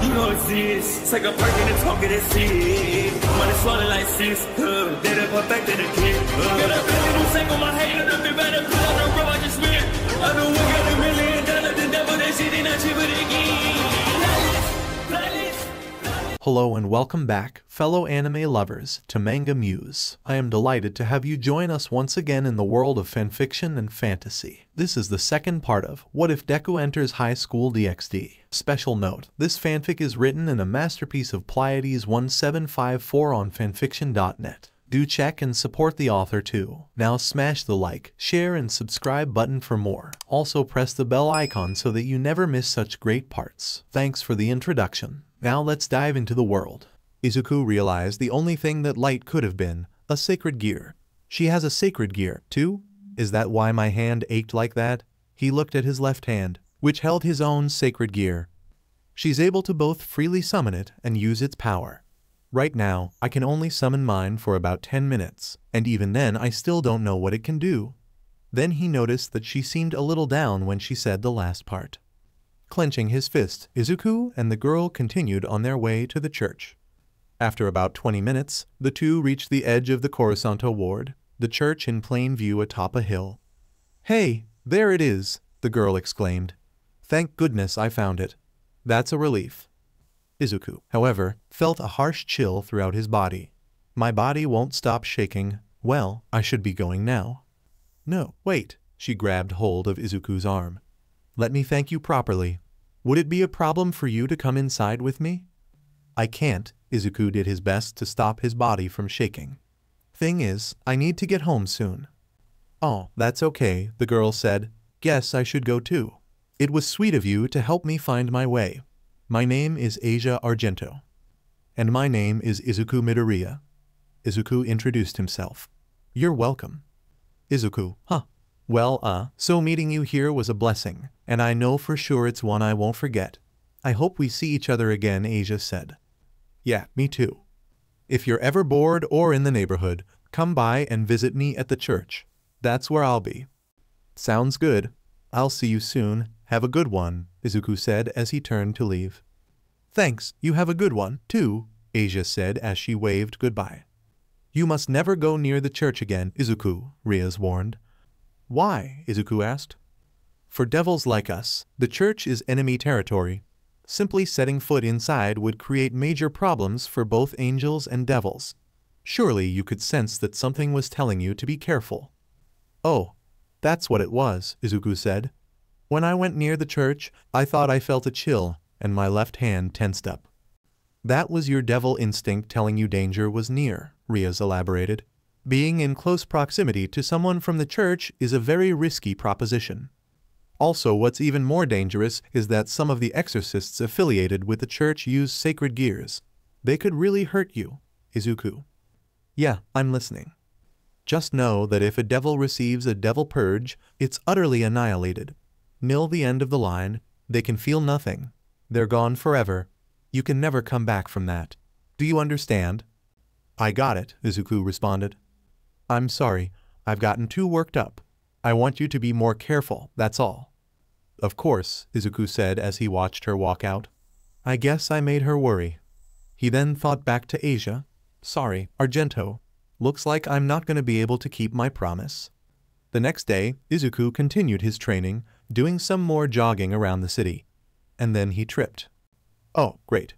You know it's this. Take a break and talk it and see. Money swollen like sis. They done perfected the kid. Got a billion take on my head. I've been better put on the road I just went. I know we got $1 million. The devil that shit ain't not cheaper again. Hello and welcome back, fellow anime lovers, to MangaMuse. I am delighted to have you join us once again in the world of fanfiction and fantasy. This is the second part of What If Deku Enters High School DXD. Special note, this fanfic is written in a masterpiece of Pleiades 1754 on FANFICTIONnet. Do check and support the author too. Now smash the like, share and subscribe button for more. Also press the bell icon so that you never miss such great parts. Thanks for the introduction. Now let's dive into the world. Izuku realized the only thing that light could have been, a sacred gear. She has a sacred gear, too? Is that why my hand ached like that? He looked at his left hand, which held his own sacred gear. She's able to both freely summon it and use its power. Right now, I can only summon mine for about 10 minutes, and even then I still don't know what it can do. Then he noticed that she seemed a little down when she said the last part. Clenching his fist, Izuku and the girl continued on their way to the church. After about 20 minutes, the two reached the edge of the Coruscant ward, the church in plain view atop a hill. "Hey, there it is," the girl exclaimed. "Thank goodness I found it. That's a relief." Izuku, however, felt a harsh chill throughout his body. "My body won't stop shaking. Well, I should be going now." "No, wait," she grabbed hold of Izuku's arm. "Let me thank you properly. Would it be a problem for you to come inside with me?" "I can't." Izuku did his best to stop his body from shaking. "Thing is, I need to get home soon." "Oh, that's okay," the girl said. "Guess I should go too. It was sweet of you to help me find my way. My name is Asia Argento." "And my name is Izukumidoriya." Izuku introduced himself. "You're welcome." Izuku, Well, so meeting you here was a blessing, and I know for sure it's one I won't forget. I hope we see each other again," Asia said. "Yeah, me too. If you're ever bored or in the neighborhood, come by and visit me at the church. That's where I'll be." "Sounds good. I'll see you soon. Have a good one," Izuku said as he turned to leave. "Thanks, you have a good one, too," Asia said as she waved goodbye. "You must never go near the church again, Izuku," Rias warned. "Why?" Izuku asked. "For devils like us, the church is enemy territory. Simply setting foot inside would create major problems for both angels and devils. Surely you could sense that something was telling you to be careful." "Oh, that's what it was," Izuku said. "When I went near the church, I thought I felt a chill, and my left hand tensed up." "That was your devil instinct telling you danger was near," Rias elaborated. "Being in close proximity to someone from the church is a very risky proposition. Also, what's even more dangerous is that some of the exorcists affiliated with the church use sacred gears. They could really hurt you, Izuku." "Yeah, I'm listening." "Just know that if a devil receives a devil purge, it's utterly annihilated. Nil the end of the line, they can feel nothing. They're gone forever. You can never come back from that. Do you understand?" "I got it," Izuku responded. "I'm sorry, I've gotten too worked up. I want you to be more careful, that's all." "Of course," Izuku said as he watched her walk out. "I guess I made her worry." He then thought back to Asia. "Sorry, Argento. Looks like I'm not going to be able to keep my promise." The next day, Izuku continued his training, doing some more jogging around the city. And then he tripped. "Oh, great."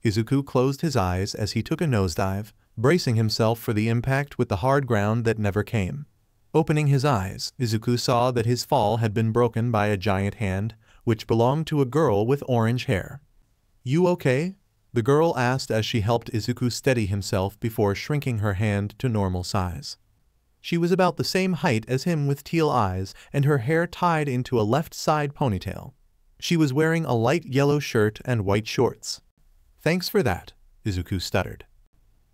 Izuku closed his eyes as he took a nosedive, bracing himself for the impact with the hard ground that never came. Opening his eyes, Izuku saw that his fall had been broken by a giant hand, which belonged to a girl with orange hair. "You okay?" the girl asked as she helped Izuku steady himself before shrinking her hand to normal size. She was about the same height as him with teal eyes and her hair tied into a left side ponytail. She was wearing a light yellow shirt and white shorts. "Thanks for that," Izuku stuttered.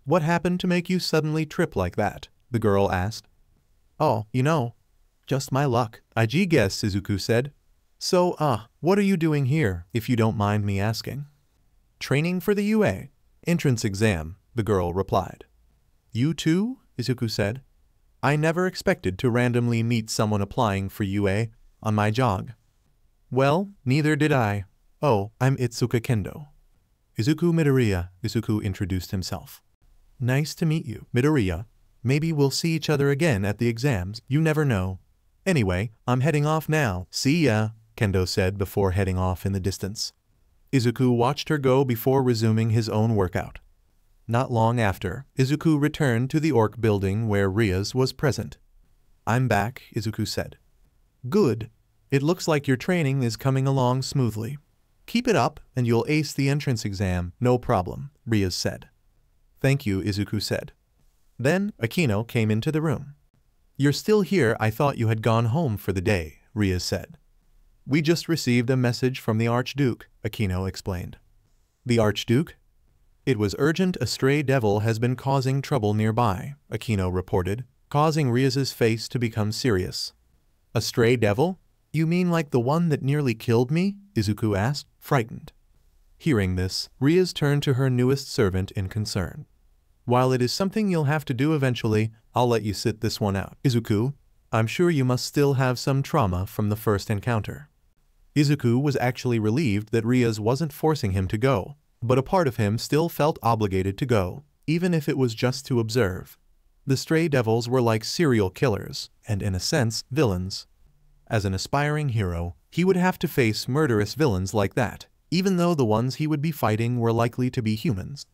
"What happened to make you suddenly trip like that?" the girl asked. "Oh, just my luck, I guess," Izuku said. "So, what are you doing here, if you don't mind me asking?" "Training for the UA entrance exam," the girl replied. "You too?" Izuku said. "I never expected to randomly meet someone applying for UA on my jog." "Well, neither did I. Oh, I'm Itsuka Kendo." Izukumidoriya, Izuku introduced himself. Nice to meet you, Midoriya. Maybe we'll see each other again at the exams, you never know. Anyway, I'm heading off now. See ya, Kendo said before heading off in the distance. Izuku watched her go before resuming his own workout. Not long after, Izuku returned to the orc building where Rias was present. I'm back, Izuku said. Good. It looks like your training is coming along smoothly. Keep it up and you'll ace the entrance exam, no problem, Rias said. Thank you, Izuku said. Then, Akino came into the room. You're still here, I thought you had gone home for the day, Rias said. We just received a message from the Archduke, Akino explained. The Archduke? It was urgent, a stray devil has been causing trouble nearby, Akino reported, causing Rias's face to become serious. A stray devil? You mean like the one that nearly killed me? Izuku asked, frightened. Hearing this, Rias turned to her newest servant in concern. While it is something you'll have to do eventually, I'll let you sit this one out. Izuku, I'm sure you must still have some trauma from the first encounter. Izuku was actually relieved that Rias wasn't forcing him to go, but a part of him still felt obligated to go, even if it was just to observe. The stray devils were like serial killers, and in a sense, villains. As an aspiring hero, he would have to face murderous villains like that, even though the ones he would be fighting were likely to be humans.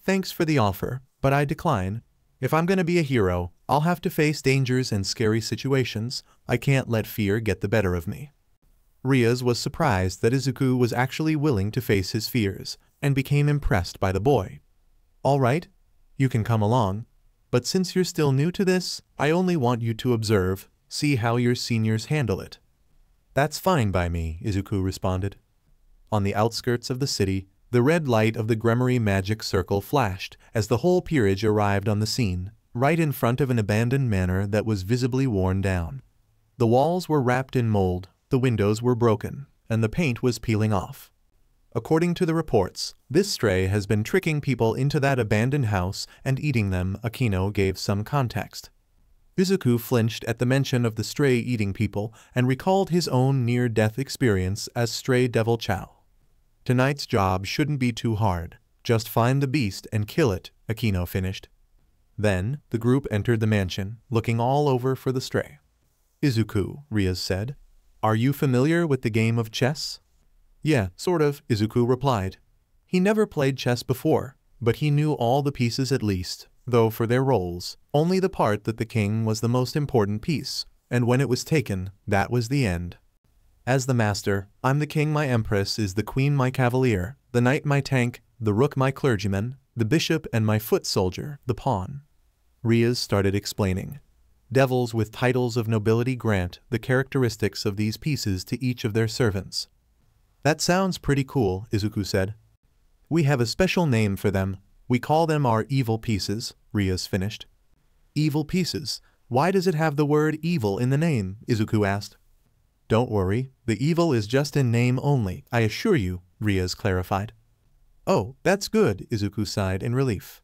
Thanks for the offer, but I decline. If I'm gonna be a hero, I'll have to face dangers and scary situations. I can't let fear get the better of me. Rias was surprised that Izuku was actually willing to face his fears, and became impressed by the boy. All right, you can come along, but since you're still new to this, I only want you to observe, see how your seniors handle it. That's fine by me, Izuku responded. On the outskirts of the city, the red light of the Gremory magic circle flashed as the whole peerage arrived on the scene, right in front of an abandoned manor that was visibly worn down. The walls were wrapped in mold, the windows were broken, and the paint was peeling off. According to the reports, this stray has been tricking people into that abandoned house and eating them, Akino gave some context. Izuku flinched at the mention of the stray eating people and recalled his own near-death experience as stray devil chow. Tonight's job shouldn't be too hard. Just find the beast and kill it, Akino finished. Then, the group entered the mansion, looking all over for the stray. Izuku, Rias said. Are you familiar with the game of chess? Yeah, sort of, Izuku replied. He never played chess before, but he knew all the pieces at least, though for their roles, only the part that the king was the most important piece, and when it was taken, that was the end. As the master, I'm the king, my empress is the queen, my cavalier, the knight my tank, the rook my clergyman, the bishop and my foot soldier, the pawn. Rias started explaining. Devils with titles of nobility grant the characteristics of these pieces to each of their servants. That sounds pretty cool, Izuku said. We have a special name for them. We call them our evil pieces, Rias finished. Evil pieces? Why does it have the word evil in the name? Izuku asked. Don't worry, the evil is just in name only, I assure you, Rias clarified. Oh, that's good, Izuku sighed in relief.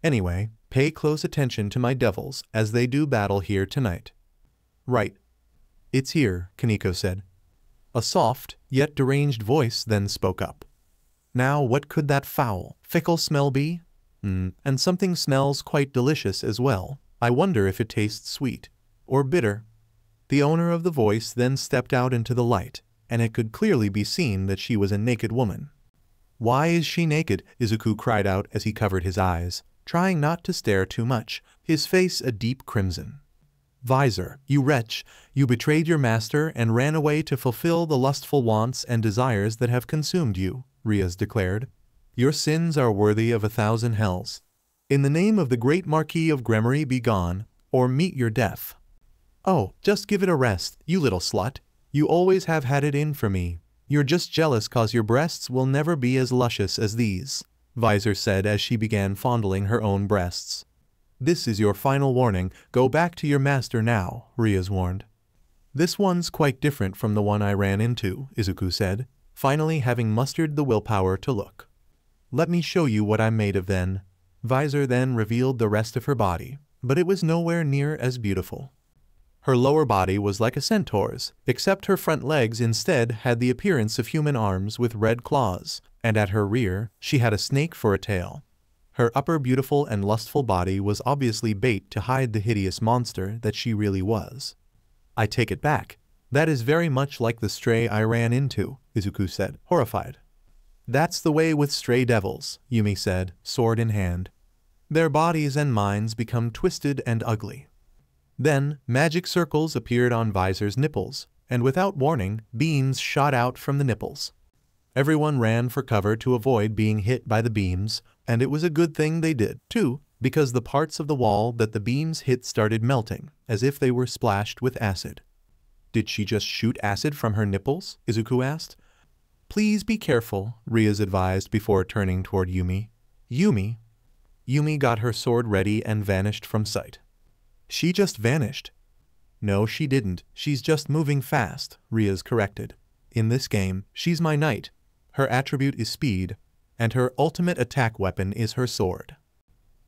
Anyway, pay close attention to my devils as they do battle here tonight. Right. It's here, Kaneko said. A soft, yet deranged voice then spoke up. Now what could that foul, fickle smell be? And something smells quite delicious as well. I wonder if it tastes sweet or bitter. The owner of the voice then stepped out into the light, and it could clearly be seen that she was a naked woman. Why is she naked? Izuku cried out as he covered his eyes, trying not to stare too much, his face a deep crimson. Visor, you wretch, you betrayed your master and ran away to fulfill the lustful wants and desires that have consumed you, Rias declared. Your sins are worthy of 1,000 hells. In the name of the great Marquis of Gremory, be gone, or meet your death. Oh, just give it a rest, you little slut. You always have had it in for me. You're just jealous cause your breasts will never be as luscious as these, Visor said as she began fondling her own breasts. This is your final warning, go back to your master now, Rias warned. This one's quite different from the one I ran into, Izuku said, finally having mustered the willpower to look. Let me show you what I'm made of then. Visor then revealed the rest of her body, but it was nowhere near as beautiful. Her lower body was like a centaur's, except her front legs instead had the appearance of human arms with red claws, and at her rear, she had a snake for a tail. Her upper beautiful and lustful body was obviously bait to hide the hideous monster that she really was. I take it back. That is very much like the stray I ran into, Izuku said, horrified. That's the way with stray devils, Yumi said, sword in hand. Their bodies and minds become twisted and ugly. Then, magic circles appeared on Visor's nipples, and without warning, beams shot out from the nipples. Everyone ran for cover to avoid being hit by the beams, and it was a good thing they did, too, because the parts of the wall that the beams hit started melting, as if they were splashed with acid. Did she just shoot acid from her nipples? Izuku asked. Please be careful, Rias advised before turning toward Yumi. Yumi? Yumi got her sword ready and vanished from sight. She just vanished. No, she didn't. She's just moving fast, Rias corrected. In this game, she's my knight. Her attribute is speed, and her ultimate attack weapon is her sword.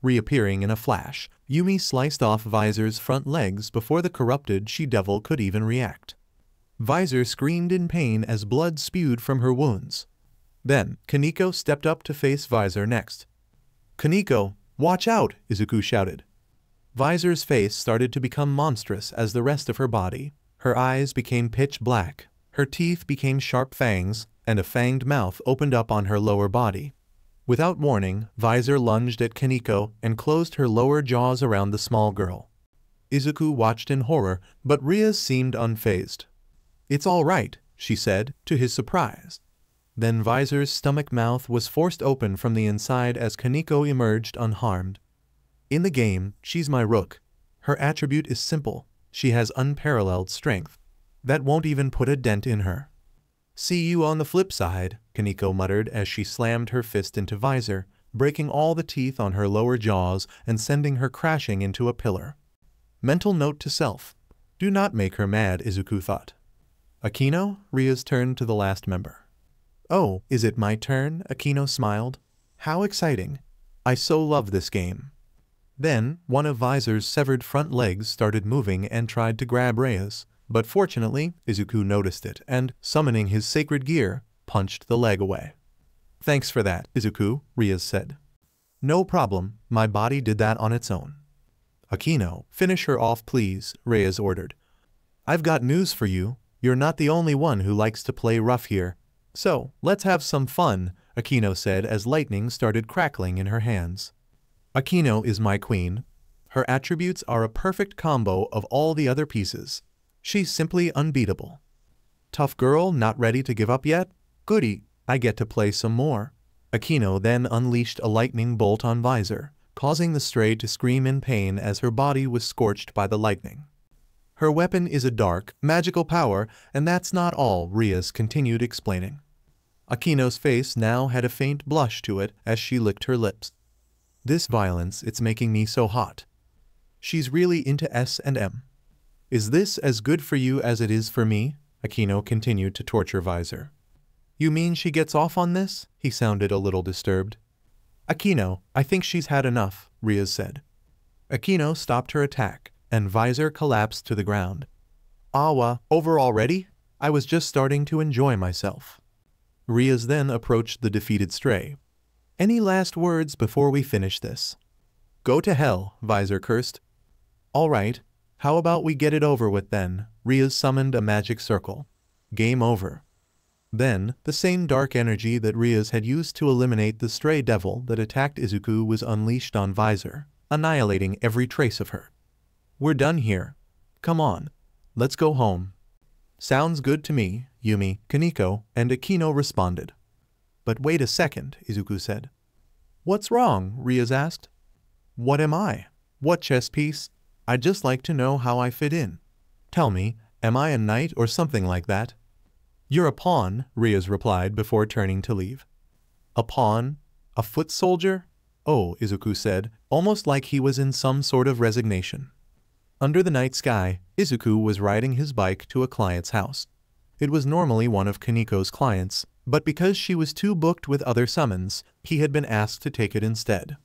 Reappearing in a flash, Yumi sliced off Visor's front legs before the corrupted she-devil could even react. Visor screamed in pain as blood spewed from her wounds. Then, Kaneko stepped up to face Visor next. Kaneko, watch out, Izuku shouted. Visor's face started to become monstrous as the rest of her body. Her eyes became pitch black, her teeth became sharp fangs, and a fanged mouth opened up on her lower body. Without warning, Visor lunged at Kaneko and closed her lower jaws around the small girl. Izuku watched in horror, but Rias seemed unfazed. It's all right, she said, to his surprise. Then Visor's stomach mouth was forced open from the inside as Kaneko emerged unharmed. In the game, she's my rook. Her attribute is simple. She has unparalleled strength. That won't even put a dent in her. See you on the flip side, Kaneko muttered as she slammed her fist into Visor, breaking all the teeth on her lower jaws and sending her crashing into a pillar. Mental note to self. Do not make her mad, Izuku thought. Akino? Rias turned to the last member. Oh, is it my turn? Akino smiled. How exciting. I so love this game. Then, one of Visor's severed front legs started moving and tried to grab Rias, but fortunately, Izuku noticed it and, summoning his sacred gear, punched the leg away. Thanks for that, Izuku, Rias said. No problem, my body did that on its own. Akino, finish her off please, Rias ordered. I've got news for you. You're not the only one who likes to play rough here. So, let's have some fun, Akino said as lightning started crackling in her hands. Akino is my queen. Her attributes are a perfect combo of all the other pieces. She's simply unbeatable. Tough girl not ready to give up yet? Goody, I get to play some more. Akino then unleashed a lightning bolt on Visor, causing the stray to scream in pain as her body was scorched by the lightning. Her weapon is a dark, magical power, and that's not all, Rias continued explaining. Akino's face now had a faint blush to it as she licked her lips. This violence, it's making me so hot. She's really into S&M. Is this as good for you as it is for me? Akino continued to torture Visor. You mean she gets off on this? He sounded a little disturbed. Akino, I think she's had enough, Rias said. Akino stopped her attack, and Visor collapsed to the ground. Awa, over already? I was just starting to enjoy myself. Rias then approached the defeated stray. Any last words before we finish this? Go to hell, Visor cursed. All right, how about we get it over with then? Rias summoned a magic circle. Game over. Then, the same dark energy that Rias had used to eliminate the stray devil that attacked Izuku was unleashed on Visor, annihilating every trace of her. We're done here. Come on. Let's go home. Sounds good to me, Yumi, Kaneko, and Akino responded. But wait a second, Izuku said. What's wrong? Rias asked. What am I? What chess piece? I'd just like to know how I fit in. Tell me, am I a knight or something like that? You're a pawn, Rias replied before turning to leave. A pawn? A foot soldier? Oh, Izuku said, almost like he was in some sort of resignation. Under the night sky, Izuku was riding his bike to a client's house. It was normally one of Kaneko's clients, but because she was too booked with other summons, he had been asked to take it instead.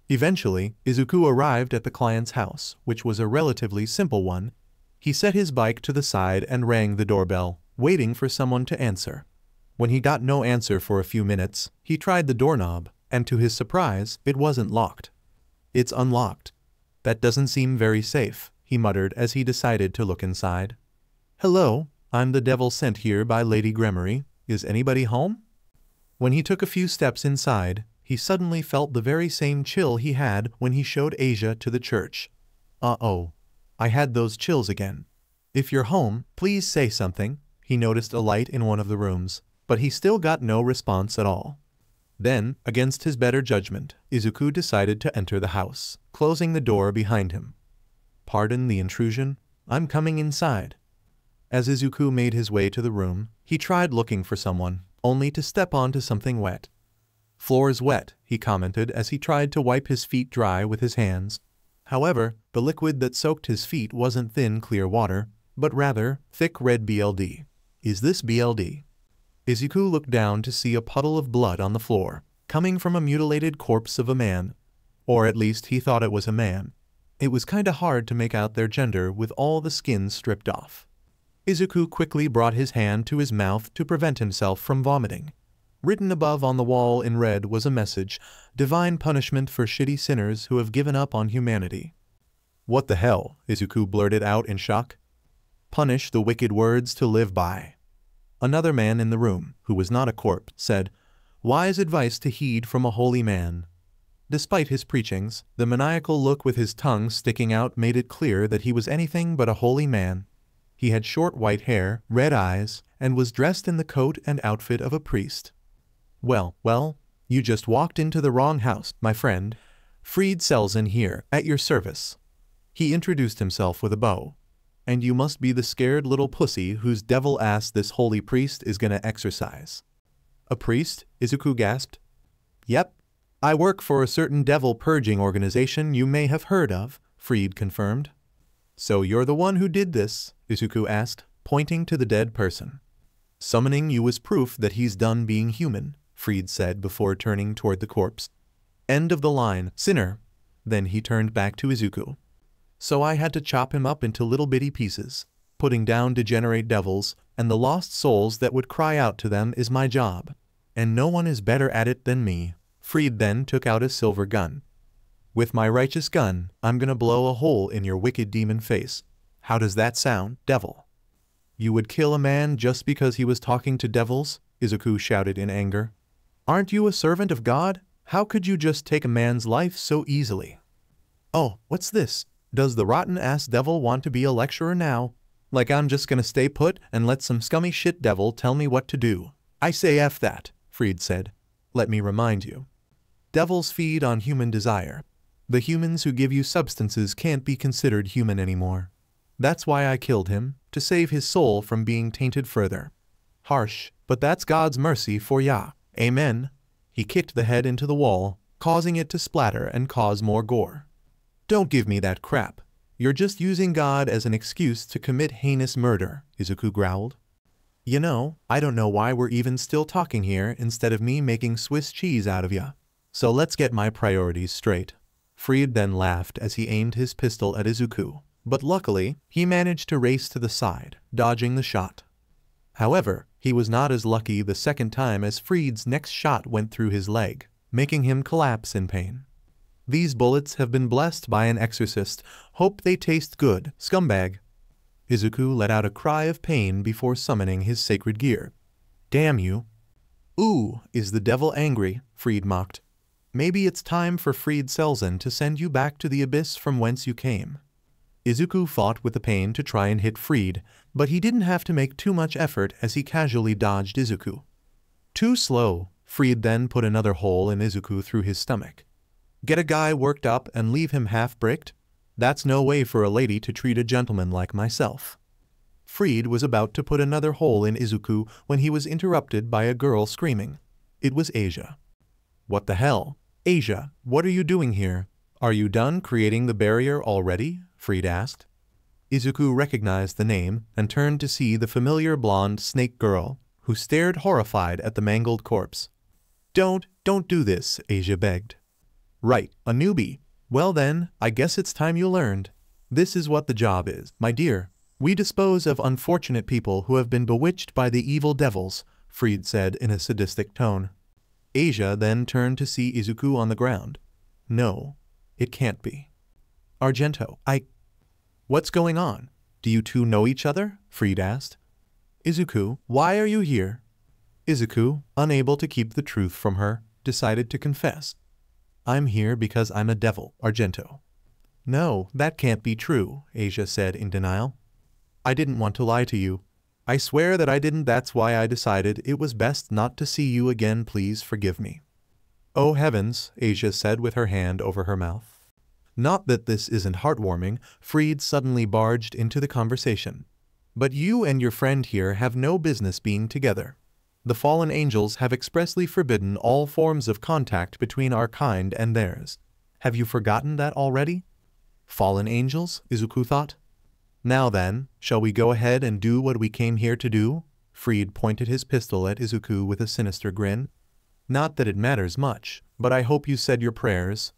Eventually, Izuku arrived at the client's house, which was a relatively simple one. He set his bike to the side and rang the doorbell, waiting for someone to answer. When he got no answer for a few minutes, he tried the doorknob, and to his surprise, it wasn't locked. It's unlocked. That doesn't seem very safe, he muttered as he decided to look inside. Hello, I'm the devil sent here by Lady Gremory. Is anybody home? When he took a few steps inside, he suddenly felt the very same chill he had when he showed Asia to the church. Uh-oh. I had those chills again. If you're home, please say something. He noticed a light in one of the rooms, but he still got no response at all. Then, against his better judgment, Izuku decided to enter the house, closing the door behind him. Pardon the intrusion, I'm coming inside. As Izuku made his way to the room, he tried looking for someone, only to step onto something wet. Floor's wet, he commented as he tried to wipe his feet dry with his hands. However, the liquid that soaked his feet wasn't thin, clear water, but rather thick red BLD. Is this BLD? Izuku looked down to see a puddle of blood on the floor, coming from a mutilated corpse of a man. Or at least he thought it was a man. It was kinda hard to make out their gender with all the skin stripped off. Izuku quickly brought his hand to his mouth to prevent himself from vomiting. Written above on the wall in red was a message, divine punishment for shitty sinners who have given up on humanity. What the hell? Izuku blurted out in shock. Punish the wicked words to live by. Another man in the room, who was not a corpse, said, Wise advice to heed from a holy man. Despite his preachings, the maniacal look with his tongue sticking out made it clear that he was anything but a holy man. He had short white hair, red eyes, and was dressed in the coat and outfit of a priest. Well, you just walked into the wrong house, my friend. Fried Selzen here, at your service. He introduced himself with a bow. And you must be the scared little pussy whose devil ass this holy priest is gonna exorcise. A priest? Izuku gasped. Yep. I work for a certain devil purging organization you may have heard of, Fried confirmed. So you're the one who did this? Izuku asked, pointing to the dead person. Summoning you is proof that he's done being human, Fried said before turning toward the corpse. End of the line, sinner. Then he turned back to Izuku. So I had to chop him up into little bitty pieces. Putting down degenerate devils, and the lost souls that would cry out to them is my job. And no one is better at it than me. Fried then took out a silver gun. With my righteous gun, I'm gonna blow a hole in your wicked demon face. How does that sound, devil? You would kill a man just because he was talking to devils? Izuku shouted in anger. Aren't you a servant of God? How could you just take a man's life so easily? Oh, what's this? Does the rotten-ass devil want to be a lecturer now? Like I'm just gonna stay put and let some scummy shit devil tell me what to do. I say F that, Fried said. Let me remind you. Devils feed on human desire. The humans who give you substances can't be considered human anymore. That's why I killed him, to save his soul from being tainted further. Harsh, but that's God's mercy for ya. Amen. He kicked the head into the wall, causing it to splatter and cause more gore. Don't give me that crap. You're just using God as an excuse to commit heinous murder, Izuku growled. You know, I don't know why we're even still talking here instead of me making Swiss cheese out of ya. So let's get my priorities straight. Fried then laughed as he aimed his pistol at Izuku, but luckily, he managed to race to the side, dodging the shot. However, he was not as lucky the second time as Fried's next shot went through his leg, making him collapse in pain. These bullets have been blessed by an exorcist. Hope they taste good, scumbag. Izuku let out a cry of pain before summoning his sacred gear. Damn you. Ooh, is the devil angry? Fried mocked. Maybe it's time for Fried Selzen to send you back to the abyss from whence you came. Izuku fought with the pain to try and hit Fried, but he didn't have to make too much effort as he casually dodged Izuku. Too slow. Fried then put another hole in Izuku through his stomach. Get a guy worked up and leave him half-bricked? That's no way for a lady to treat a gentleman like myself. Fried was about to put another hole in Izuku when he was interrupted by a girl screaming. It was Asia. What the hell? Asia, what are you doing here? Are you done creating the barrier already? Fried asked. Izuku recognized the name and turned to see the familiar blonde snake girl, who stared horrified at the mangled corpse. Don't do this, Asia begged. Right, a newbie. Well then, I guess it's time you learned. This is what the job is, my dear. We dispose of unfortunate people who have been bewitched by the evil devils, Fried said in a sadistic tone. Asia then turned to see Izuku on the ground. No, it can't be. Argento, What's going on? Do you two know each other? Fried asked. Izuku, why are you here? Izuku, unable to keep the truth from her, decided to confess. I'm here because I'm a devil, Argento. No, that can't be true, Asia said in denial. I didn't want to lie to you. I swear that I didn't. That's why I decided it was best not to see you again. Please forgive me. Oh heavens, Asia said with her hand over her mouth. Not that this isn't heartwarming, Fried suddenly barged into the conversation. But you and your friend here have no business being together. The fallen angels have expressly forbidden all forms of contact between our kind and theirs. Have you forgotten that already? Fallen angels, Izuku thought. Now then, shall we go ahead and do what we came here to do? Fried pointed his pistol at Izuku with a sinister grin. Not that it matters much, but I hope you said your prayers.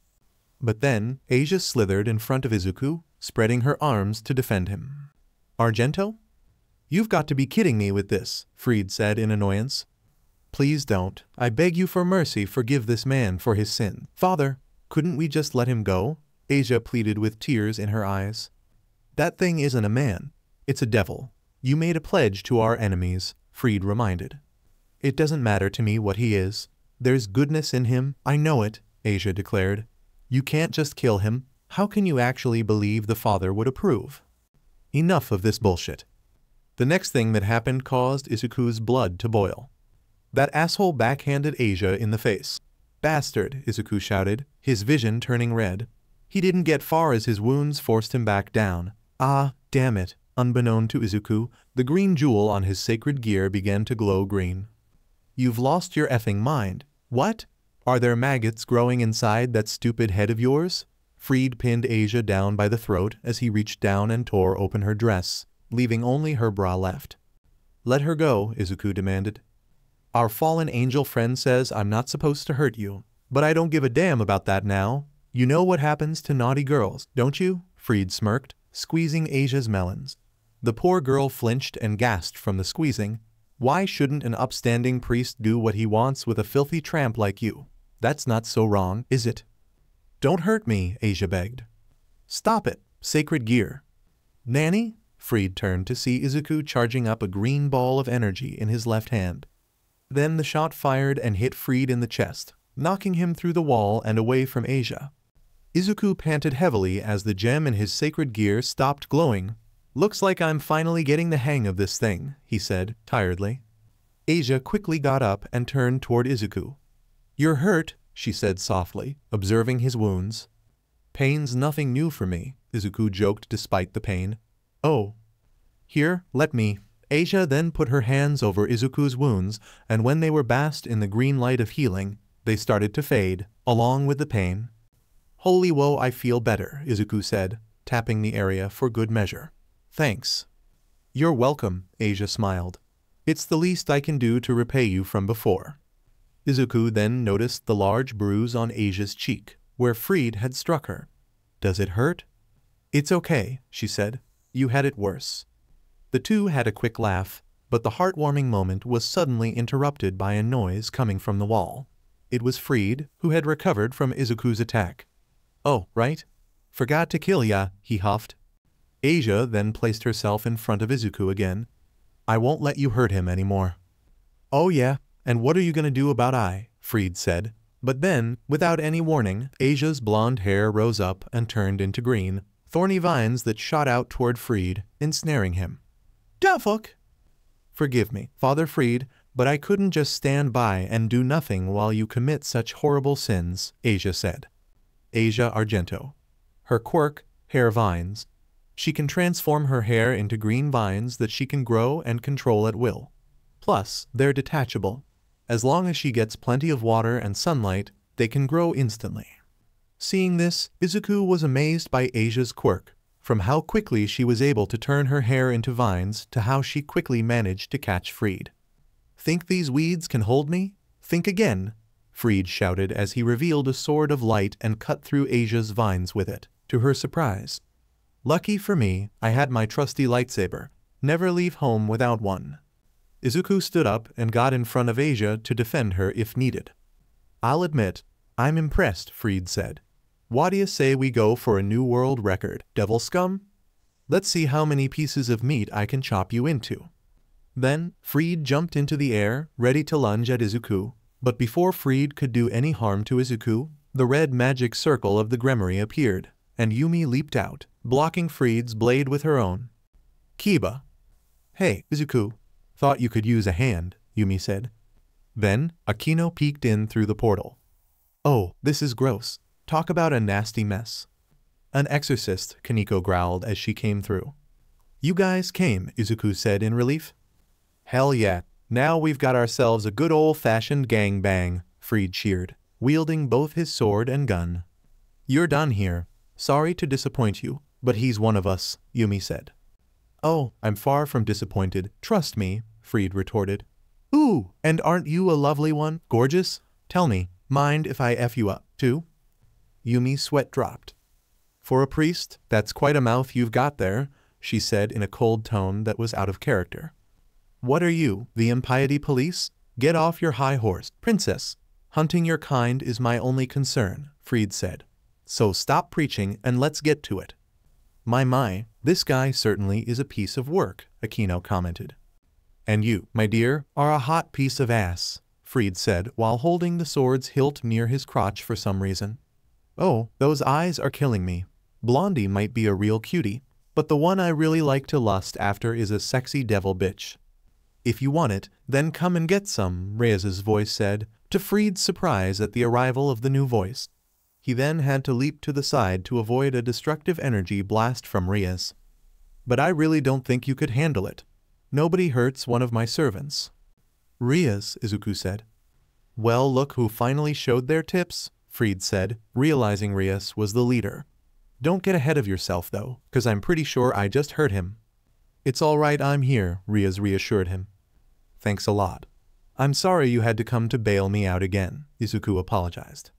But then, Asia slithered in front of Izuku, spreading her arms to defend him. Argento? You've got to be kidding me with this, Fried said in annoyance. Please don't. I beg you for mercy, forgive this man for his sin. Father, couldn't we just let him go? Asia pleaded with tears in her eyes. That thing isn't a man. It's a devil. You made a pledge to our enemies, Fried reminded. It doesn't matter to me what he is. There's goodness in him, I know it, Asia declared. You can't just kill him. How can you actually believe the father would approve? Enough of this bullshit. The next thing that happened caused Izuku's blood to boil. That asshole backhanded Asia in the face. Bastard, Izuku shouted, his vision turning red. He didn't get far as his wounds forced him back down. Ah, damn it. Unbeknown to Izuku, the green jewel on his sacred gear began to glow green. You've lost your effing mind. What? Are there maggots growing inside that stupid head of yours? Fried pinned Asia down by the throat as he reached down and tore open her dress, leaving only her bra left. Let her go, Izuku demanded. Our fallen angel friend says I'm not supposed to hurt you, but I don't give a damn about that now. You know what happens to naughty girls, don't you? Fried smirked, squeezing Asia's melons. The poor girl flinched and gasped from the squeezing. Why shouldn't an upstanding priest do what he wants with a filthy tramp like you? That's not so wrong, is it? Don't hurt me, Asia begged. Stop it, sacred gear. Nanny? Fried turned to see Izuku charging up a green ball of energy in his left hand. Then the shot fired and hit Fried in the chest, knocking him through the wall and away from Asia. Izuku panted heavily as the gem in his sacred gear stopped glowing. Looks like I'm finally getting the hang of this thing, he said, tiredly. Asia quickly got up and turned toward Izuku. You're hurt, she said softly, observing his wounds. Pain's nothing new for me, Izuku joked despite the pain. Oh. Here, let me. Asia then put her hands over Izuku's wounds, and when they were basked in the green light of healing, they started to fade, along with the pain. Holy woe, I feel better, Izuku said, tapping the area for good measure. Thanks. You're welcome, Asia smiled. It's the least I can do to repay you from before. Izuku then noticed the large bruise on Asia's cheek, where Fried had struck her. Does it hurt? It's okay, she said. You had it worse. The two had a quick laugh, but the heartwarming moment was suddenly interrupted by a noise coming from the wall. It was Fried, who had recovered from Izuku's attack. Oh, right? Forgot to kill ya, he huffed. Asia then placed herself in front of Izuku again. I won't let you hurt him anymore. Oh yeah, and what are you gonna do about I? Fried said. But then, without any warning, Asia's blonde hair rose up and turned into green, thorny vines that shot out toward Fried, ensnaring him. Da fuck! Forgive me, Father Fried, but I couldn't just stand by and do nothing while you commit such horrible sins, Asia said. Asia Argento. Her quirk, hair vines. She can transform her hair into green vines that she can grow and control at will. Plus, they're detachable. As long as she gets plenty of water and sunlight, they can grow instantly. Seeing this, Izuku was amazed by Asia's quirk, from how quickly she was able to turn her hair into vines to how she quickly managed to catch Fried. Think these weeds can hold me? Think again, Fried shouted as he revealed a sword of light and cut through Asia's vines with it, to her surprise. Lucky for me, I had my trusty lightsaber. Never leave home without one. Izuku stood up and got in front of Asia to defend her if needed. I'll admit, I'm impressed, Fried said. What do you say we go for a new world record, devil scum? Let's see how many pieces of meat I can chop you into. Then, Fried jumped into the air, ready to lunge at Izuku, but before Fried could do any harm to Izuku, the red magic circle of the Gremory appeared, and Yumi leaped out, blocking Fried's blade with her own. Kiba. Hey, Izuku. Thought you could use a hand, Yumi said. Then, Akino peeked in through the portal. Oh, this is gross. Talk about a nasty mess. An exorcist, Kaneko growled as she came through. You guys came, Izuku said in relief. Hell yeah, now we've got ourselves a good old-fashioned gangbang, Fried cheered, wielding both his sword and gun. You're done here. Sorry to disappoint you, but he's one of us, Yumi said. Oh, I'm far from disappointed, trust me, Fried retorted. Ooh, and aren't you a lovely one, gorgeous? Tell me, mind if I F you up, too? Yumi's sweat dropped. For a priest, that's quite a mouth you've got there, she said in a cold tone that was out of character. What are you, the impiety police? Get off your high horse, princess. Hunting your kind is my only concern, Fried said. So stop preaching and let's get to it. My, this guy certainly is a piece of work, Akino commented. And you, my dear, are a hot piece of ass, Fried said while holding the sword's hilt near his crotch for some reason. Oh, those eyes are killing me. Blondie might be a real cutie, but the one I really like to lust after is a sexy devil bitch. If you want it, then come and get some, Rias's voice said, to Fried's surprise at the arrival of the new voice. He then had to leap to the side to avoid a destructive energy blast from Rias. But I really don't think you could handle it. Nobody hurts one of my servants. Rias, Izuku said. Well, look who finally showed their tips, Fried said, realizing Rias was the leader. Don't get ahead of yourself though, cause I'm pretty sure I just hurt him. It's alright, I'm here, Rias reassured him. Thanks a lot. I'm sorry you had to come to bail me out again, Izuku apologized.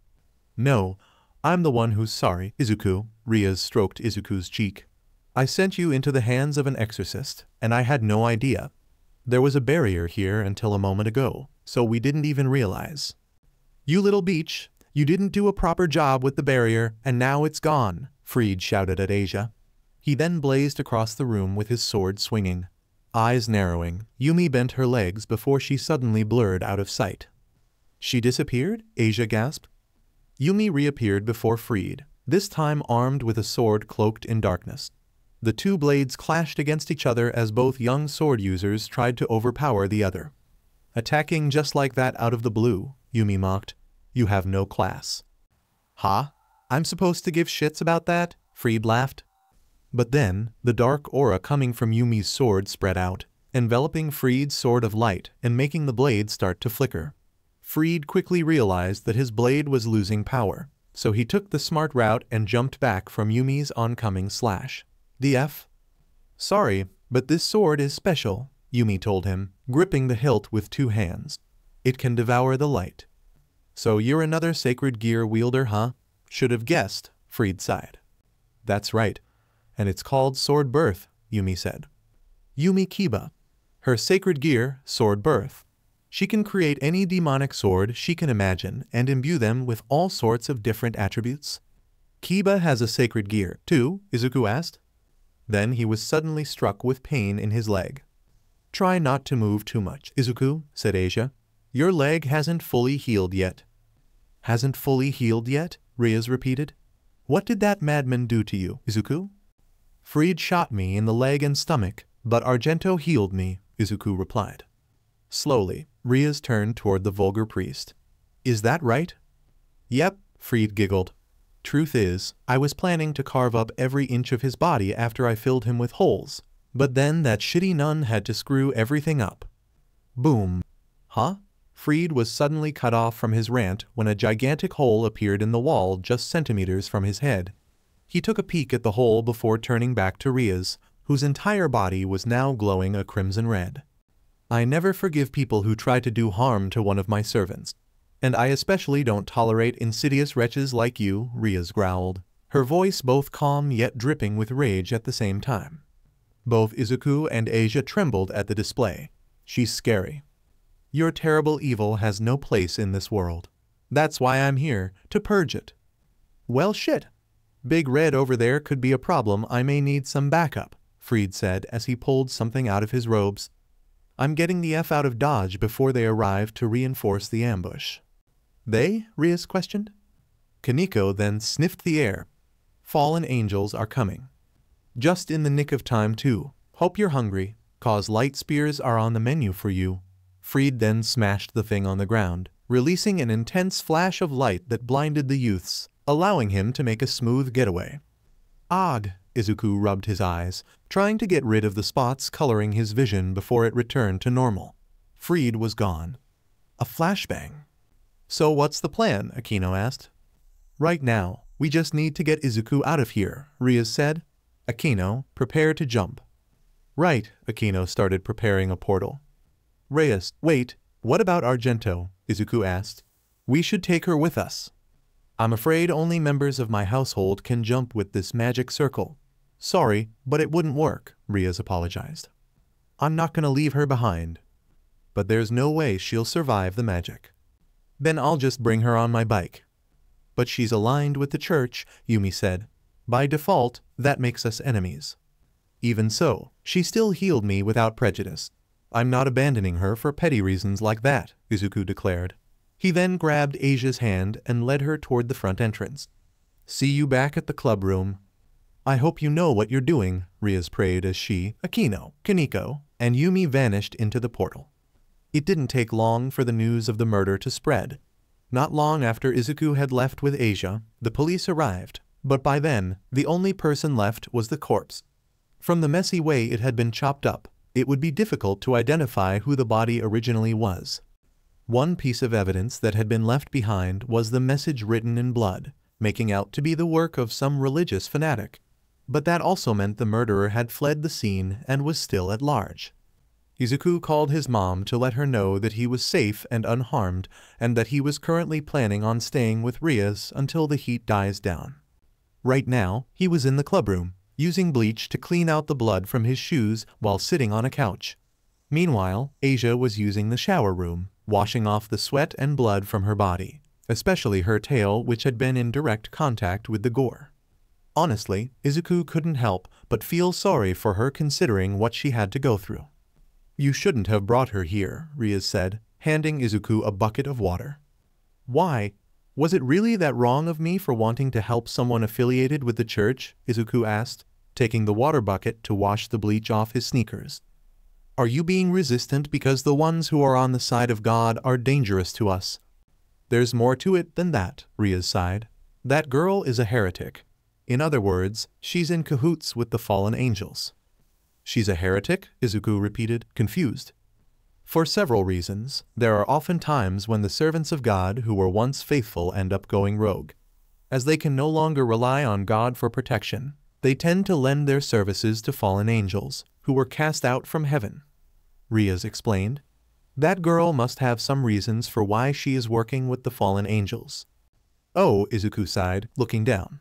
No, I'm the one who's sorry, Izuku, Rias stroked Izuku's cheek. I sent you into the hands of an exorcist, and I had no idea. There was a barrier here until a moment ago, so we didn't even realize. You little beach, you didn't do a proper job with the barrier, and now it's gone, Fried shouted at Asia. He then blazed across the room with his sword swinging. Eyes narrowing, Yumi bent her legs before she suddenly blurred out of sight. She disappeared? Asia gasped. Yumi reappeared before Fried, this time armed with a sword cloaked in darkness. The two blades clashed against each other as both young sword users tried to overpower the other. Attacking just like that out of the blue, Yumi mocked. You have no class. Huh? I'm supposed to give shits about that? Fried laughed. But then, the dark aura coming from Yumi's sword spread out, enveloping Fried's sword of light and making the blade start to flicker. Fried quickly realized that his blade was losing power, so he took the smart route and jumped back from Yumi's oncoming slash. DF? Sorry, but this sword is special, Yumi told him, gripping the hilt with two hands. It can devour the light. So you're another sacred gear wielder, huh? Should have guessed, Fried sighed. That's right. And it's called Sword Birth, Yumi said. Yumi Kiba. Her sacred gear, Sword Birth. She can create any demonic sword she can imagine and imbue them with all sorts of different attributes. Kiba has a sacred gear, too, Izuku asked. Then he was suddenly struck with pain in his leg. Try not to move too much, Izuku, said Asia. Your leg hasn't fully healed yet. Hasn't fully healed yet? Rias repeated. What did that madman do to you, Izuku? Fried shot me in the leg and stomach, but Argento healed me, Izuku replied. Slowly, Rias turned toward the vulgar priest. Is that right? Yep, Fried giggled. Truth is, I was planning to carve up every inch of his body after I filled him with holes, but then that shitty nun had to screw everything up. Boom. Huh? Fried was suddenly cut off from his rant when a gigantic hole appeared in the wall just centimeters from his head. He took a peek at the hole before turning back to Rias, whose entire body was now glowing a crimson red. I never forgive people who try to do harm to one of my servants. And I especially don't tolerate insidious wretches like you, Rias growled, her voice both calm yet dripping with rage at the same time. Both Izuku and Asia trembled at the display. She's scary. Your terrible evil has no place in this world. That's why I'm here, to purge it. Well shit. Big Red over there could be a problem. I may need some backup, Fried said as he pulled something out of his robes. I'm getting the F out of Dodge before they arrive to reinforce the ambush. They? Rias questioned. Kaneko then sniffed the air. Fallen angels are coming. Just in the nick of time too. Hope you're hungry, cause light spears are on the menu for you. Fried then smashed the thing on the ground, releasing an intense flash of light that blinded the youths, allowing him to make a smooth getaway. Odd, Izuku rubbed his eyes, trying to get rid of the spots coloring his vision before it returned to normal. Fried was gone. A flashbang. So what's the plan? Akino asked. Right now, we just need to get Izuku out of here, Rias said. Akino, prepare to jump. Right, Akino started preparing a portal. Rias, wait, what about Argento? Izuku asked. We should take her with us. I'm afraid only members of my household can jump with this magic circle. Sorry, but it wouldn't work, Rias apologized. I'm not gonna leave her behind. But there's no way she'll survive the magic. Then I'll just bring her on my bike. But she's aligned with the church, Yumi said. By default, that makes us enemies. Even so, she still healed me without prejudice. I'm not abandoning her for petty reasons like that, Izuku declared. He then grabbed Asia's hand and led her toward the front entrance. See you back at the club room. I hope you know what you're doing, Rias prayed as she, Akino, Kaneko, and Yumi vanished into the portal. It didn't take long for the news of the murder to spread. Not long after Izuku had left with Asia, the police arrived, but by then, the only person left was the corpse. From the messy way it had been chopped up, it would be difficult to identify who the body originally was. One piece of evidence that had been left behind was the message written in blood, making out to be the work of some religious fanatic. But that also meant the murderer had fled the scene and was still at large. Izuku called his mom to let her know that he was safe and unharmed and that he was currently planning on staying with Rias until the heat dies down. Right now, he was in the clubroom, using bleach to clean out the blood from his shoes while sitting on a couch. Meanwhile, Asia was using the shower room, washing off the sweat and blood from her body, especially her tail which had been in direct contact with the gore. Honestly, Izuku couldn't help but feel sorry for her considering what she had to go through. You shouldn't have brought her here, Rias said, handing Izuku a bucket of water. Why? Was it really that wrong of me for wanting to help someone affiliated with the church? Izuku asked, taking the water bucket to wash the bleach off his sneakers. Are you being resistant because the ones who are on the side of God are dangerous to us? There's more to it than that, Rias sighed. That girl is a heretic. In other words, she's in cahoots with the fallen angels. She's a heretic? Izuku repeated, confused. For several reasons, there are often times when the servants of God who were once faithful end up going rogue. As they can no longer rely on God for protection, they tend to lend their services to fallen angels, who were cast out from heaven. Rias explained. That girl must have some reasons for why she is working with the fallen angels. Oh, Izuku sighed, looking down.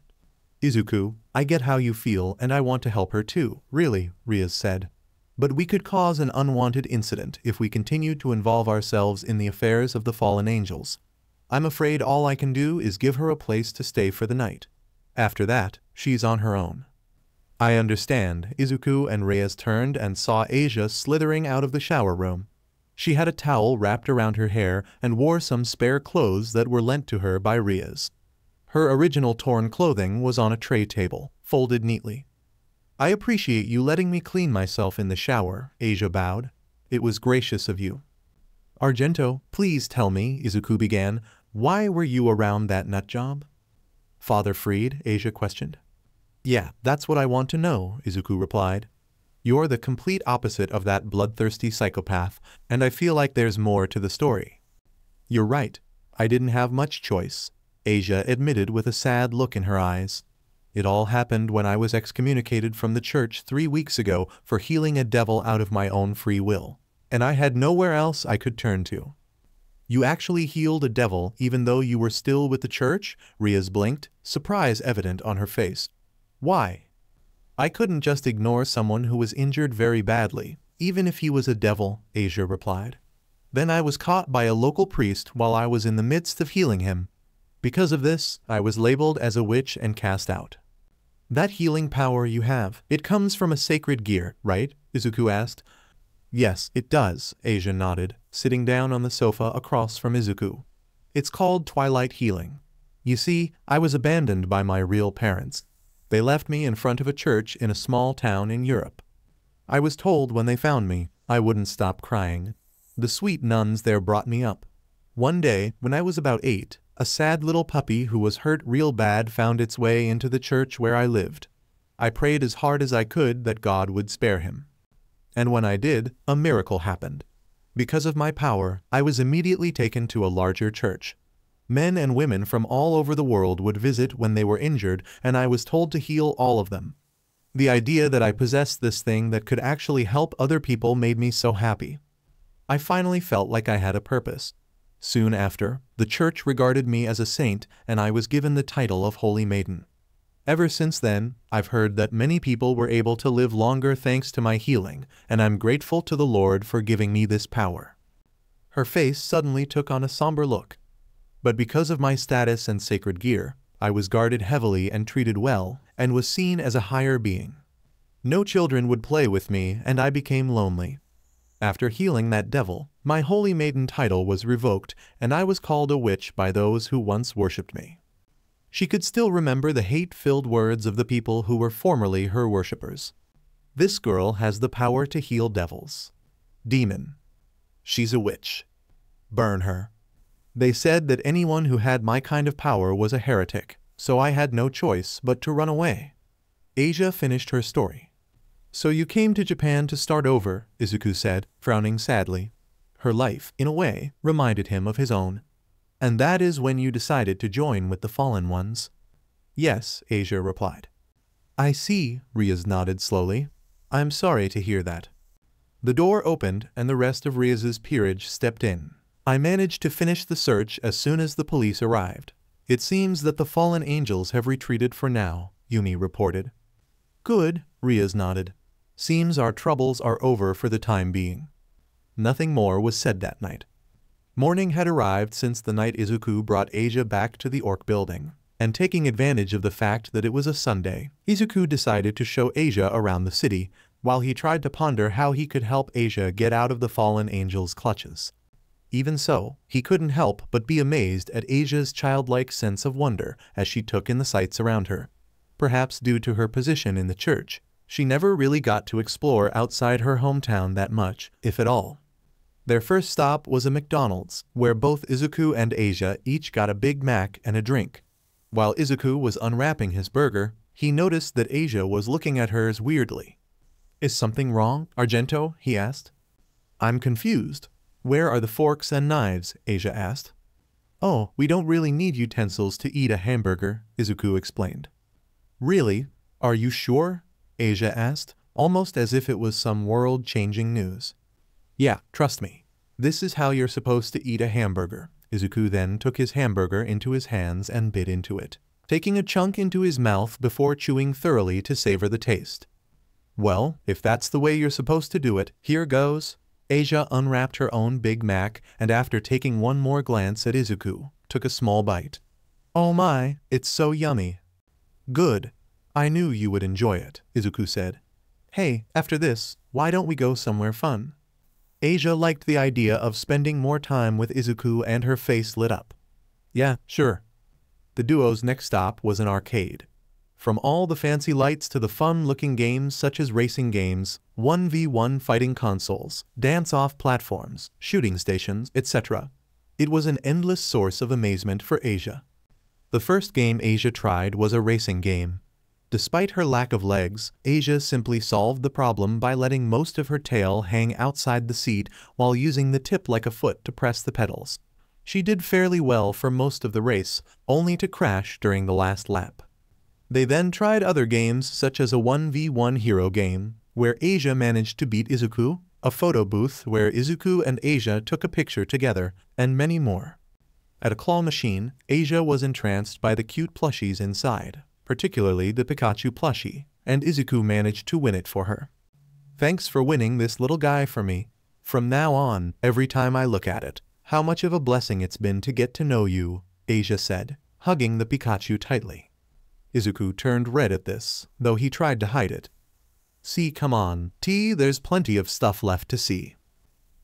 Izuku, I get how you feel and I want to help her too, really, Rias said. But we could cause an unwanted incident if we continue to involve ourselves in the affairs of the fallen angels. I'm afraid all I can do is give her a place to stay for the night. After that, she's on her own. I understand. Izuku and Rias turned and saw Asia slithering out of the shower room. She had a towel wrapped around her hair and wore some spare clothes that were lent to her by Rias. Her original torn clothing was on a tray table, folded neatly. I appreciate you letting me clean myself in the shower, Asia bowed. It was gracious of you. Argento, please tell me, Izuku began, why were you around that nut job? Father Fried, Asia questioned. Yeah, that's what I want to know, Izuku replied. You're the complete opposite of that bloodthirsty psychopath, and I feel like there's more to the story. You're right. I didn't have much choice, Asia admitted with a sad look in her eyes. It all happened when I was excommunicated from the church 3 weeks ago for healing a devil out of my own free will, and I had nowhere else I could turn to. You actually healed a devil even though you were still with the church? Rias blinked, surprise evident on her face. Why? I couldn't just ignore someone who was injured very badly, Even if he was a devil, Asia replied. Then I was caught by a local priest while I was in the midst of healing him. Because of this, I was labeled as a witch and cast out. That healing power you have, it comes from a sacred gear, right? Izuku asked. Yes, it does, Asia nodded, sitting down on the sofa across from Izuku. It's called Twilight Healing. You see, I was abandoned by my real parents. They left me in front of a church in a small town in Europe. I was told when they found me, I wouldn't stop crying. The sweet nuns there brought me up. One day, when I was about 8, a sad little puppy who was hurt real bad found its way into the church where I lived. I prayed as hard as I could that God would spare him. And when I did, a miracle happened. Because of my power, I was immediately taken to a larger church. Men and women from all over the world would visit when they were injured, and I was told to heal all of them. The idea that I possessed this thing that could actually help other people made me so happy. I finally felt like I had a purpose. Soon after, the church regarded me as a saint, and I was given the title of Holy Maiden. Ever since then, I've heard that many people were able to live longer thanks to my healing, and I'm grateful to the Lord for giving me this power. Her face suddenly took on a somber look. But because of my status and sacred gear, I was guarded heavily and treated well, and was seen as a higher being. No children would play with me, and I became lonely. After healing that devil, my Holy Maiden title was revoked, and I was called a witch by those who once worshipped me. She could still remember the hate-filled words of the people who were formerly her worshippers. This girl has the power to heal devils. Demon. She's a witch. Burn her. They said that anyone who had my kind of power was a heretic, so I had no choice but to run away. Asia finished her story. So you came to Japan to start over, Izuku said, frowning sadly. Her life, in a way, reminded him of his own. And that is when you decided to join with the fallen ones? Yes, Asia replied. I see, Rias nodded slowly. I'm sorry to hear that. The door opened and the rest of Rias's peerage stepped in. I managed to finish the search as soon as the police arrived. It seems that the fallen angels have retreated for now, Yumi reported. Good, Rias nodded. Seems our troubles are over for the time being. Nothing more was said that night. Morning had arrived since the night Izuku brought Asia back to the Orc building, and taking advantage of the fact that it was a Sunday, Izuku decided to show Asia around the city, while he tried to ponder how he could help Asia get out of the fallen angel's clutches. Even so, he couldn't help but be amazed at Asia's childlike sense of wonder as she took in the sights around her. Perhaps due to her position in the church, she never really got to explore outside her hometown that much, if at all. Their first stop was a McDonald's, where both Izuku and Asia each got a Big Mac and a drink. While Izuku was unwrapping his burger, he noticed that Asia was looking at hers weirdly. Is something wrong, Argento? He asked. I'm confused. Where are the forks and knives? Asia asked. Oh, we don't really need utensils to eat a hamburger, Izuku explained. Really? Are you sure? Asia asked, almost as if it was some world-changing news. Yeah, trust me. This is how you're supposed to eat a hamburger. Izuku then took his hamburger into his hands and bit into it, taking a chunk into his mouth before chewing thoroughly to savor the taste. Well, if that's the way you're supposed to do it, here goes. Asia unwrapped her own Big Mac and after taking one more glance at Izuku, took a small bite. Oh my, it's so yummy. Good. I knew you would enjoy it, Izuku said. Hey, after this, why don't we go somewhere fun? Asia liked the idea of spending more time with Izuku and her face lit up. Yeah, sure. The duo's next stop was an arcade. From all the fancy lights to the fun-looking games such as racing games, 1v1 fighting consoles, dance-off platforms, shooting stations, etc. It was an endless source of amazement for Asia. The first game Asia tried was a racing game. Despite her lack of legs, Asia simply solved the problem by letting most of her tail hang outside the seat while using the tip like a foot to press the pedals. She did fairly well for most of the race, only to crash during the last lap. They then tried other games such as a 1v1 hero game, where Asia managed to beat Izuku, a photo booth where Izuku and Asia took a picture together, and many more. At a claw machine, Asia was entranced by the cute plushies inside, particularly the Pikachu plushie, and Izuku managed to win it for her. Thanks for winning this little guy for me. From now on, every time I look at it, how much of a blessing it's been to get to know you, Asia said, hugging the Pikachu tightly. Izuku turned red at this, though he tried to hide it. See, come on, there's plenty of stuff left to see.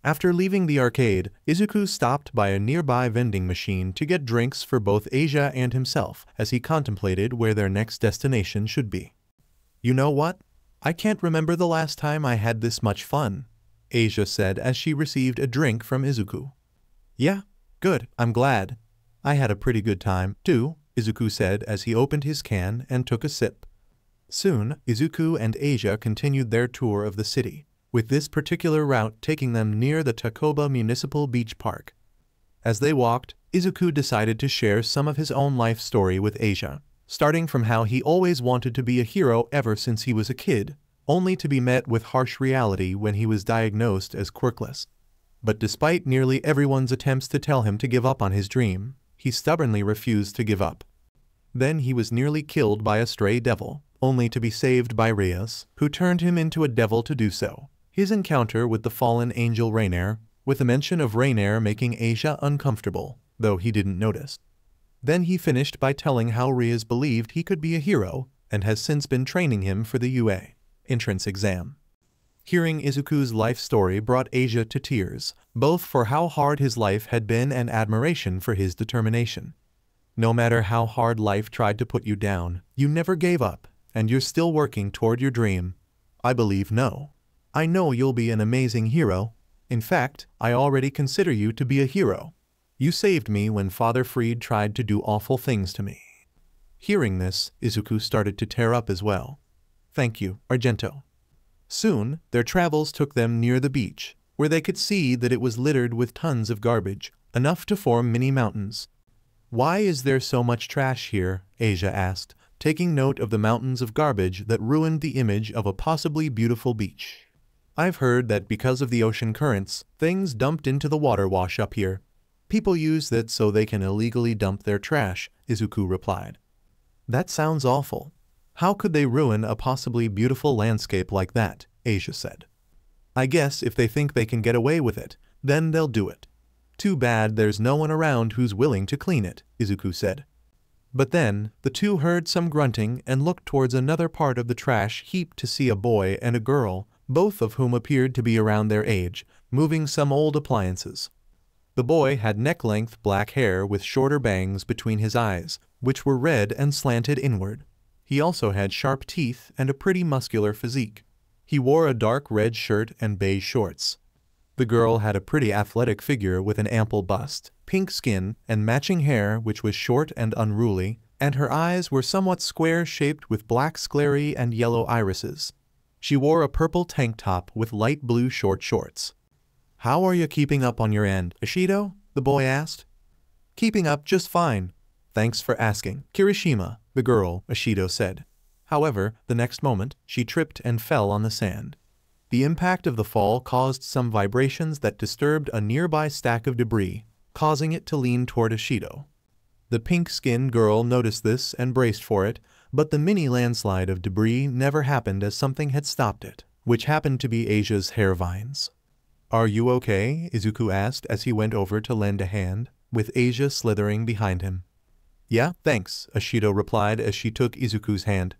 After leaving the arcade, Izuku stopped by a nearby vending machine to get drinks for both Asia and himself as he contemplated where their next destination should be. You know what? I can't remember the last time I had this much fun, Asia said as she received a drink from Izuku. Yeah, good, I'm glad. I had a pretty good time, too, Izuku said as he opened his can and took a sip. Soon, Izuku and Asia continued their tour of the city, with this particular route taking them near the Takoba Municipal Beach Park. As they walked, Izuku decided to share some of his own life story with Asia, starting from how he always wanted to be a hero ever since he was a kid, only to be met with harsh reality when he was diagnosed as quirkless. But despite nearly everyone's attempts to tell him to give up on his dream, he stubbornly refused to give up. Then he was nearly killed by a stray devil, only to be saved by Rias, who turned him into a devil to do so. His encounter with the fallen angel Rainier, with a mention of Rainier making Asia uncomfortable, though he didn't notice. Then he finished by telling how Rias believed he could be a hero and has since been training him for the UA entrance exam. Hearing Izuku's life story brought Asia to tears, both for how hard his life had been and admiration for his determination. No matter how hard life tried to put you down, you never gave up, and you're still working toward your dream. I believe no. I know you'll be an amazing hero. In fact, I already consider you to be a hero. You saved me when Father Freed tried to do awful things to me. Hearing this, Izuku started to tear up as well. Thank you, Argento. Soon, their travels took them near the beach, where they could see that it was littered with tons of garbage, enough to form mini mountains. Why is there so much trash here? Asia asked, taking note of the mountains of garbage that ruined the image of a possibly beautiful beach. I've heard that because of the ocean currents, things dumped into the water wash up here. People use that so they can illegally dump their trash, Izuku replied. That sounds awful. How could they ruin a possibly beautiful landscape like that? Asia said. I guess if they think they can get away with it, then they'll do it. Too bad there's no one around who's willing to clean it, Izuku said. But then, the two heard some grunting and looked towards another part of the trash heap to see a boy and a girl, both of whom appeared to be around their age, moving some old appliances. The boy had neck-length black hair with shorter bangs between his eyes, which were red and slanted inward. He also had sharp teeth and a pretty muscular physique. He wore a dark red shirt and beige shorts. The girl had a pretty athletic figure with an ample bust, pink skin, and matching hair which was short and unruly, and her eyes were somewhat square-shaped with black sclerae and yellow irises. She wore a purple tank top with light blue short shorts. How are you keeping up on your end, Ishido? The boy asked. Keeping up just fine. Thanks for asking, Kirishima, the girl, Ishido said. However, the next moment, she tripped and fell on the sand. The impact of the fall caused some vibrations that disturbed a nearby stack of debris, causing it to lean toward Ishido. The pink-skinned girl noticed this and braced for it, but the mini landslide of debris never happened as something had stopped it, which happened to be Asia's hair vines. Are you okay? Izuku asked as he went over to lend a hand, with Asia slithering behind him. Yeah, thanks, Ishido replied as she took Izuku's hand.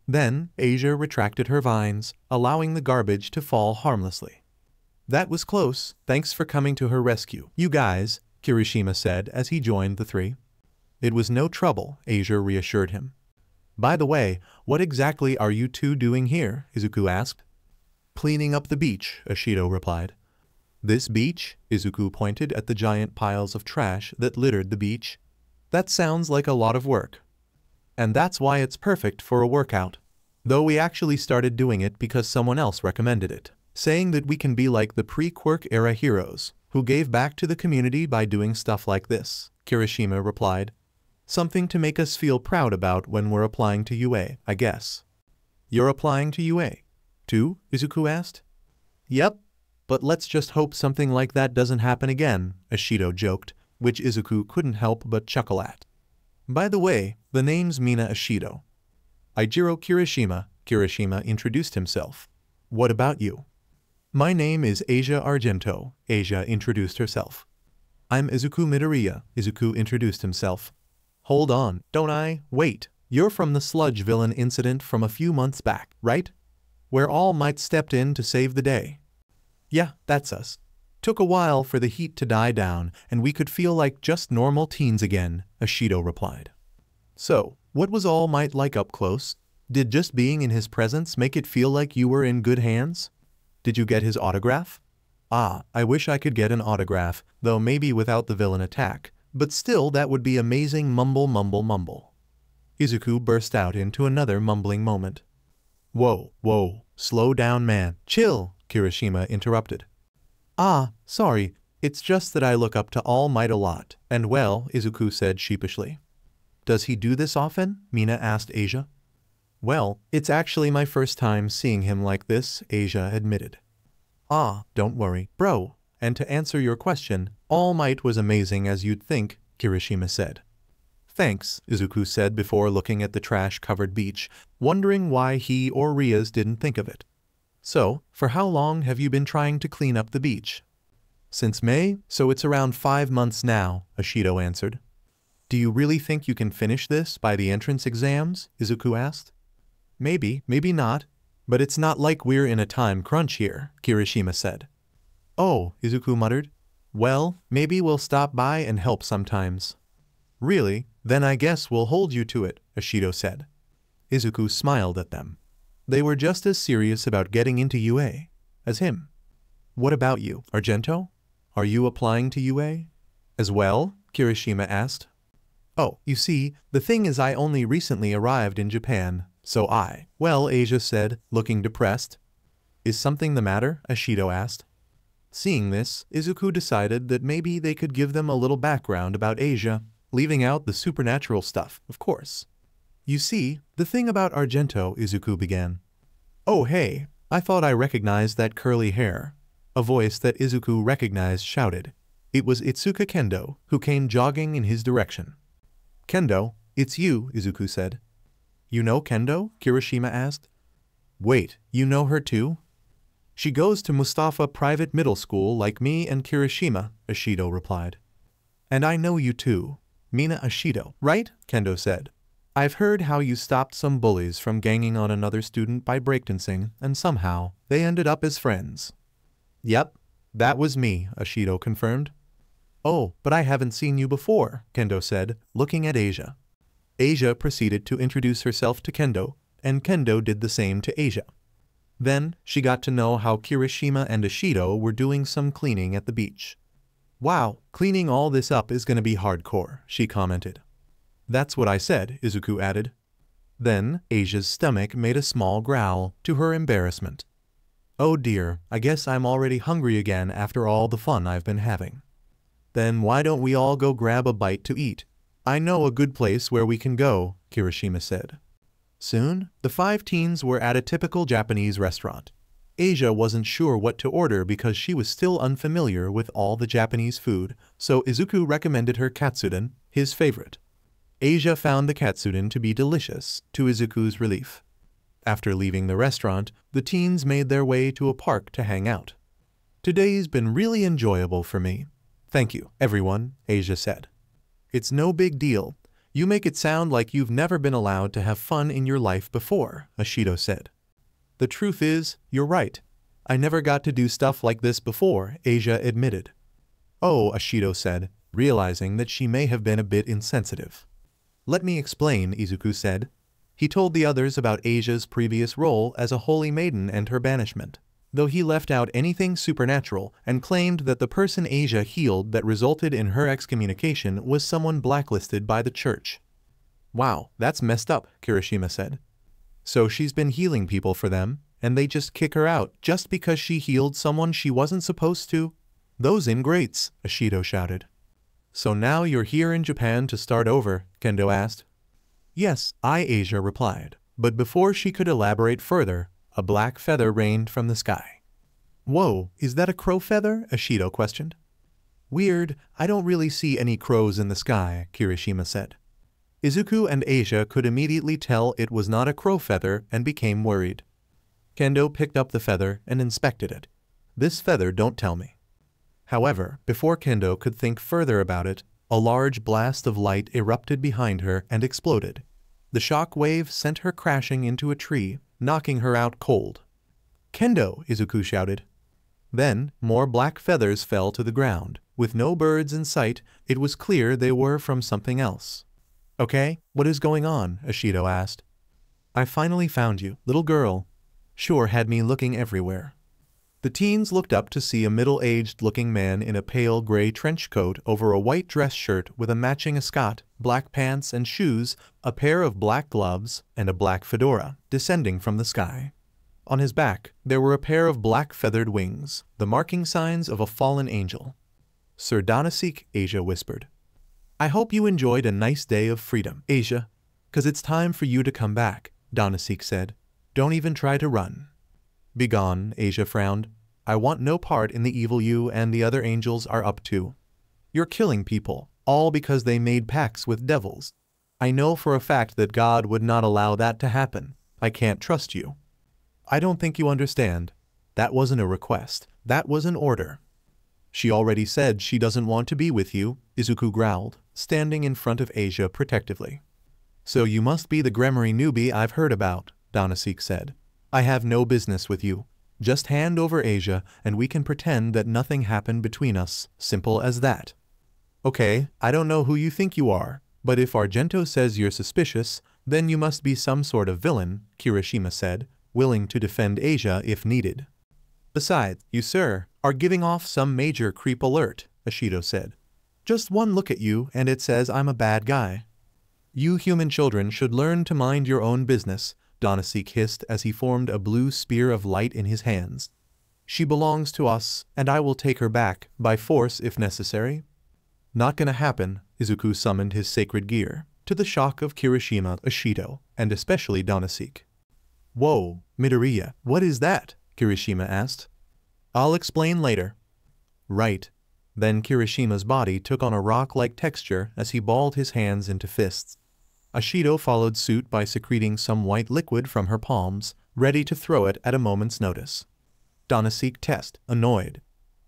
Then, Asia retracted her vines, allowing the garbage to fall harmlessly. That was close, thanks for coming to her rescue, you guys, Kirishima said as he joined the three. It was no trouble, Asia reassured him. By the way, what exactly are you two doing here? Izuku asked. Cleaning up the beach, Ishido replied. This beach? Izuku pointed at the giant piles of trash that littered the beach. That sounds like a lot of work. And that's why it's perfect for a workout. Though we actually started doing it because someone else recommended it, saying that we can be like the pre-quirk era heroes, who gave back to the community by doing stuff like this, Kirishima replied. Something to make us feel proud about when we're applying to UA, I guess. You're applying to UA, too? Izuku asked. Yep, but let's just hope something like that doesn't happen again, Ishido joked, which Izuku couldn't help but chuckle at. By the way, the name's Mina Ishido. Eijiro Kirishima, Kirishima introduced himself. What about you? My name is Asia Argento, Asia introduced herself. I'm Izukumidoriya, Izuku introduced himself. Hold on, don't I? Wait, you're from the sludge villain incident from a few months back, right? Where All Might stepped in to save the day. Yeah, that's us. Took a while for the heat to die down, and we could feel like just normal teens again, Ashido replied. So, what was All Might like up close? Did just being in his presence make it feel like you were in good hands? Did you get his autograph? Ah, I wish I could get an autograph, though maybe without the villain attack, but still that would be amazing. Mumble mumble mumble. Izuku burst out into another mumbling moment. Whoa, slow down man, chill, Kirishima interrupted. Ah, sorry, it's just that I look up to All Might a lot, and well, Izuku said sheepishly. Does he do this often? Mina asked Asia. Well, it's actually my first time seeing him like this, Asia admitted. Ah, don't worry, bro. And to answer your question, All Might was amazing as you'd think, Kirishima said. Thanks, Izuku said before looking at the trash-covered beach, wondering why he or Rias didn't think of it. So, for how long have you been trying to clean up the beach? Since May, so it's around 5 months now, Ashido answered. Do you really think you can finish this by the entrance exams? Izuku asked. Maybe, maybe not. But it's not like we're in a time crunch here, Kirishima said. Oh, Izuku muttered. Well, maybe we'll stop by and help sometimes. Really? Then I guess we'll hold you to it, Ashido said. Izuku smiled at them. They were just as serious about getting into UA as him. What about you, Argento? Are you applying to UA? As well? Kirishima asked. Oh, you see, the thing is I only recently arrived in Japan. So well, Asia said, looking depressed. Is something the matter? Ashido asked. Seeing this, Izuku decided that maybe they could give them a little background about Asia, leaving out the supernatural stuff, of course. You see, the thing about Argento, Izuku began. Oh hey, I thought I recognized that curly hair. A voice that Izuku recognized shouted. It was Itsuka Kendo, who came jogging in his direction. Kendo, it's you, Izuku said. You know Kendo? Kirishima asked. Wait, you know her too? She goes to Mustafa Private Middle School like me and Kirishima, Ashido replied. And I know you too. Mina Ashido, right? Kendo said. I've heard how you stopped some bullies from ganging on another student by breakdancing, and somehow they ended up as friends. Yep, that was me, Ashido confirmed. Oh, but I haven't seen you before, Kendo said, looking at Asia. Asia proceeded to introduce herself to Kendo, and Kendo did the same to Asia. Then, she got to know how Kirishima and Ashido were doing some cleaning at the beach. Wow, cleaning all this up is gonna be hardcore, she commented. That's what I said, Izuku added. Then, Asia's stomach made a small growl, to her embarrassment. Oh dear, I guess I'm already hungry again after all the fun I've been having. Then why don't we all go grab a bite to eat? I know a good place where we can go, Kirishima said. Soon, the 5 teens were at a typical Japanese restaurant. Asia wasn't sure what to order because she was still unfamiliar with all the Japanese food, so Izuku recommended her katsudon, his favorite. Asia found the katsudon to be delicious, to Izuku's relief. After leaving the restaurant, the teens made their way to a park to hang out. Today's been really enjoyable for me. Thank you, everyone, Asia said. It's no big deal. You make it sound like you've never been allowed to have fun in your life before, Ashido said. The truth is, you're right. I never got to do stuff like this before, Asia admitted. Oh, Ashido said, realizing that she may have been a bit insensitive. Let me explain, Izuku said. He told the others about Asia's previous role as a holy maiden and her banishment, though he left out anything supernatural and claimed that the person Asia healed that resulted in her excommunication was someone blacklisted by the church. Wow, that's messed up, Kirishima said. So she's been healing people for them, and they just kick her out just because she healed someone she wasn't supposed to? Those ingrates, Ashido shouted. So now you're here in Japan to start over, Kendo asked. Yes, Asia replied, but before she could elaborate further, a black feather rained from the sky. Whoa, is that a crow feather? Ashido questioned. Weird, I don't really see any crows in the sky, Kirishima said. Izuku and Asia could immediately tell it was not a crow feather and became worried. Kendo picked up the feather and inspected it. This feather, don't tell me. However, before Kendo could think further about it, a large blast of light erupted behind her and exploded. The shock wave sent her crashing into a tree, knocking her out cold. "Kendo!" Izuku shouted. Then, more black feathers fell to the ground. With no birds in sight, it was clear they were from something else. "Okay, what is going on?" Ishido asked. "I finally found you, little girl." Sure had me looking everywhere. The teens looked up to see a middle-aged looking man in a pale gray trench coat over a white dress shirt with a matching ascot, black pants and shoes, a pair of black gloves, and a black fedora, descending from the sky. On his back, there were a pair of black feathered wings, the marking signs of a fallen angel. "Sir Donasik," Asia whispered. "I hope you enjoyed a nice day of freedom, Asia, 'cause it's time for you to come back," Donasik said. "Don't even try to run." "Begone," Asia frowned. "I want no part in the evil you and the other angels are up to. You're killing people, all because they made pacts with devils. I know for a fact that God would not allow that to happen. I can't trust you." "I don't think you understand. That wasn't a request. That was an order." "She already said she doesn't want to be with you," Izuku growled, standing in front of Asia protectively. "So you must be the Gremory newbie I've heard about," Donasik said. "I have no business with you. Just hand over Asia and we can pretend that nothing happened between us, simple as that." "Okay, I don't know who you think you are, but if Argento says you're suspicious, then you must be some sort of villain," Kirishima said, willing to defend Asia if needed. "Besides, you, sir, are giving off some major creep alert," Ishido said. "Just one look at you and it says I'm a bad guy." "You human children should learn to mind your own business," Donasik hissed as he formed a blue spear of light in his hands. "She belongs to us, and I will take her back, by force if necessary." "Not gonna happen," Izuku summoned his sacred gear, to the shock of Kirishima, Ishido, and especially Donasik. "Whoa, Midoriya, what is that?" Kirishima asked. "I'll explain later." "Right." Then Kirishima's body took on a rock-like texture as he balled his hands into fists. Ishido followed suit by secreting some white liquid from her palms, ready to throw it at a moment's notice. Donasik test, annoyed.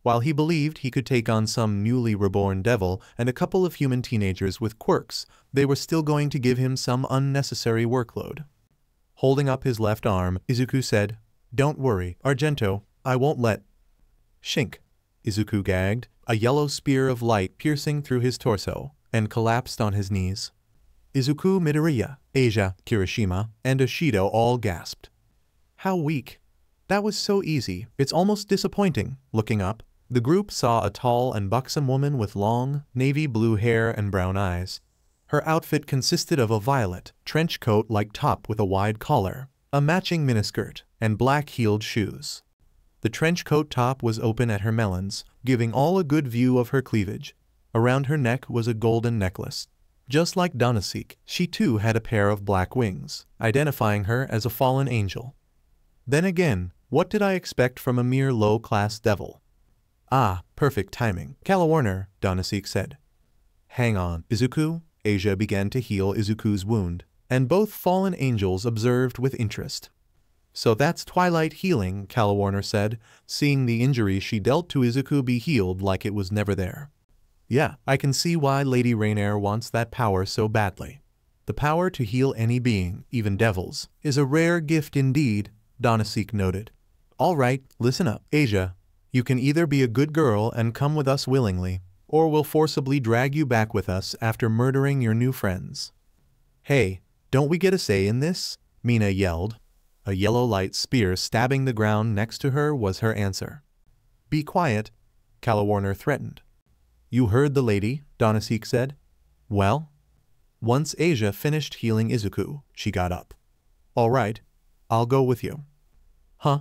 While he believed he could take on some newly reborn devil and a couple of human teenagers with quirks, they were still going to give him some unnecessary workload. Holding up his left arm, Izuku said, "Don't worry, Argento, I won't let—" "Shink," Izuku gagged, a yellow spear of light piercing through his torso, and collapsed on his knees. Izuku, Midoriya, Asia, Kirishima, and Ishido all gasped. "How weak. That was so easy, it's almost disappointing." Looking up, the group saw a tall and buxom woman with long, navy blue hair and brown eyes. Her outfit consisted of a violet, trench coat-like top with a wide collar, a matching miniskirt, and black-heeled shoes. The trench coat top was open at her melons, giving all a good view of her cleavage. Around her neck was a golden necklace. Just like Donasik, she too had a pair of black wings, identifying her as a fallen angel. Then again, what did I expect from a mere low-class devil? "Ah, perfect timing, Calawarner," Donasik said. "Hang on, Izuku." Asia began to heal Izuku's wound, and both fallen angels observed with interest. "So that's twilight healing," Calawarner said, seeing the injury she dealt to Izuku be healed like it was never there. "Yeah, I can see why Lady Rainier wants that power so badly. The power to heal any being, even devils, is a rare gift indeed," Donasik noted. "All right, listen up, Asia. You can either be a good girl and come with us willingly, or we'll forcibly drag you back with us after murdering your new friends." "Hey, don't we get a say in this?" Mina yelled. A yellow light spear stabbing the ground next to her was her answer. "Be quiet," Calawarner threatened. "You heard the lady," Donasik said. "Well?" Once Asia finished healing Izuku, she got up. "All right, I'll go with you." "Huh?"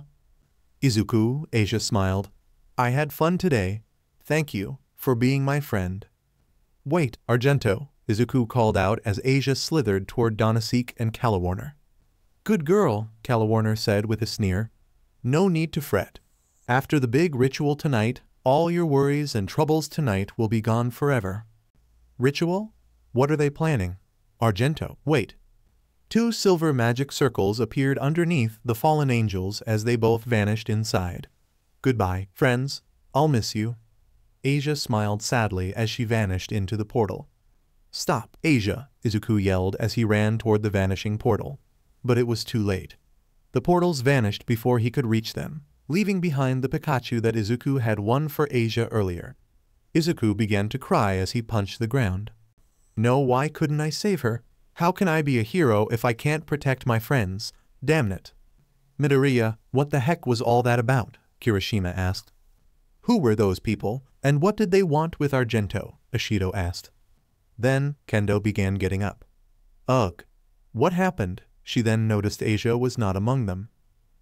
"Izuku," Asia smiled. "I had fun today. Thank you for being my friend." "Wait, Argento," Izuku called out as Asia slithered toward Donasik and Calawarner. "Good girl," Calawarner said with a sneer. "No need to fret. After the big ritual tonight, all your worries and troubles tonight will be gone forever." "Ritual? What are they planning?" "Argento, wait." 2 silver magic circles appeared underneath the fallen angels as they both vanished inside. "Goodbye, friends. I'll miss you." Asia smiled sadly as she vanished into the portal. "Stop, Asia," Izuku yelled as he ran toward the vanishing portal. But it was too late. The portals vanished before he could reach them, leaving behind the Pikachu that Izuku had won for Asia earlier. Izuku began to cry as he punched the ground. "No, why couldn't I save her? How can I be a hero if I can't protect my friends? Damn it." "Midoriya, what the heck was all that about?" Kirishima asked. "Who were those people, and what did they want with Argento?" Ashido asked. Then, Kendo began getting up. "Ugh. What happened?" She then noticed Asia was not among them.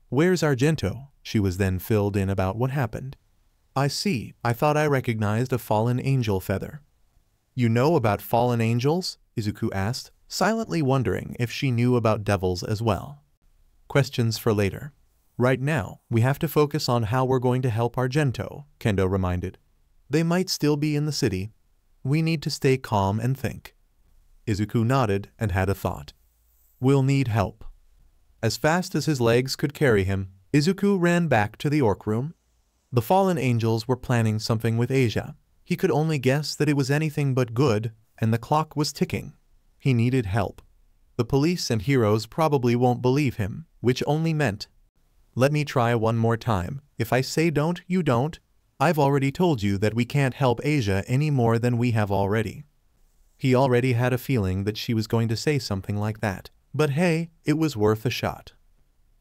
"Where's Argento?" She was then filled in about what happened. "I see. I thought I recognized a fallen angel feather." "You know about fallen angels?" Izuku asked, silently wondering if she knew about devils as well. "Questions for later. Right now, we have to focus on how we're going to help Argento," Kendo reminded. "They might still be in the city. We need to stay calm and think." Izuku nodded and had a thought. "We'll need help." As fast as his legs could carry him, Izuku ran back to the orc room. The fallen angels were planning something with Asia. He could only guess that it was anything but good, and the clock was ticking. He needed help. The police and heroes probably won't believe him, which only meant, "Let me try one more time. If I say don't, you don't. I've already told you that we can't help Asia any more than we have already." He already had a feeling that she was going to say something like that. But hey, it was worth a shot.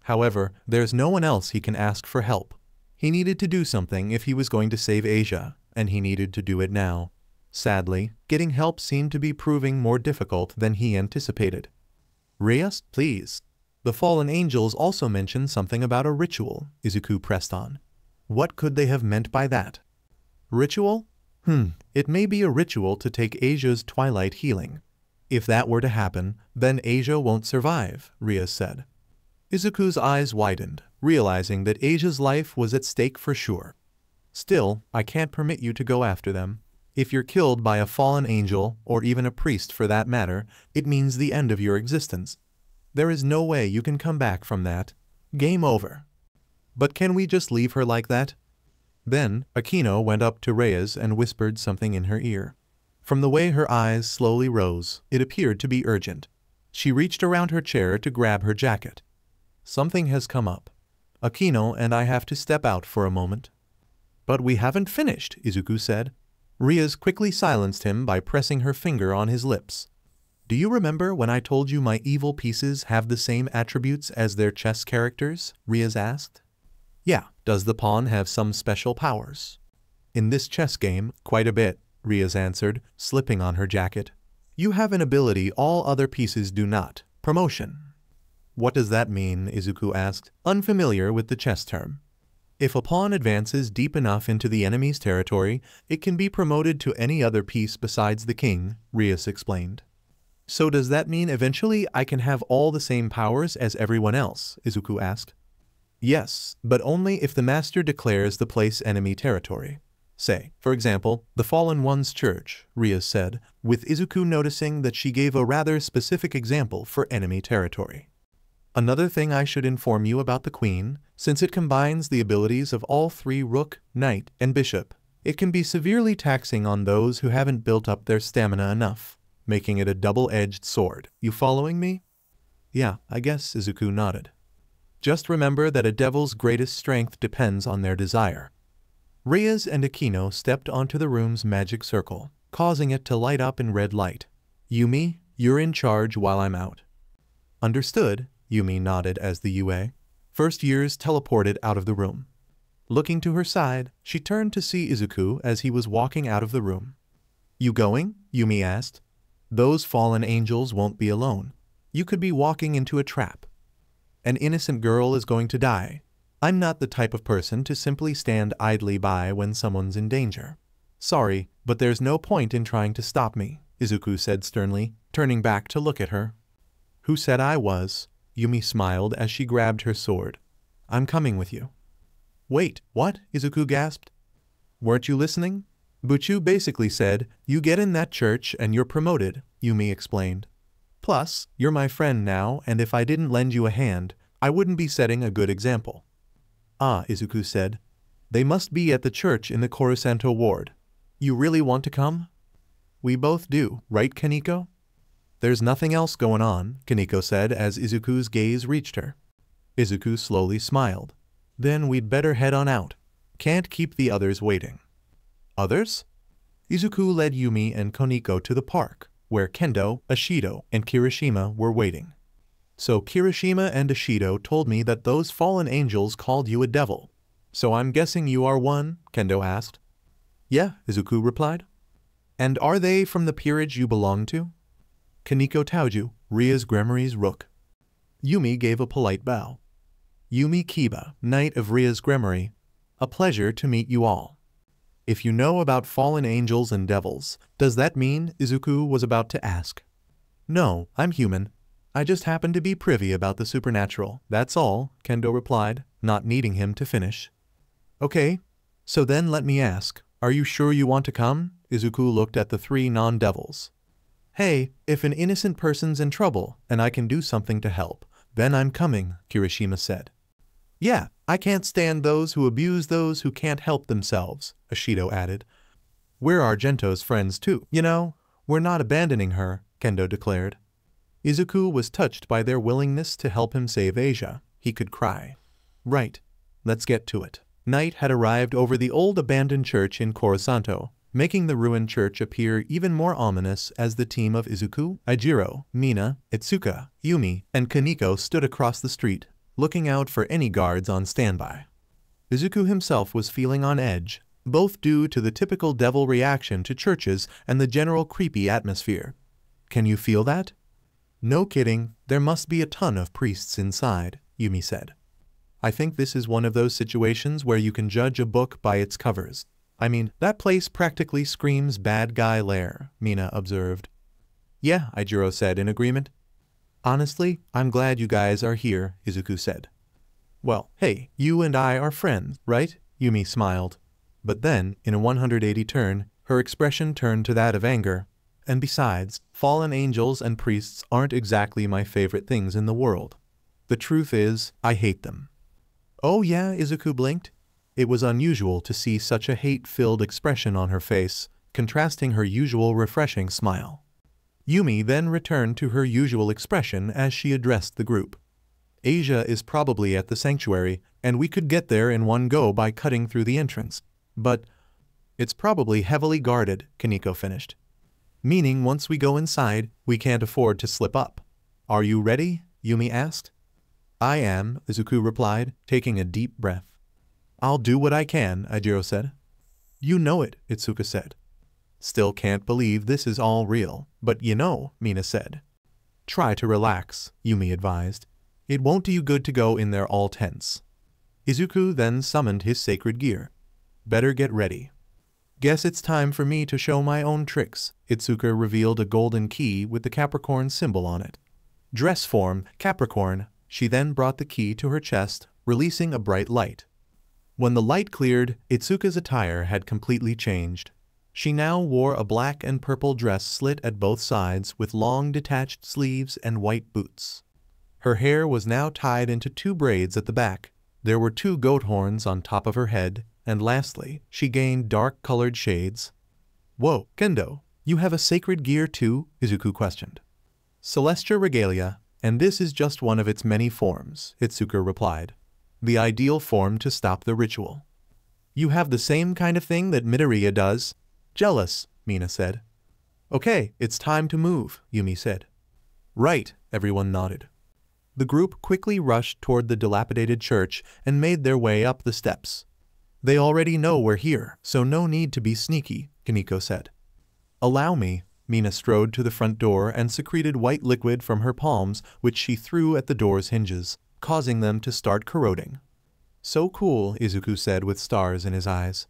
However, there's no one else he can ask for help. He needed to do something if he was going to save Asia, and he needed to do it now. Sadly, getting help seemed to be proving more difficult than he anticipated. "Rias, please." The fallen angels also mentioned something about a ritual, Izuku pressed on. What could they have meant by that? Ritual? It may be a ritual to take Asia's twilight healing. If that were to happen, then Asia won't survive, Rias said. Izuku's eyes widened, realizing that Asia's life was at stake for sure. "Still, I can't permit you to go after them. If you're killed by a fallen angel, or even a priest for that matter, it means the end of your existence. There is no way you can come back from that. Game over." "But can we just leave her like that?" Then, Akino went up to Rias and whispered something in her ear. From the way her eyes slowly rose, it appeared to be urgent. She reached around her chair to grab her jacket. "Something has come up. Akino and I have to step out for a moment." "But we haven't finished," Izuku said. Rias quickly silenced him by pressing her finger on his lips. "Do you remember when I told you my evil pieces have the same attributes as their chess characters?" Rias asked. "Yeah, does the pawn have some special powers?" "In this chess game, quite a bit," Rias answered, slipping on her jacket. "You have an ability all other pieces do not. Promotion." "What does that mean?" Izuku asked, unfamiliar with the chess term. "If a pawn advances deep enough into the enemy's territory, it can be promoted to any other piece besides the king," Rias explained. "So does that mean eventually I can have all the same powers as everyone else?" Izuku asked. "Yes, but only if the master declares the place enemy territory. Say, for example, the Fallen One's church," Rias said, with Izuku noticing that she gave a rather specific example for enemy territory. "Another thing I should inform you about the queen, since it combines the abilities of all 3 rook, knight, and bishop, it can be severely taxing on those who haven't built up their stamina enough, making it a double-edged sword. You following me?" "Yeah, I guess," Izuku nodded. "Just remember that a devil's greatest strength depends on their desire." Rias and Akino stepped onto the room's magic circle, causing it to light up in red light. "Yumi, you're in charge while I'm out." "Understood," Yumi nodded as the UA. First years teleported out of the room. Looking to her side, she turned to see Izuku as he was walking out of the room. "You going?" Yumi asked. "Those fallen angels won't be alone. You could be walking into a trap. An innocent girl is going to die. I'm not the type of person to simply stand idly by when someone's in danger. Sorry, but there's no point in trying to stop me," Izuku said sternly, turning back to look at her. "Who said I was?" Yumi smiled as she grabbed her sword. "I'm coming with you." "Wait, what?" Izuku gasped. "Weren't you listening? Buchu basically said, you get in that church and you're promoted," Yumi explained. Plus, you're my friend now, and if I didn't lend you a hand, I wouldn't be setting a good example. Ah, Izuku said. They must be at the church in the Coruscant ward. You really want to come? We both do, right, Kaneko? There's nothing else going on, Kaneko said as Izuku's gaze reached her. Izuku slowly smiled. Then we'd better head on out. Can't keep the others waiting. Others? Izuku led Yumi and Kaneko to the park, where Kendo, Ashido, and Kirishima were waiting. So Kirishima and Ashido told me that those fallen angels called you a devil. So I'm guessing you are one? Kendo asked. Yeah, Izuku replied. And are they from the peerage you belong to? Kaneko Taoju, Rias Gremory's rook. Yumi gave a polite bow. Yumi Kiba, Knight of Rias Gremory. A pleasure to meet you all. If you know about fallen angels and devils, does that mean? Izuku was about to ask. No, I'm human. I just happen to be privy about the supernatural, that's all, Kendo replied, not needing him to finish. Okay, so then let me ask, are you sure you want to come? Izuku looked at the three non-devils. Hey, if an innocent person's in trouble, and I can do something to help, then I'm coming, Kirishima said. Yeah, I can't stand those who abuse those who can't help themselves, Ashido added. We're Argento's friends too, you know. We're not abandoning her, Kendo declared. Izuku was touched by their willingness to help him save Asia. He could cry. Right, let's get to it. Night had arrived over the old abandoned church in Coruscant, making the ruined church appear even more ominous as the team of Izuku, Ijiro, Mina, Itsuka, Yumi, and Kaneko stood across the street, looking out for any guards on standby. Izuku himself was feeling on edge, both due to the typical devil reaction to churches and the general creepy atmosphere. Can you feel that? No kidding, there must be a ton of priests inside, Yumi said. I think this is one of those situations where you can judge a book by its covers. I mean, that place practically screams bad guy lair, Mina observed. Yeah, Ijiro said in agreement. Honestly, I'm glad you guys are here, Izuku said. Well, hey, you and I are friends, right? Yumi smiled. But then, in a 180 turn, her expression turned to that of anger. And besides, fallen angels and priests aren't exactly my favorite things in the world. The truth is, I hate them. Oh yeah, Izuku blinked. It was unusual to see such a hate-filled expression on her face, contrasting her usual refreshing smile. Yumi then returned to her usual expression as she addressed the group. Asia is probably at the sanctuary, and we could get there in one go by cutting through the entrance. But it's probably heavily guarded, Kaneko finished. Meaning once we go inside, we can't afford to slip up. Are you ready? Yumi asked. I am, Izuku replied, taking a deep breath. I'll do what I can, Ijiro said. You know it, Itsuka said. Still can't believe this is all real, but you know, Mina said. Try to relax, Yumi advised. It won't do you good to go in there all tense. Izuku then summoned his sacred gear. Better get ready. Guess it's time for me to show my own tricks. Itsuka revealed a golden key with the Capricorn symbol on it. Dress form, Capricorn. She then brought the key to her chest, releasing a bright light. When the light cleared, Itsuka's attire had completely changed. She now wore a black and purple dress slit at both sides with long detached sleeves and white boots. Her hair was now tied into 2 braids at the back. There were 2 goat horns on top of her head, and lastly, she gained dark-colored shades. Whoa, Kendo, you have a sacred gear too? Izuku questioned. Celestial regalia, and this is just one of its many forms, Itsuka replied. The ideal form to stop the ritual. You have the same kind of thing that Midoriya does. Jealous, Mina said. Okay, it's time to move, Yumi said. Right, everyone nodded. The group quickly rushed toward the dilapidated church and made their way up the steps. They already know we're here, so no need to be sneaky, Kaneko said. Allow me. Mina strode to the front door and secreted white liquid from her palms, which she threw at the door's hinges, causing them to start corroding. So cool, Izuku said with stars in his eyes.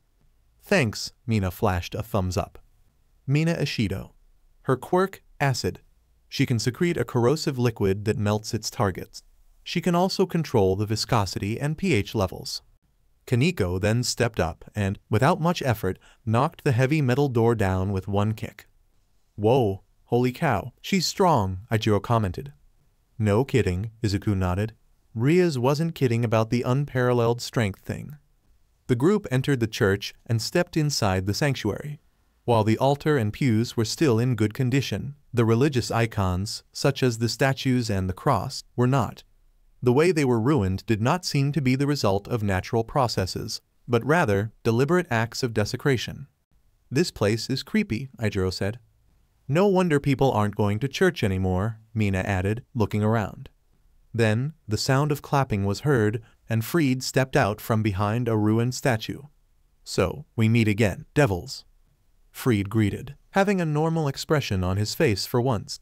Thanks, Mina flashed a thumbs up. Mina Ashido. Her quirk, acid. She can secrete a corrosive liquid that melts its targets. She can also control the viscosity and pH levels. Kaneko then stepped up and, without much effort, knocked the heavy metal door down with one kick. Whoa, Holy cow, she's strong, Ichiro commented. No kidding, Izuku nodded. Rias wasn't kidding about the unparalleled strength thing. The group entered the church and stepped inside the sanctuary. While the altar and pews were still in good condition, the religious icons, such as the statues and the cross, were not. The way they were ruined did not seem to be the result of natural processes, but rather deliberate acts of desecration. This place is creepy, Ichiro said. No wonder people aren't going to church anymore, Mina added, looking around. Then, the sound of clapping was heard, and Fried stepped out from behind a ruined statue. So, we meet again, devils. Fried greeted, having a normal expression on his face for once.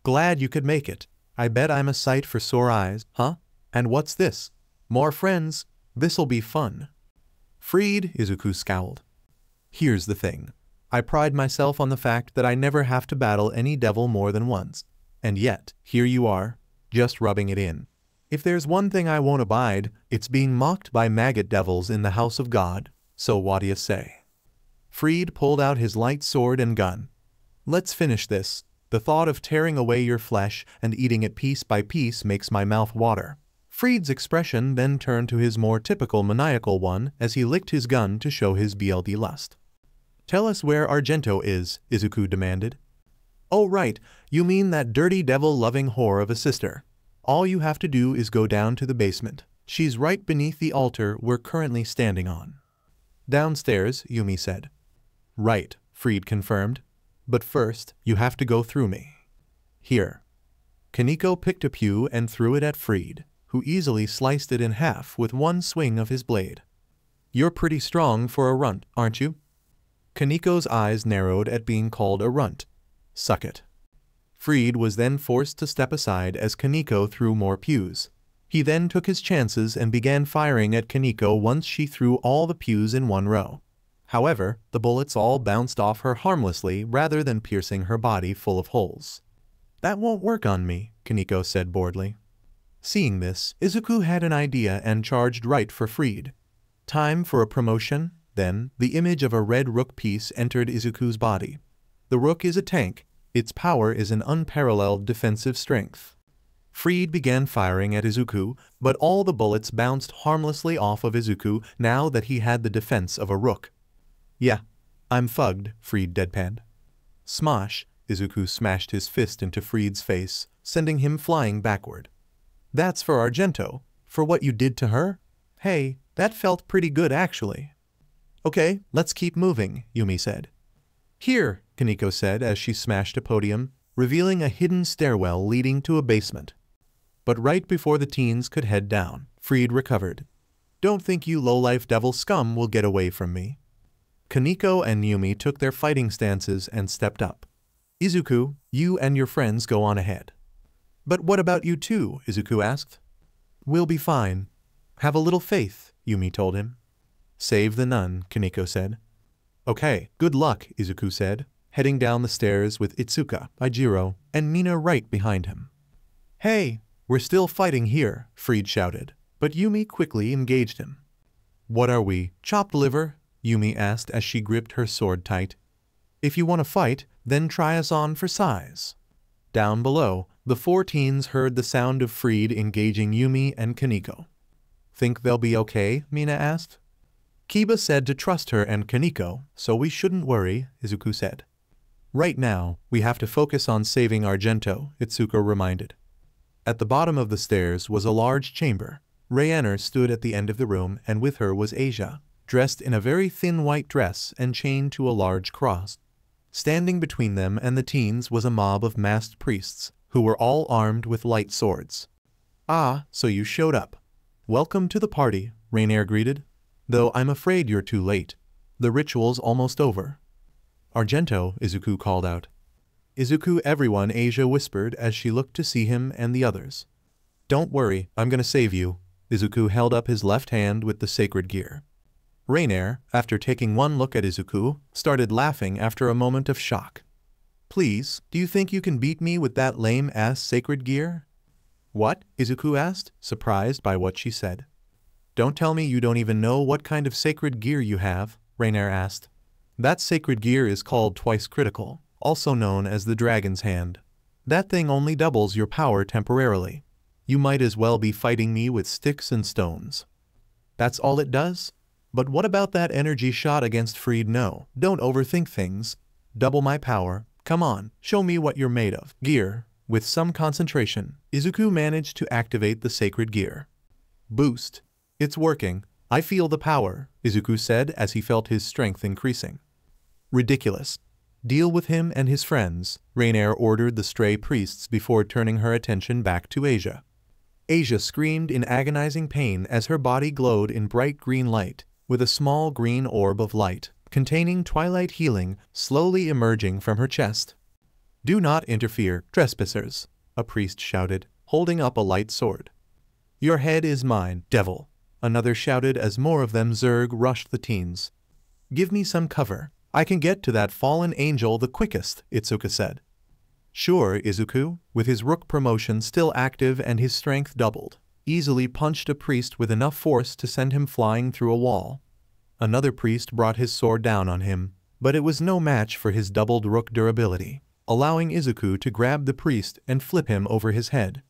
Glad you could make it. I bet I'm a sight for sore eyes, huh? And what's this? More friends? This'll be fun. Fried, Izuku scowled. Here's the thing. I pride myself on the fact that I never have to battle any devil more than once. And yet, here you are, just rubbing it in. If there's one thing I won't abide, it's being mocked by maggot devils in the house of God, so what do you say? Fried pulled out his light sword and gun. Let's finish this. The thought of tearing away your flesh and eating it piece by piece makes my mouth water. Fried's expression then turned to his more typical maniacal one as he licked his gun to show his BLD lust. Tell us where Argento is, Izuku demanded. Oh right, you mean that dirty devil-loving whore of a sister. All you have to do is go down to the basement. She's right beneath the altar we're currently standing on. Downstairs, Yumi said. Right, Fried confirmed. But first, you have to go through me. Here. Kaneko picked a pew and threw it at Fried, who easily sliced it in half with one swing of his blade. You're pretty strong for a runt, aren't you? Kaneko's eyes narrowed at being called a runt. Suck it. Fried was then forced to step aside as Kaneko threw more pews. He then took his chances and began firing at Kaneko once she threw all the pews in one row. However, the bullets all bounced off her harmlessly rather than piercing her body full of holes. That won't work on me, Kaneko said boredly. Seeing this, Izuku had an idea and charged right for Fried. Time for a promotion? Then, the image of a red rook piece entered Izuku's body. The rook is a tank. Its power is an unparalleled defensive strength. Fried began firing at Izuku, but all the bullets bounced harmlessly off of Izuku now that he had the defense of a rook. Yeah, I'm fugged, Fried deadpanned. Smosh, Izuku smashed his fist into Fried's face, sending him flying backward. That's for Argento. For what you did to her? Hey, that felt pretty good actually. Okay, let's keep moving, Yumi said. Here, Kaneko said as she smashed a podium, revealing a hidden stairwell leading to a basement. But right before the teens could head down, Fried recovered. Don't think you low-life devil scum will get away from me. Kaneko and Yumi took their fighting stances and stepped up. Izuku, you and your friends go on ahead. But what about you two? Izuku asked. We'll be fine. Have a little faith, Yumi told him. Save the nun, Kaneko said. Okay, good luck, Izuku said, heading down the stairs with Itsuka, Ijiro, and Mina right behind him. Hey, we're still fighting here, Fried shouted, but Yumi quickly engaged him. What are we, chopped liver? Yumi asked as she gripped her sword tight. If you want to fight, then try us on for size. Down below, the four teens heard the sound of Fried engaging Yumi and Kaneko. Think they'll be okay? Mina asked. Kiba said to trust her and Kaneko, so we shouldn't worry, Izuku said. Right now, we have to focus on saving Argento, Itsuka reminded. At the bottom of the stairs was a large chamber. Rayanner stood at the end of the room and with her was Asia, dressed in a very thin white dress and chained to a large cross. Standing between them and the teens was a mob of masked priests, who were all armed with light swords. Ah, so you showed up. Welcome to the party, Rainier greeted. Though I'm afraid you're too late. The ritual's almost over. Argento, Izuku called out. Izuku, everyone, Asia whispered as she looked to see him and the others. Don't worry, I'm gonna save you. Izuku held up his left hand with the sacred gear. Rainier, after taking one look at Izuku, started laughing after a moment of shock. Please, do you think you can beat me with that lame-ass sacred gear? What? Izuku asked, surprised by what she said. Don't tell me you don't even know what kind of sacred gear you have, Rainier asked. That sacred gear is called twice critical, also known as the Dragon's Hand. That thing only doubles your power temporarily. You might as well be fighting me with sticks and stones. That's all it does? But what about that energy shot against Freed? No, don't overthink things. Double my power. Come on, show me what you're made of. Gear. With some concentration, Izuku managed to activate the sacred gear. Boost. It's working. I feel the power, Izuku said as he felt his strength increasing. Ridiculous. Deal with him and his friends, Rainier ordered the stray priests before turning her attention back to Asia. Asia screamed in agonizing pain as her body glowed in bright green light, with a small green orb of light, containing twilight healing, slowly emerging from her chest. Do not interfere, trespassers, a priest shouted, holding up a light sword. Your head is mine, devil, another shouted as more of them Zerg rushed the teens. Give me some cover. I can get to that fallen angel the quickest, Itsuka said. Sure, Izuku, with his rook promotion still active and his strength doubled, easily punched a priest with enough force to send him flying through a wall. Another priest brought his sword down on him, but it was no match for his doubled rook durability, allowing Izuku to grab the priest and flip him over his head.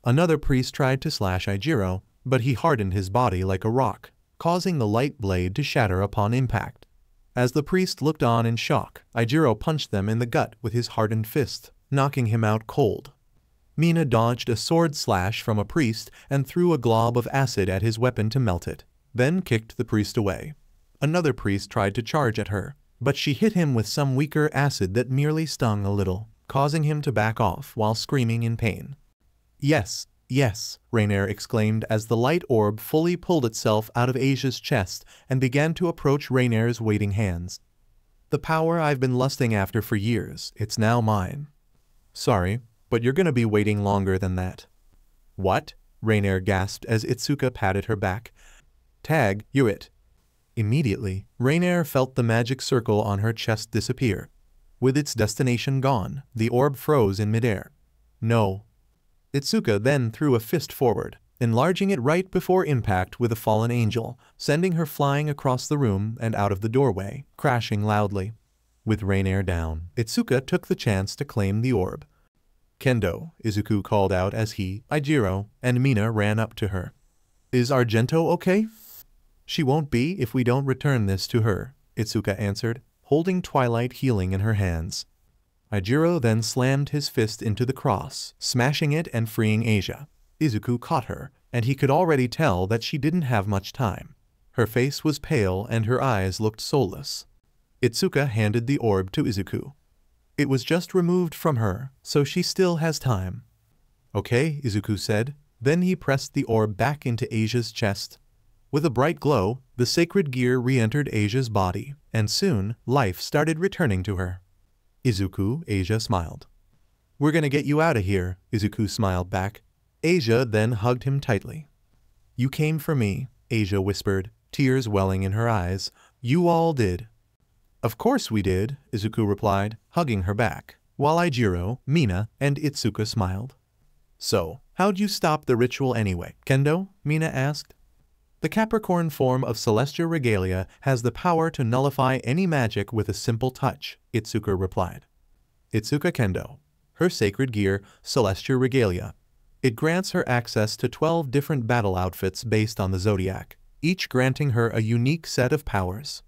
Another priest tried to slash Ijiro, but he hardened his body like a rock, causing the light blade to shatter upon impact. As the priest looked on in shock, Ijiro punched them in the gut with his hardened fist, knocking him out cold. Mina dodged a sword slash from a priest and threw a glob of acid at his weapon to melt it, then kicked the priest away. Another priest tried to charge at her, but she hit him with some weaker acid that merely stung a little, causing him to back off while screaming in pain. Yes, yes, Rainier exclaimed as the light orb fully pulled itself out of Asia's chest and began to approach Rainier's waiting hands. The power I've been lusting after for years, it's now mine. Sorry, but you're gonna be waiting longer than that. What? Rainier gasped as Itsuka patted her back. Tag, you're it. Immediately, Rainier felt the magic circle on her chest disappear. With its destination gone, the orb froze in midair. No. Itsuka then threw a fist forward, enlarging it right before impact with a fallen angel, sending her flying across the room and out of the doorway, crashing loudly. With Rainier down, Itsuka took the chance to claim the orb. Kendo, Izuku called out as he, Ijiro, and Mina ran up to her. Is Argento okay? She won't be if we don't return this to her, Itsuka answered, holding Twilight Healing in her hands. Ijiro then slammed his fist into the cross, smashing it and freeing Asia. Izuku caught her, and he could already tell that she didn't have much time. Her face was pale and her eyes looked soulless. Itsuka handed the orb to Izuku. It was just removed from her, so she still has time. Okay, Izuku said. Then he pressed the orb back into Asia's chest. With a bright glow, the sacred gear re-entered Asia's body, and soon, life started returning to her. Izuku, Asia smiled. We're gonna get you out of here, Izuku smiled back. Asia then hugged him tightly. You came for me, Asia whispered, tears welling in her eyes. You all did. Of course we did, Izuku replied, hugging her back, while Ijiro, Mina, and Itsuka smiled. So, how'd you stop the ritual anyway, Kendo? Mina asked. The Capricorn form of Celestial Regalia has the power to nullify any magic with a simple touch, Itsuka replied. Itsuka Kendo. Her sacred gear, Celestial Regalia. It grants her access to 12 different battle outfits based on the zodiac, each granting her a unique set of powers.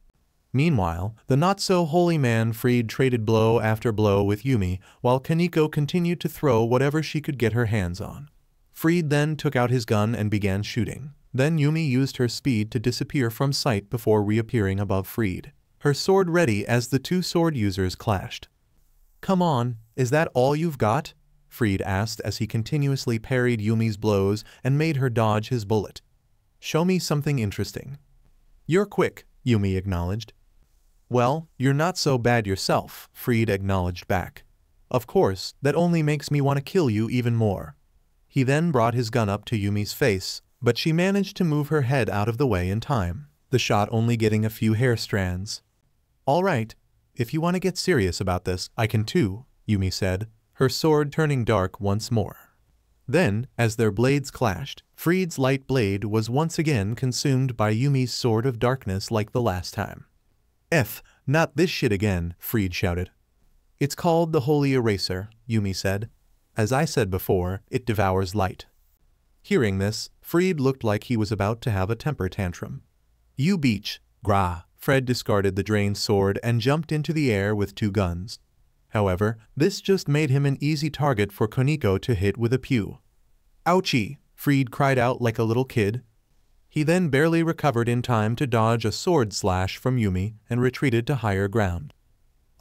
Meanwhile, the not-so-holy man Freed traded blow after blow with Yumi, while Kaneko continued to throw whatever she could get her hands on. Freed then took out his gun and began shooting. Then Yumi used her speed to disappear from sight before reappearing above Freed, her sword ready as the two sword users clashed. Come on, is that all you've got? Freed asked as he continuously parried Yumi's blows and made her dodge his bullet. Show me something interesting. You're quick, Yumi acknowledged. Well, you're not so bad yourself, Freed acknowledged back. Of course, that only makes me want to kill you even more. He then brought his gun up to Yumi's face, but she managed to move her head out of the way in time, the shot only getting a few hair strands. All right, if you want to get serious about this, I can too, Yumi said, her sword turning dark once more. Then, as their blades clashed, Freed's light blade was once again consumed by Yumi's sword of darkness like the last time. Not this shit again, Freed shouted. It's called the Holy Eraser, Yumi said. As I said before, it devours light. Hearing this, Fred looked like he was about to have a temper tantrum. You beach, gra. Fred discarded the drained sword and jumped into the air with 2 guns. However, this just made him an easy target for Koniko to hit with a pew. Ouchie, Fred cried out like a little kid. He then barely recovered in time to dodge a sword slash from Yumi and retreated to higher ground.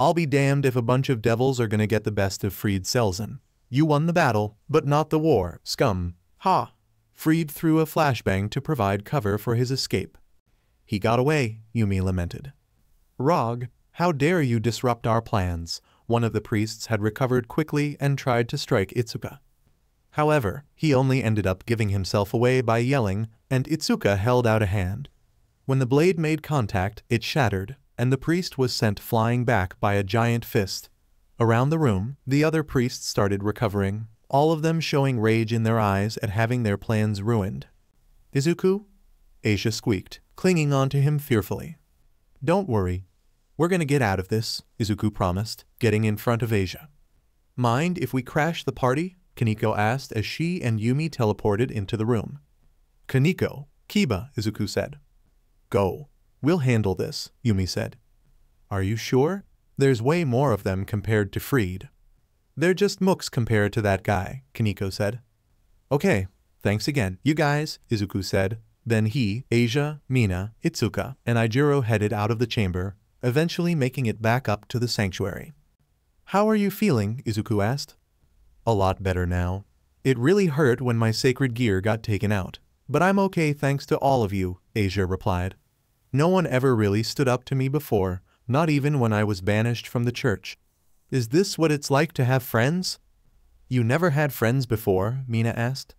I'll be damned if a bunch of devils are gonna get the best of Fred Selzen. You won the battle, but not the war, scum. Ha! Fred threw a flashbang to provide cover for his escape. He got away, Yumi lamented. Rog, how dare you disrupt our plans? One of the priests had recovered quickly and tried to strike Itsuka. However, he only ended up giving himself away by yelling, and Itsuka held out a hand. When the blade made contact, it shattered, and the priest was sent flying back by a giant fist. Around the room, the other priests started recovering, all of them showing rage in their eyes at having their plans ruined. Izuku? Asia squeaked, clinging onto him fearfully. Don't worry. We're gonna get out of this, Izuku promised, getting in front of Asia. Mind if we crash the party? Kaneko asked as she and Yumi teleported into the room. Kaneko, Kiba, Izuku said. Go. We'll handle this, Yumi said. Are you sure? There's way more of them compared to Fred. They're just mooks compared to that guy, Kaneko said. Okay, thanks again, you guys, Izuku said. Then he, Asia, Mina, Itsuka, and Ijiro headed out of the chamber, eventually making it back up to the sanctuary. How are you feeling? Izuku asked. A lot better now. It really hurt when my sacred gear got taken out, but I'm okay thanks to all of you, Asia replied. No one ever really stood up to me before, not even when I was banished from the church. Is this what it's like to have friends? You never had friends before? Mina asked.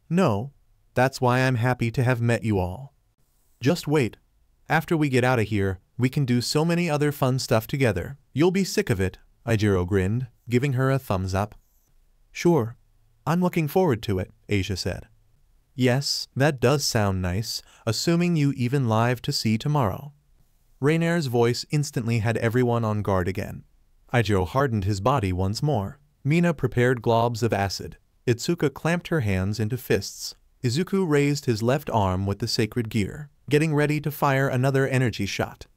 No. That's why I'm happy to have met you all. Just wait. After we get out of here, we can do so many other fun stuff together. You'll be sick of it, Ijiro grinned, giving her a thumbs up. Sure. I'm looking forward to it, Asia said. Yes, that does sound nice, assuming you even live to see tomorrow. Rainer's voice instantly had everyone on guard again. Ijiro hardened his body once more. Mina prepared globs of acid. Itsuka clamped her hands into fists. Izuku raised his left arm with the sacred gear, getting ready to fire another energy shot.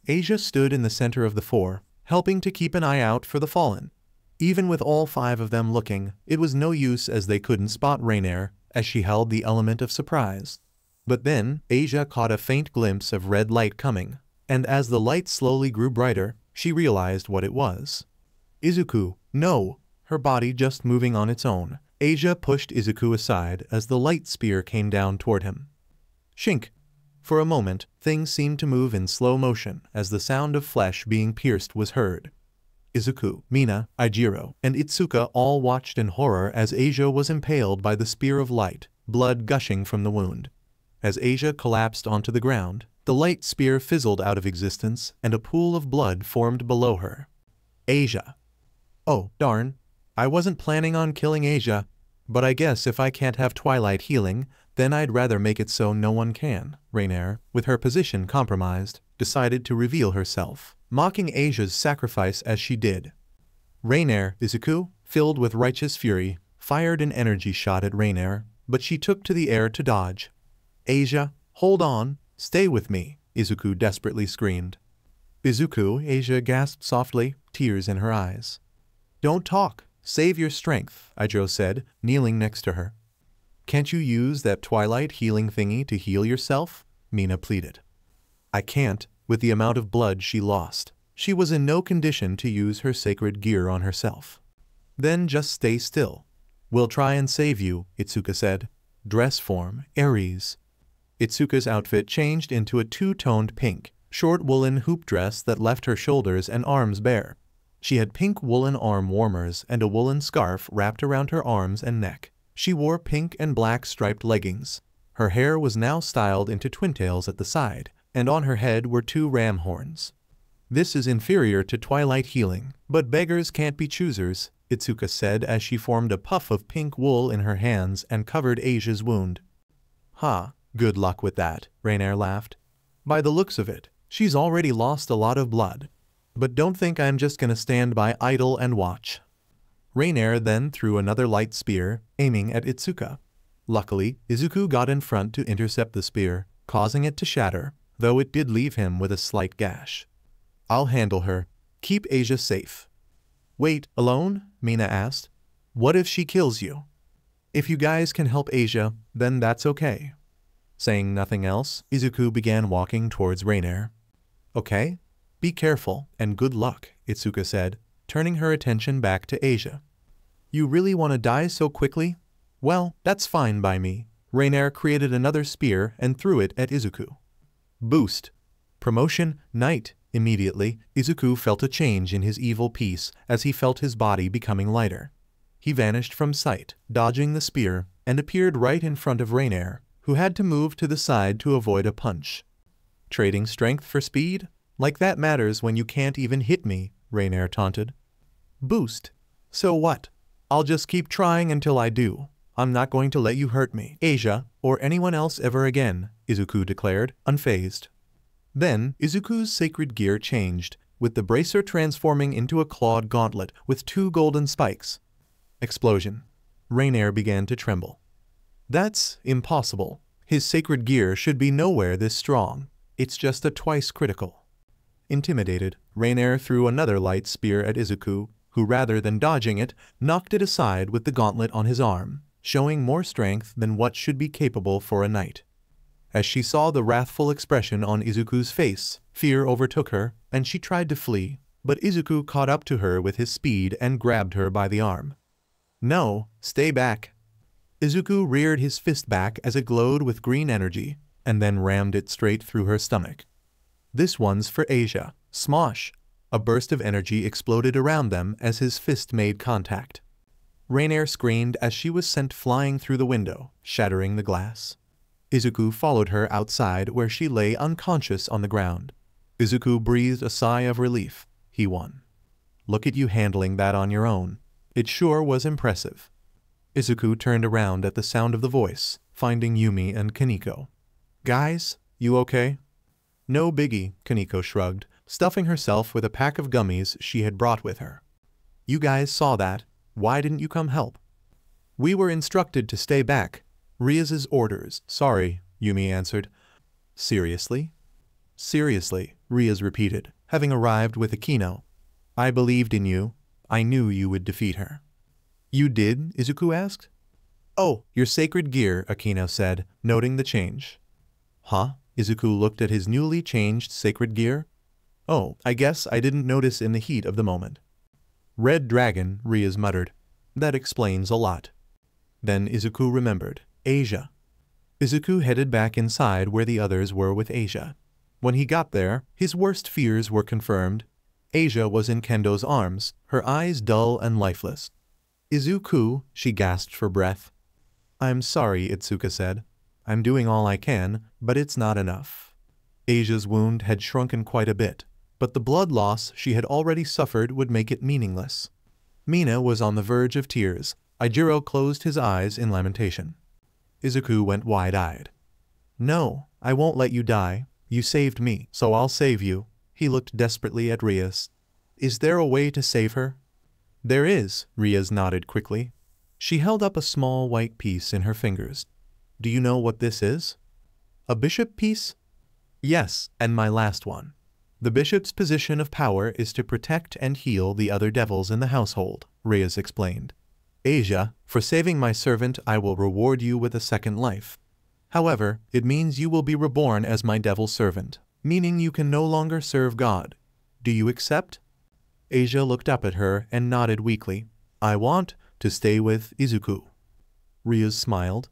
Asia stood in the center of the 4, helping to keep an eye out for the fallen. Even with all 5 of them looking, it was no use as they couldn't spot Rainer, as she held the element of surprise. But then, Asia caught a faint glimpse of red light coming, and as the light slowly grew brighter, she realized what it was. Izuku, no! Her body just moving on its own. Asia pushed Izuku aside as the light spear came down toward him. Shink! For a moment, things seemed to move in slow motion as the sound of flesh being pierced was heard. Izuku, Mina, Ijiro, and Itsuka all watched in horror as Asia was impaled by the spear of light, blood gushing from the wound. As Asia collapsed onto the ground, the light spear fizzled out of existence and a pool of blood formed below her. Asia. Oh, darn. I wasn't planning on killing Asia, but I guess if I can't have twilight healing, then I'd rather make it so no one can. Rainer, with her position compromised, decided to reveal herself, mocking Asia's sacrifice as she did. Rainer, Izuku, filled with righteous fury, fired an energy shot at Rainer, but she took to the air to dodge. Asia, hold on, stay with me, Izuku desperately screamed. Izuku, Asia gasped softly, tears in her eyes. Don't talk. Save your strength, Ijiro said, kneeling next to her. Can't you use that twilight healing thingy to heal yourself? Mina pleaded. I can't, with the amount of blood she lost. She was in no condition to use her sacred gear on herself. Then just stay still. We'll try and save you, Itsuka said. Dress form, Aries. Itsuka's outfit changed into a 2-toned pink, short woolen hoop dress that left her shoulders and arms bare. She had pink woolen arm warmers and a woolen scarf wrapped around her arms and neck. She wore pink and black striped leggings. Her hair was now styled into twintails at the side, and on her head were 2 ram horns. This is inferior to twilight healing, but beggars can't be choosers, Itsuka said as she formed a puff of pink wool in her hands and covered Asia's wound. Ha, good luck with that, Rainer laughed. By the looks of it, she's already lost a lot of blood. But don't think I'm just gonna stand by idle and watch. Rainier then threw another light spear, aiming at Izuku. Luckily, Izuku got in front to intercept the spear, causing it to shatter, though it did leave him with a slight gash. I'll handle her. Keep Asia safe. Wait, alone? Mina asked. What if she kills you? If you guys can help Asia, then that's okay. Saying nothing else, Izuku began walking towards Rainier. Okay? Be careful, and good luck, Izuku said, turning her attention back to Asia. You really want to die so quickly? Well, that's fine by me. Rainier created another spear and threw it at Izuku. Boost. Promotion, Knight. Immediately, Izuku felt a change in his evil piece as he felt his body becoming lighter. He vanished from sight, dodging the spear, and appeared right in front of Rainier, who had to move to the side to avoid a punch. Trading strength for speed? Like that matters when you can't even hit me, Rainier taunted. Boost. So what? I'll just keep trying until I do. I'm not going to let you hurt me, Asia, or anyone else ever again, Izuku declared, unfazed. Then, Izuku's sacred gear changed, with the bracer transforming into a clawed gauntlet with 2 golden spikes. Explosion. Rainier began to tremble. That's impossible. His sacred gear should be nowhere this strong. It's just a twice critical. Intimidated, Rainier threw another light spear at Izuku, who rather than dodging it, knocked it aside with the gauntlet on his arm, showing more strength than what should be capable for a knight. As she saw the wrathful expression on Izuku's face, fear overtook her, and she tried to flee, but Izuku caught up to her with his speed and grabbed her by the arm. No, stay back. Izuku reared his fist back as it glowed with green energy, and then rammed it straight through her stomach. This one's for Asia. Smosh! A burst of energy exploded around them as his fist made contact. Rainier screamed as she was sent flying through the window, shattering the glass. Izuku followed her outside where she lay unconscious on the ground. Izuku breathed a sigh of relief. He won. Look at you handling that on your own. It sure was impressive. Izuku turned around at the sound of the voice, finding Yumi and Kaneko. Guys, you okay? No biggie, Kaneko shrugged, stuffing herself with a pack of gummies she had brought with her. You guys saw that. Why didn't you come help? We were instructed to stay back. Rias's orders. Sorry, Yumi answered. Seriously? Seriously, Rias repeated, having arrived with Akino. I believed in you. I knew you would defeat her. You did? Izuku asked. Oh, your sacred gear, Akino said, noting the change. Huh? Izuku looked at his newly changed sacred gear. Oh, I guess I didn't notice in the heat of the moment. Red dragon, Rias muttered. That explains a lot. Then Izuku remembered. Asia. Izuku headed back inside where the others were with Asia. When he got there, his worst fears were confirmed. Asia was in Kendo's arms, her eyes dull and lifeless. Izuku, she gasped for breath. I'm sorry, Izuku said. I'm doing all I can, but it's not enough. Asia's wound had shrunken quite a bit, but the blood loss she had already suffered would make it meaningless. Mina was on the verge of tears. Ijiro closed his eyes in lamentation. Izuku went wide-eyed. No, I won't let you die. You saved me, so I'll save you. He looked desperately at Rias. Is there a way to save her? There is, Rias nodded quickly. She held up a small white piece in her fingers. Do you know what this is? A bishop piece? Yes, and my last one. The bishop's position of power is to protect and heal the other devils in the household, Rias explained. Asia, for saving my servant I will reward you with a second life. However, it means you will be reborn as my devil servant, meaning you can no longer serve God. Do you accept? Asia looked up at her and nodded weakly. I want to stay with Izuku. Rias smiled.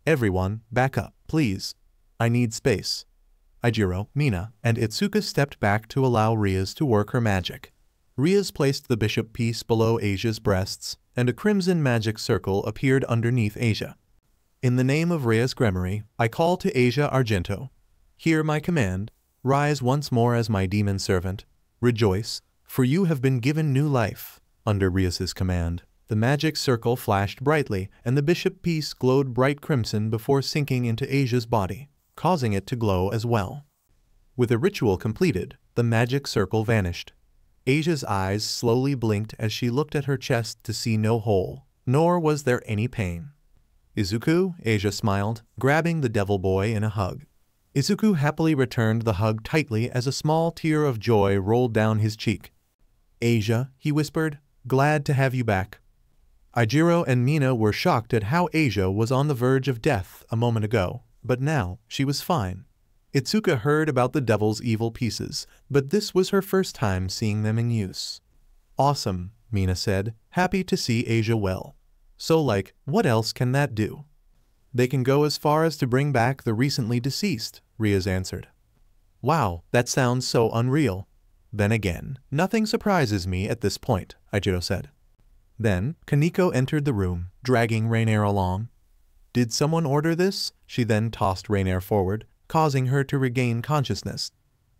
Everyone, back up, please. I need space. Ijiro, Mina, and Izuku stepped back to allow Rias to work her magic. Rias placed the bishop piece below Asia's breasts, and a crimson magic circle appeared underneath Asia. In the name of Rias Gremory, I call to Asia Argento. Hear my command. Rise once more as my demon servant. Rejoice, for you have been given new life. Under Rias's command, the magic circle flashed brightly, and the bishop piece glowed bright crimson before sinking into Asia's body, causing it to glow as well. With the ritual completed, the magic circle vanished. Asia's eyes slowly blinked as she looked at her chest to see no hole, nor was there any pain. Izuku, Asia smiled, grabbing the devil boy in a hug. Izuku happily returned the hug tightly as a small tear of joy rolled down his cheek. Asia, he whispered, glad to have you back. Ijiro and Mina were shocked at how Asia was on the verge of death a moment ago, but now she was fine. Itsuka heard about the devil's evil pieces, but this was her first time seeing them in use. Awesome, Mina said, happy to see Asia well. So like, what else can that do? They can go as far as to bring back the recently deceased, Rias answered. Wow, that sounds so unreal. Then again, nothing surprises me at this point, Ijiro said. Then, Kaneko entered the room, dragging Rainier along. Did someone order this? She then tossed Rainier forward, causing her to regain consciousness.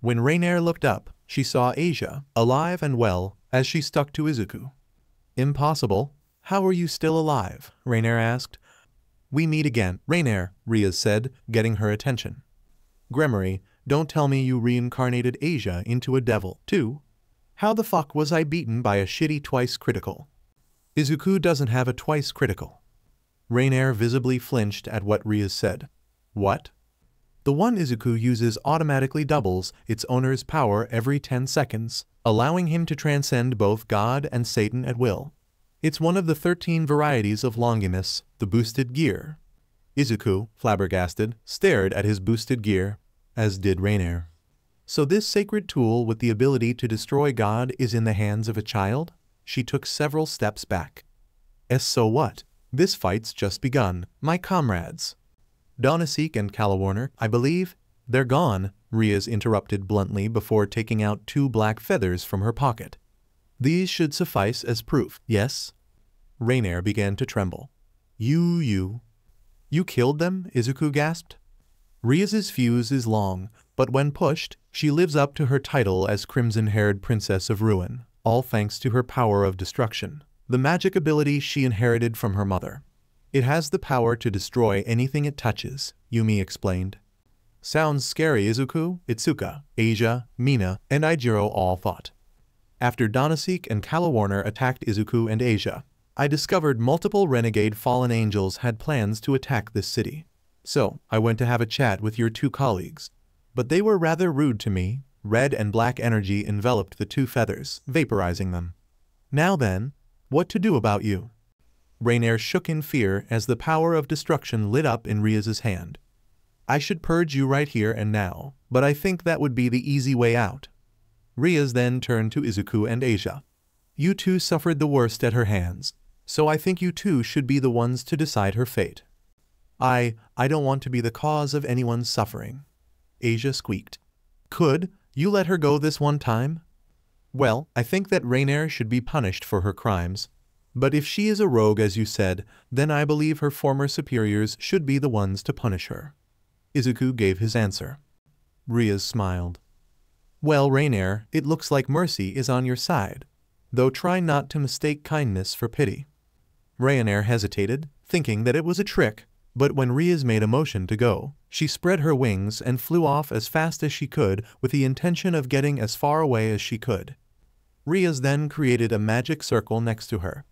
When Rainier looked up, she saw Asia, alive and well, as she stuck to Izuku. Impossible. How are you still alive? Rainier asked. We meet again, Rainier, Rias said, getting her attention. Gremory, don't tell me you reincarnated Asia into a devil, too. How the fuck was I beaten by a shitty twice critical? Izuku doesn't have a twice critical. Rainier visibly flinched at what Rias said. What? The one Izuku uses automatically doubles its owner's power every 10 seconds, allowing him to transcend both God and Satan at will. It's one of the 13 varieties of Longinus, the boosted gear. Izuku, flabbergasted, stared at his boosted gear, as did Rainier. So this sacred tool with the ability to destroy God is in the hands of a child? She took several steps back. So what? This fight's just begun, my comrades. Donasek and Calawarner, I believe, they're gone, Rias interrupted bluntly before taking out 2 black feathers from her pocket. These should suffice as proof, yes? Rainier began to tremble. You killed them? Izuku gasped. Rias's fuse is long, but when pushed, she lives up to her title as crimson-haired Princess of Ruin, all thanks to her power of destruction, the magic ability she inherited from her mother. It has the power to destroy anything it touches, Yumi explained. Sounds scary, Izuku, Itsuka, Asia, Mina, and Ijiro all thought. After Donasek and Calawarner attacked Izuku and Asia, I discovered multiple renegade fallen angels had plans to attack this city. So, I went to have a chat with your 2 colleagues. But they were rather rude to me. Red and black energy enveloped the 2 feathers, vaporizing them. Now then, what to do about you? Rainier shook in fear as the power of destruction lit up in Rias's hand. I should purge you right here and now, but I think that would be the easy way out. Rias then turned to Izuku and Asia. You 2 suffered the worst at her hands, so I think you 2 should be the ones to decide her fate. I don't want to be the cause of anyone's suffering. Asia squeaked. Could you let her go this one time? Well, I think that Rainier should be punished for her crimes. But if she is a rogue as you said, then I believe her former superiors should be the ones to punish her. Izuku gave his answer. Rias smiled. Well, Rainier, it looks like mercy is on your side. Though try not to mistake kindness for pity. Rainier hesitated, thinking that it was a trick, but when Rias made a motion to go, she spread her wings and flew off as fast as she could with the intention of getting as far away as she could. Rias then created a magic circle next to her.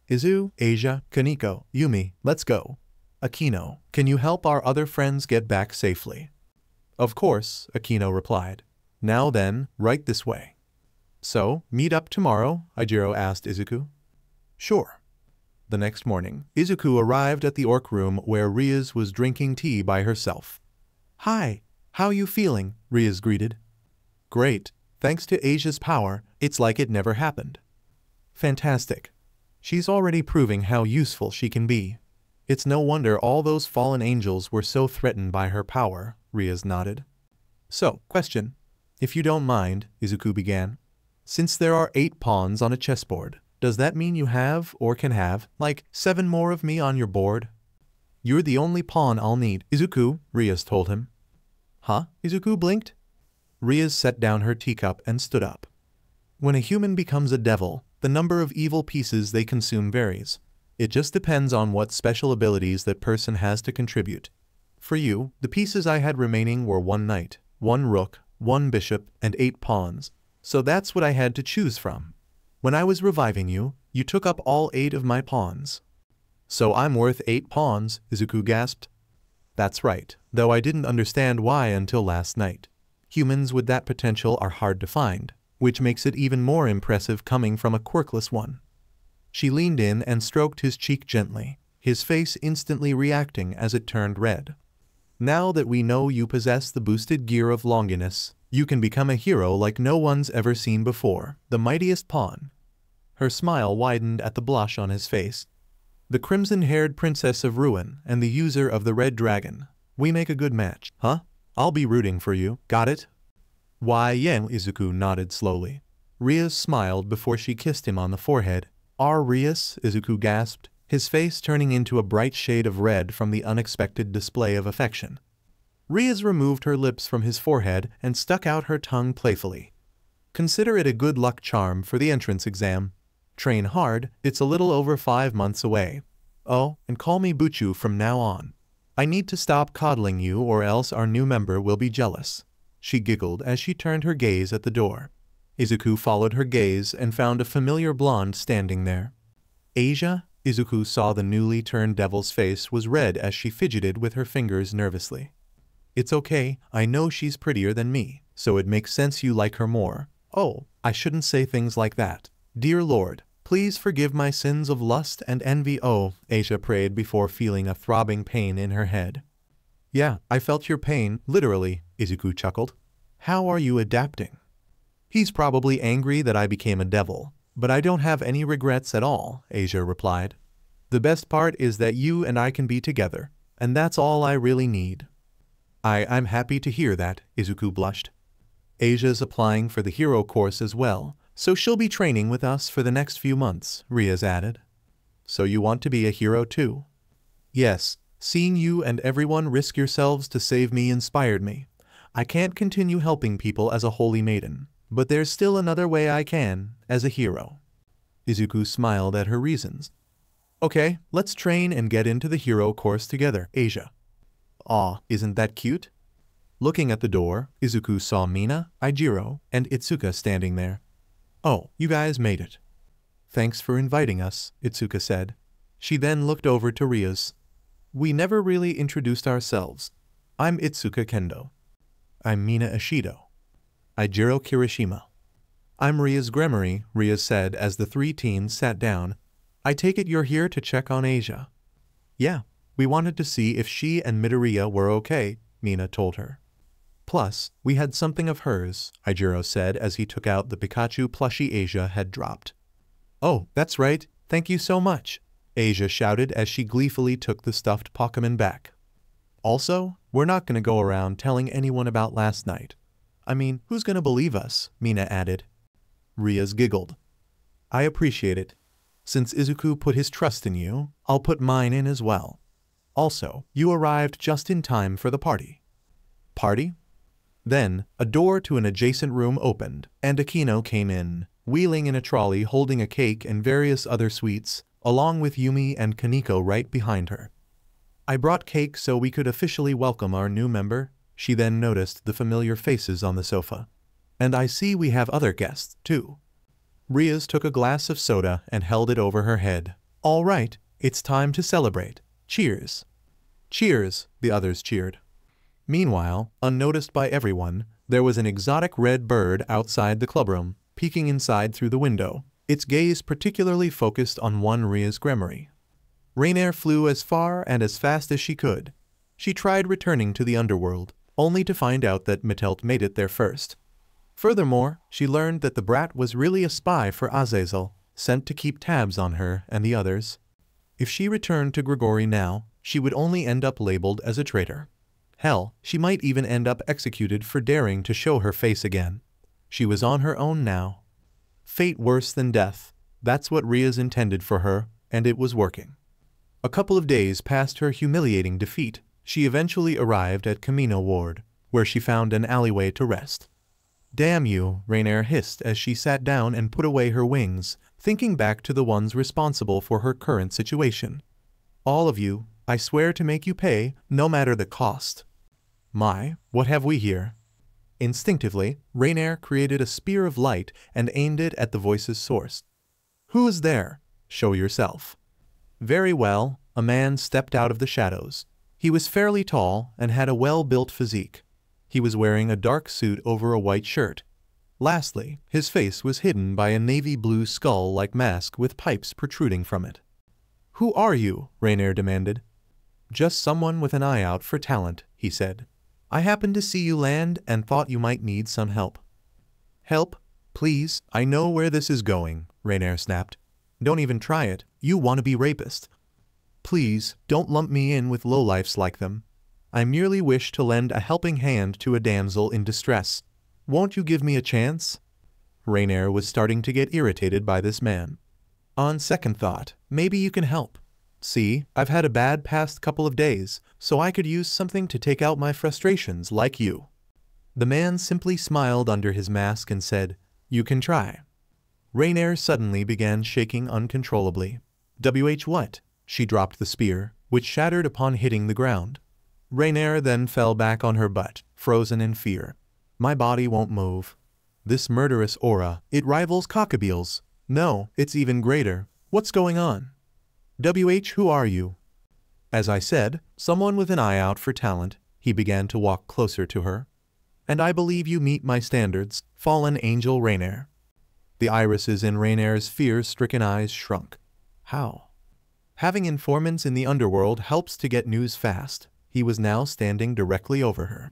Izu, Asia, Kaneko, Yumi, let's go. Akino, can you help our other friends get back safely? Of course, Akino replied. Now then, right this way. So, meet up tomorrow? Ijiro asked Izuku. Sure. The next morning, Izuku arrived at the orc room where Rias was drinking tea by herself. Hi, how you feeling? Rias greeted. Great, thanks to Asia's power, it's like it never happened. Fantastic. She's already proving how useful she can be. It's no wonder all those fallen angels were so threatened by her power, Rias nodded. So, question. If you don't mind, Izuku began. Since there are 8 pawns on a chessboard, does that mean you have, or can have, like 7 more of me on your board? You're the only pawn I'll need, Izuku, Rias told him. Huh? Izuku blinked. Rias set down her teacup and stood up. When a human becomes a devil, the number of evil pieces they consume varies. It just depends on what special abilities that person has to contribute. For you, the pieces I had remaining were 1 knight, 1 rook, 1 bishop, and 8 pawns. So that's what I had to choose from. When I was reviving you, you took up all 8 of my pawns. So I'm worth 8 pawns, Izuku gasped. That's right, though I didn't understand why until last night. Humans with that potential are hard to find, which makes it even more impressive coming from a quirkless one. She leaned in and stroked his cheek gently, his face instantly reacting as it turned red. Now that we know you possess the boosted gear of Longinus, you can become a hero like no one's ever seen before, the mightiest pawn. Her smile widened at the blush on his face. The crimson-haired princess of Ruin and the user of the red dragon. We make a good match, huh? I'll be rooting for you, got it? Why, yeah, Izuku nodded slowly. Rias smiled before she kissed him on the forehead. Rias, Izuku gasped, his face turning into a bright shade of red from the unexpected display of affection. Rias removed her lips from his forehead and stuck out her tongue playfully. Consider it a good luck charm for the entrance exam. Train hard, it's a little over 5 months away. Oh, and call me Buchu from now on. I need to stop coddling you or else our new member will be jealous. She giggled as she turned her gaze at the door. Izuku followed her gaze and found a familiar blonde standing there. Asia? Izuku saw the newly turned devil's face was red as she fidgeted with her fingers nervously. It's okay, I know she's prettier than me, so it makes sense you like her more. Oh, I shouldn't say things like that. Dear Lord, please forgive my sins of lust and envy. Oh, Asia prayed before feeling a throbbing pain in her head. Yeah, I felt your pain, literally, Izuku chuckled. How are you adapting? He's probably angry that I became a devil, but I don't have any regrets at all, Asia replied. The best part is that you and I can be together, and that's all I really need. I'm happy to hear that, Izuku blushed. Asia's applying for the hero course as well, so she'll be training with us for the next few months, Rias added. So you want to be a hero too? Yes, seeing you and everyone risk yourselves to save me inspired me. I can't continue helping people as a holy maiden, but there's still another way I can, as a hero. Izuku smiled at her reasons. Okay, let's train and get into the hero course together, Asia. Aw, isn't that cute? Looking at the door, Izuku saw Mina, Ijiro, and Itsuka standing there. Oh, you guys made it. Thanks for inviting us, Itsuka said. She then looked over to Rias. We never really introduced ourselves. I'm Itsuka Kendo. I'm Mina Ishido. Ijiro Kirishima. I'm Rias Gremory, Rias said as the 3 teens sat down. I take it you're here to check on Asia. Yeah, we wanted to see if she and Midoriya were okay, Mina told her. Plus, we had something of hers, Ijiro said as he took out the Pikachu plushie Asia had dropped. Oh, that's right, thank you so much, Asia shouted as she gleefully took the stuffed Pokemon back. Also, we're not going to go around telling anyone about last night. I mean, who's going to believe us, Mina added. Rias giggled. I appreciate it. Since Izuku put his trust in you, I'll put mine in as well. Also, you arrived just in time for the party. Party? Then, a door to an adjacent room opened, and Akino came in, wheeling in a trolley holding a cake and various other sweets, along with Yumi and Kaneko right behind her. I brought cake so we could officially welcome our new member. She then noticed the familiar faces on the sofa. And I see we have other guests, too. Rias took a glass of soda and held it over her head. All right, it's time to celebrate. Cheers. Cheers, the others cheered. Meanwhile, unnoticed by everyone, there was an exotic red bird outside the clubroom, peeking inside through the window, its gaze particularly focused on one Rias Gremory. Rainier flew as far and as fast as she could. She tried returning to the underworld, only to find out that Matelt made it there first. Furthermore, she learned that the brat was really a spy for Azazel, sent to keep tabs on her and the others. If she returned to Grigori now, she would only end up labeled as a traitor. Hell, she might even end up executed for daring to show her face again. She was on her own now. Fate worse than death. That's what Rias intended for her, and it was working. A couple of days past her humiliating defeat, she eventually arrived at Kamino Ward, where she found an alleyway to rest. Damn you, Rainier hissed as she sat down and put away her wings, thinking back to the ones responsible for her current situation. All of you, I swear to make you pay, no matter the cost. My, what have we here? Instinctively, Rainier created a spear of light and aimed it at the voice's source. "Who is there? Show yourself." Very well, a man stepped out of the shadows. He was fairly tall and had a well-built physique. He was wearing a dark suit over a white shirt. Lastly, his face was hidden by a navy blue skull-like mask with pipes protruding from it. "Who are you?" Rainier demanded. "Just someone with an eye out for talent," he said. "I happened to see you land and thought you might need some help." "Help? Please, I know where this is going," Rainier snapped. "Don't even try it, you wannabe rapist. Please, don't lump me in with lowlifes like them. I merely wish to lend a helping hand to a damsel in distress. Won't you give me a chance?" Rainier was starting to get irritated by this man. "On second thought, maybe you can help. See, I've had a bad past couple of days, so I could use something to take out my frustrations like you." The man simply smiled under his mask and said, "You can try." Rainier suddenly began shaking uncontrollably. What? She dropped the spear, which shattered upon hitting the ground. Rainier then fell back on her butt, frozen in fear. "My body won't move. This murderous aura, it rivals Cockabeel's. No, it's even greater. What's going on? Who are you?" "As I said, someone with an eye out for talent." He began to walk closer to her. "And I believe you meet my standards, fallen angel Rainier." The irises in Rainier's fear-stricken eyes shrunk. How? Having informants in the underworld helps to get news fast. He was now standing directly over her.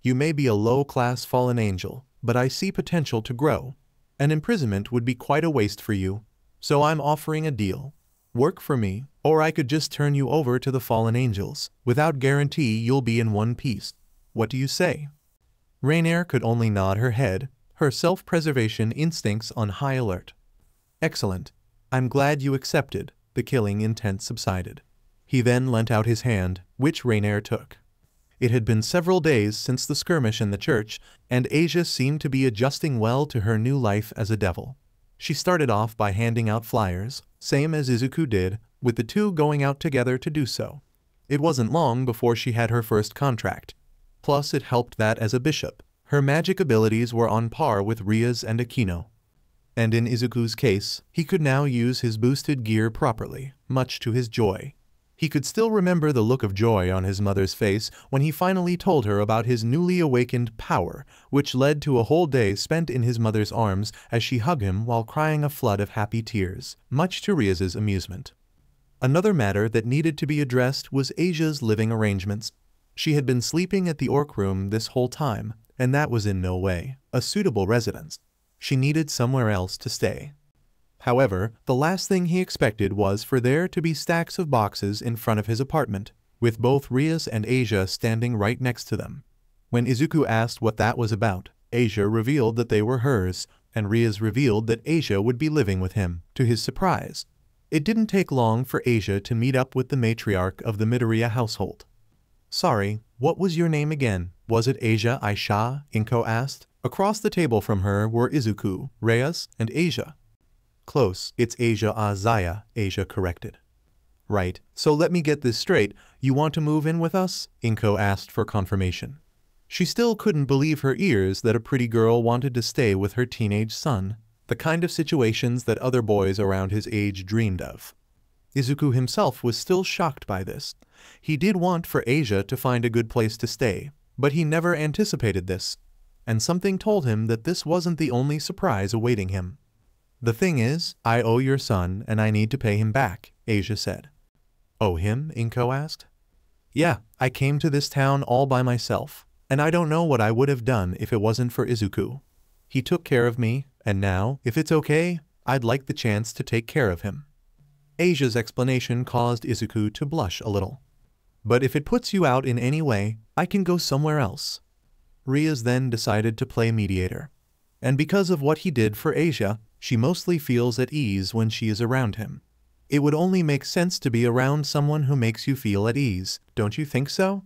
"You may be a low-class fallen angel, but I see potential to grow. An imprisonment would be quite a waste for you, so I'm offering a deal. Work for me, or I could just turn you over to the fallen angels, without guarantee you'll be in one piece. What do you say?" Rainier could only nod her head, her self-preservation instincts on high alert. "Excellent. I'm glad you accepted." The killing intent subsided. He then lent out his hand, which Rainier took. It had been several days since the skirmish in the church, and Asia seemed to be adjusting well to her new life as a devil. She started off by handing out flyers, same as Izuku did, with the two going out together to do so. It wasn't long before she had her first contract. Plus it helped that as a bishop, her magic abilities were on par with Rias and Akino. And in Izuku's case, he could now use his boosted gear properly, much to his joy. He could still remember the look of joy on his mother's face when he finally told her about his newly awakened power, which led to a whole day spent in his mother's arms as she hugged him while crying a flood of happy tears, much to Rias's amusement. Another matter that needed to be addressed was Asia's living arrangements. She had been sleeping at the orc room this whole time, and that was in no way a suitable residence. She needed somewhere else to stay. However, the last thing he expected was for there to be stacks of boxes in front of his apartment, with both Rias and Asia standing right next to them. When Izuku asked what that was about, Asia revealed that they were hers, and Rias revealed that Asia would be living with him, to his surprise. It didn't take long for Asia to meet up with the matriarch of the Midoriya household. "Sorry, what was your name again? Was it Asia Aisha?" Inko asked. Across the table from her were Izuku, Rias, and Asia. "Close, it's Asia Azaya," Asia corrected. "Right, so let me get this straight, you want to move in with us?" Inko asked for confirmation. She still couldn't believe her ears that a pretty girl wanted to stay with her teenage son, the kind of situations that other boys around his age dreamed of. Izuku himself was still shocked by this. He did want for Asia to find a good place to stay, but he never anticipated this. And something told him that this wasn't the only surprise awaiting him. "The thing is, I owe your son and I need to pay him back," Asia said. "Owe him?" Inko asked. "Yeah, I came to this town all by myself, and I don't know what I would have done if it wasn't for Izuku. He took care of me, and now, if it's okay, I'd like the chance to take care of him." Asia's explanation caused Izuku to blush a little. "But if it puts you out in any way, I can go somewhere else." Rias then decided to play mediator. And because of what he did for Asia, she mostly feels at ease when she is around him. It would only make sense to be around someone who makes you feel at ease, don't you think so?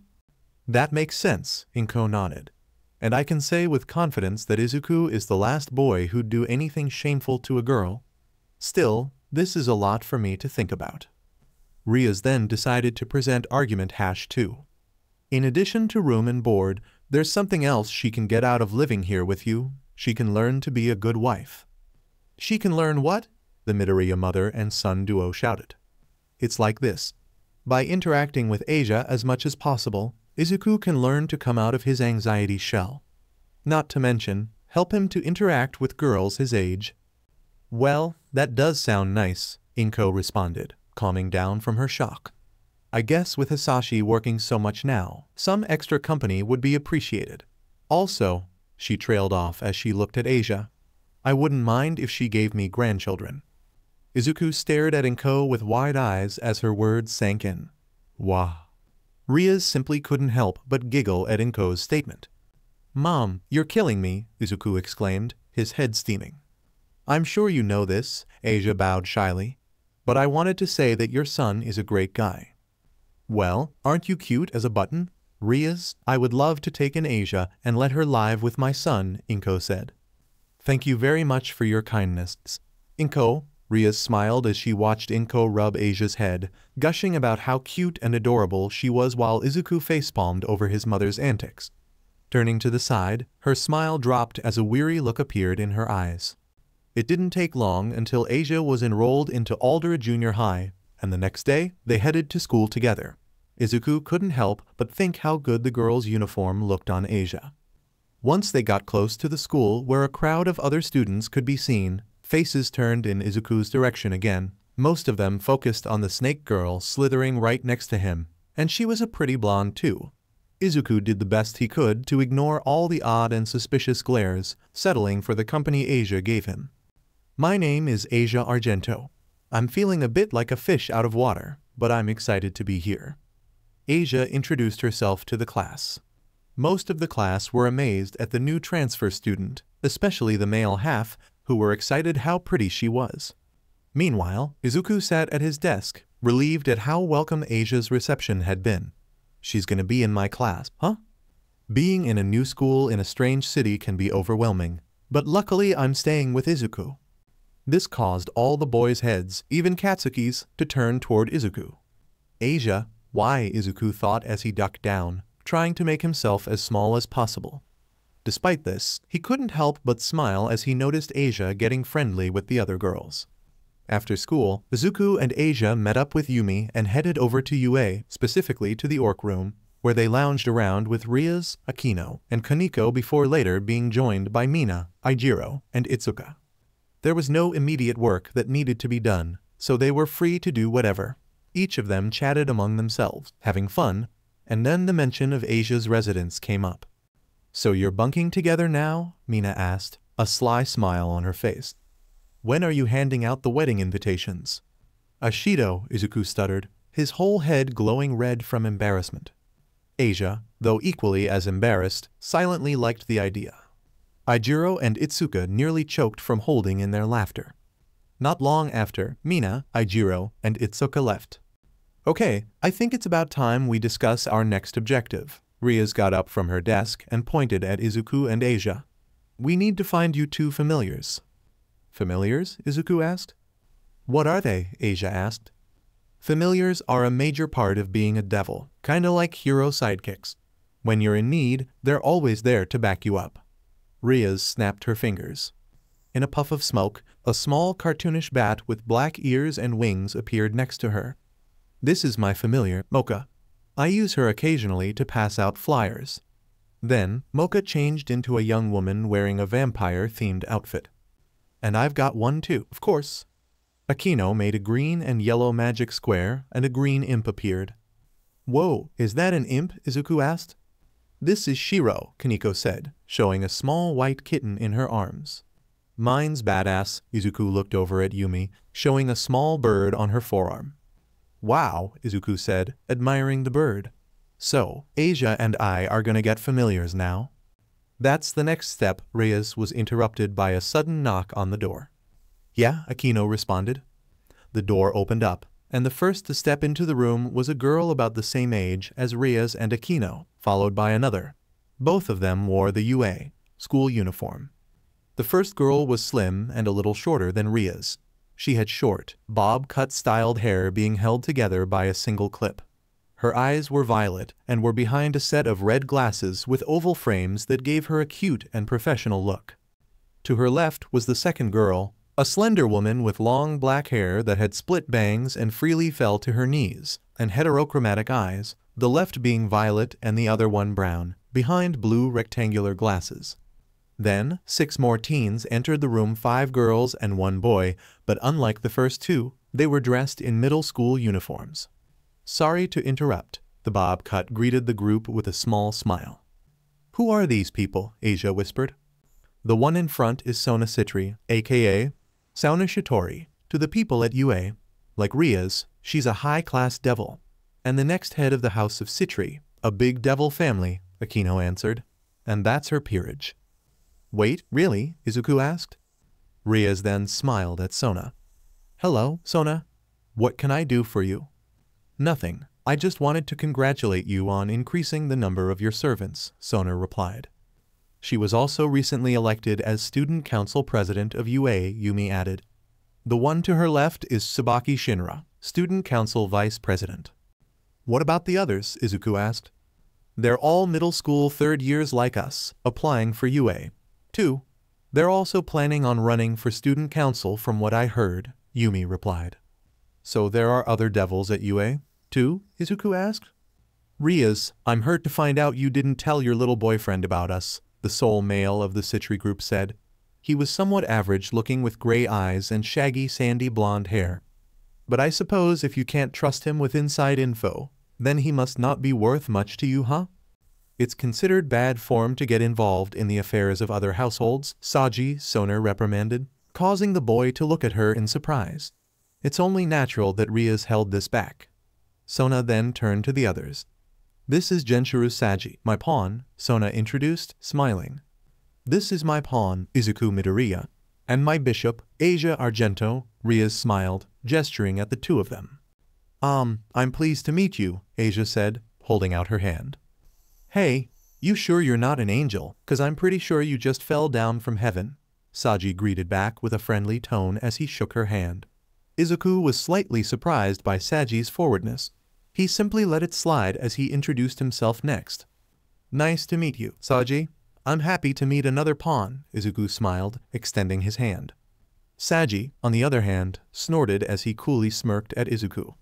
"That makes sense," Inko nodded. "And I can say with confidence that Izuku is the last boy who'd do anything shameful to a girl. Still, this is a lot for me to think about." Rias then decided to present argument #2. In addition to room and board, There's something else she can get out of living here with you. She can learn to be a good wife. She can learn what? The Midoriya mother and son duo shouted. It's like this. By interacting with Asia as much as possible, Izuku can learn to come out of his anxiety shell. Not to mention, help him to interact with girls his age. Well, that does sound nice, Inko responded, calming down from her shock. I guess with Hisashi working so much now, some extra company would be appreciated. Also, she trailed off as she looked at Asia. I wouldn't mind if she gave me grandchildren. Izuku stared at Inko with wide eyes as her words sank in. Wah. Rias simply couldn't help but giggle at Inko's statement. Mom, you're killing me, Izuku exclaimed, his head steaming. I'm sure you know this, Asia bowed shyly. But I wanted to say that your son is a great guy. Well, aren't you cute as a button? Rias, I would love to take in Asia and let her live with my son, Inko said. Thank you very much for your kindness. Inko, Rias smiled as she watched Inko rub Asia's head, gushing about how cute and adorable she was while Izuku facepalmed over his mother's antics. Turning to the side, her smile dropped as a weary look appeared in her eyes. It didn't take long until Asia was enrolled into Aldera Junior High, and the next day they headed to school together. Izuku couldn't help but think how good the girl's uniform looked on Asia. Once they got close to the school where a crowd of other students could be seen, faces turned in Izuku's direction again, most of them focused on the snake girl slithering right next to him, and she was a pretty blonde too. Izuku did the best he could to ignore all the odd and suspicious glares, settling for the company Asia gave him. My name is Asia Argento. I'm feeling a bit like a fish out of water, but I'm excited to be here. Asia introduced herself to the class. Most of the class were amazed at the new transfer student, especially the male half, who were excited how pretty she was. Meanwhile, Izuku sat at his desk, relieved at how welcome Asia's reception had been. She's gonna be in my class, huh? Being in a new school in a strange city can be overwhelming, but luckily I'm staying with Izuku. This caused all the boys' heads, even Katsuki's, to turn toward Izuku. Asia, why? Izuku thought as he ducked down, trying to make himself as small as possible. Despite this, he couldn't help but smile as he noticed Asia getting friendly with the other girls. After school, Izuku and Asia met up with Yumi and headed over to UA, specifically to the orc room, where they lounged around with Rias, Akino, and Kaneko before later being joined by Mina, Ijiro, and Itsuka. There was no immediate work that needed to be done, so they were free to do whatever. Each of them chatted among themselves, having fun, and then the mention of Asia's residence came up. So you're bunking together now? Mina asked, a sly smile on her face. When are you handing out the wedding invitations? Ashido, Izuku stuttered, his whole head glowing red from embarrassment. Asia, though equally as embarrassed, silently liked the idea. Ijiro and Itsuka nearly choked from holding in their laughter. Not long after, Mina, Ijiro, and Itsuka left. Okay, I think it's about time we discuss our next objective. Rias got up from her desk and pointed at Izuku and Asia. We need to find you two familiars. Familiars? Izuku asked. What are they? Asia asked. Familiars are a major part of being a devil, kinda like hero sidekicks. When you're in need, they're always there to back you up. Rias snapped her fingers. In a puff of smoke, a small cartoonish bat with black ears and wings appeared next to her. This is my familiar, Mocha. I use her occasionally to pass out flyers. Then, Mocha changed into a young woman wearing a vampire-themed outfit. And I've got one too, of course. Akino made a green and yellow magic square, and a green imp appeared. Whoa, is that an imp? Izuku asked. This is Shiro, Kaneko said, showing a small white kitten in her arms. Mine's badass, Izuku looked over at Yumi, showing a small bird on her forearm. Wow, Izuku said, admiring the bird. So, Asia and I are gonna get familiars now. That's the next step. Rias was interrupted by a sudden knock on the door. Yeah, Akino responded. The door opened up, and the first to step into the room was a girl about the same age as Rias and Akino, followed by another. Both of them wore the UA, school uniform. The first girl was slim and a little shorter than Rias. She had short, bob-cut styled hair being held together by a single clip. Her eyes were violet and were behind a set of red glasses with oval frames that gave her a cute and professional look. To her left was the second girl, a slender woman with long black hair that had split bangs and freely fell to her knees, and heterochromatic eyes, the left being violet and the other one brown, behind blue rectangular glasses. Then, 6 more teens entered the room, 5 girls and 1 boy, but unlike the first 2, they were dressed in middle school uniforms. "Sorry to interrupt," the bob cut greeted the group with a small smile. "Who are these people?" Asia whispered. "The one in front is Sona Citri, aka Sauna Shitori, to the people at UA. Like Rias, she's a high-class devil. And the next head of the house of Citri, a big devil family," Akino answered. "And that's her peerage." "Wait, really?" Izuku asked. Rias then smiled at Sona. "Hello, Sona. What can I do for you?" "Nothing. I just wanted to congratulate you on increasing the number of your servants," Sona replied. "She was also recently elected as Student Council President of UA," Yumi added. "The one to her left is Tsubaki Shinra, Student Council Vice President." "What about the others?" Izuku asked. "They're all middle school 3rd years like us, applying for UA. Too. They're also planning on running for Student Council from what I heard," Yumi replied. "So there are other devils at UA, too?" Izuku asked. "Rias, I'm hurt to find out you didn't tell your little boyfriend about us," the sole male of the Citri group said. He was somewhat average-looking with gray eyes and shaggy sandy blonde hair. "But I suppose if you can't trust him with inside info, then he must not be worth much to you, huh? It's considered bad form to get involved in the affairs of other households," Saji Sona reprimanded, causing the boy to look at her in surprise. It's only natural that Rias held this back. Sona then turned to the others. "This is Genshiro Saji, my pawn," Sona introduced, smiling. "This is my pawn, Izukumidoriya, and my bishop, Asia Argento," Rias smiled, gesturing at the 2 of them. I'm pleased to meet you," Asia said, holding out her hand. "Hey, you sure you're not an angel, 'cause I'm pretty sure you just fell down from heaven," Saji greeted back with a friendly tone as he shook her hand. Izuku was slightly surprised by Saji's forwardness. He simply let it slide as he introduced himself next. "Nice to meet you, Saji. I'm happy to meet another pawn," Izuku smiled, extending his hand. Saji, on the other hand, snorted as he coolly smirked at Izuku.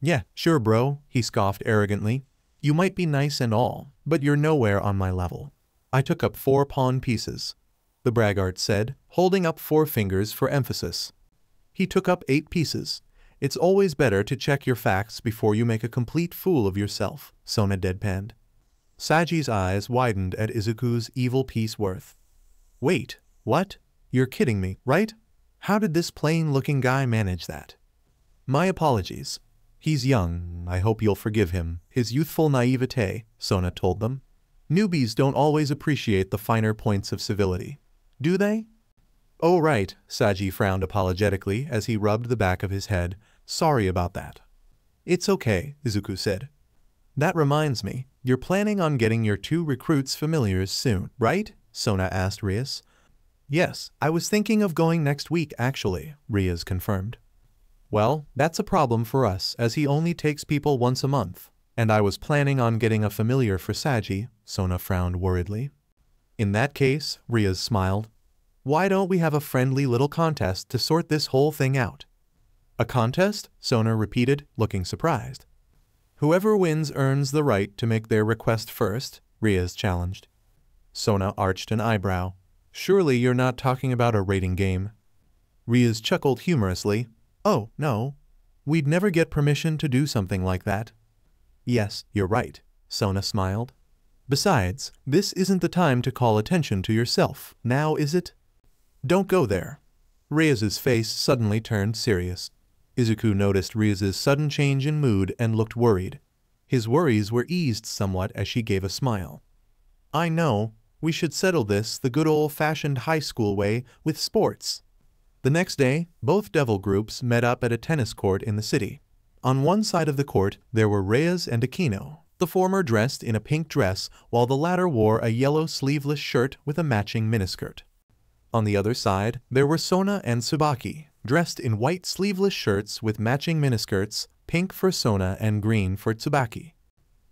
"Yeah, sure bro," he scoffed arrogantly. "You might be nice and all, but you're nowhere on my level. I took up 4 pawn pieces," the braggart said, holding up 4 fingers for emphasis. "He took up 8 pieces. It's always better to check your facts before you make a complete fool of yourself," Sona deadpanned. Saji's eyes widened at Izuku's evil piece worth. "Wait, what? You're kidding me, right? How did this plain-looking guy manage that?" "My apologies. He's young, I hope you'll forgive him, his youthful naivete," Sona told them. "Newbies don't always appreciate the finer points of civility. Do they?" "Oh right," Saji frowned apologetically as he rubbed the back of his head. "Sorry about that." "It's okay," Izuku said. "That reminds me, you're planning on getting your 2 recruits familiars soon, right?" Sona asked Rias. "Yes, I was thinking of going next week actually," Rias confirmed. "Well, that's a problem for us as he only takes people once a month, and I was planning on getting a familiar for Saji," Sona frowned worriedly. "In that case," Rias smiled, "why don't we have a friendly little contest to sort this whole thing out?" "A contest?" Sona repeated, looking surprised. "Whoever wins earns the right to make their request first," Rias challenged. Sona arched an eyebrow. "Surely you're not talking about a rating game?" Rias chuckled humorously. "Oh, no. We'd never get permission to do something like that." "Yes, you're right," Sona smiled. "Besides, this isn't the time to call attention to yourself, now is it?" "Don't go there." Rias's face suddenly turned serious. Izuku noticed Rias's sudden change in mood and looked worried. His worries were eased somewhat as she gave a smile. "I know, we should settle this the good old-fashioned high school way with sports." The next day, both devil groups met up at a tennis court in the city. On one side of the court, there were Rias and Akino, the former dressed in a pink dress while the latter wore a yellow sleeveless shirt with a matching miniskirt. On the other side, there were Sona and Tsubaki, dressed in white sleeveless shirts with matching miniskirts, pink for Sona and green for Tsubaki.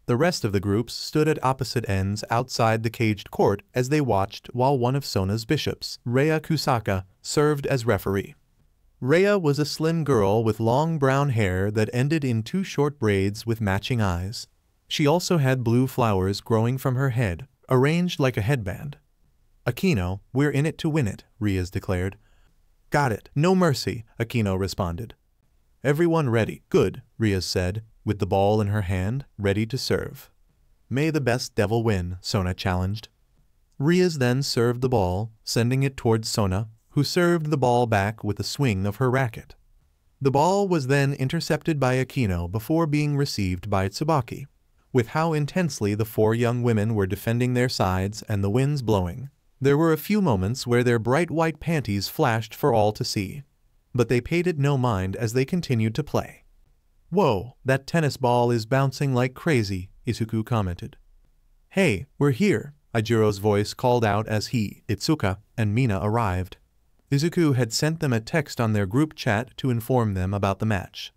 The rest of the groups stood at opposite ends outside the caged court as they watched while one of Sona's bishops, Raya Kusaka, served as referee. Raya was a slim girl with long brown hair that ended in 2 short braids with matching eyes. She also had blue flowers growing from her head, arranged like a headband. "Akino, we're in it to win it," Rias declared. "Got it, no mercy," Akino responded. "Everyone ready." "Good," Rias said, with the ball in her hand, ready to serve. "May the best devil win," Sona challenged. Rias then served the ball, sending it towards Sona, who served the ball back with a swing of her racket. The ball was then intercepted by Akino before being received by Tsubaki. With how intensely the 4 young women were defending their sides and the winds blowing, there were a few moments where their bright white panties flashed for all to see. But they paid it no mind as they continued to play. "Whoa, that tennis ball is bouncing like crazy," Izuku commented. "Hey, we're here," Ijiro's voice called out as he, Itsuka, and Mina arrived. Izuku had sent them a text on their group chat to inform them about the match.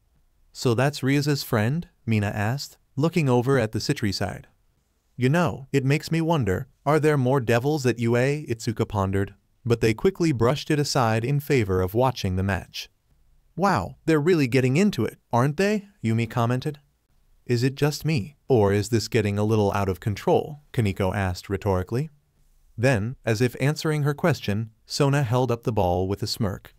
"So that's Rias's friend?" Mina asked, looking over at the Citri side. "You know, it makes me wonder, are there more devils at UA?" Itsuka pondered, but they quickly brushed it aside in favor of watching the match. "Wow, they're really getting into it, aren't they?" Yumi commented. "Is it just me, or is this getting a little out of control?" Kaneko asked rhetorically. Then, as if answering her question, Sona held up the ball with a smirk.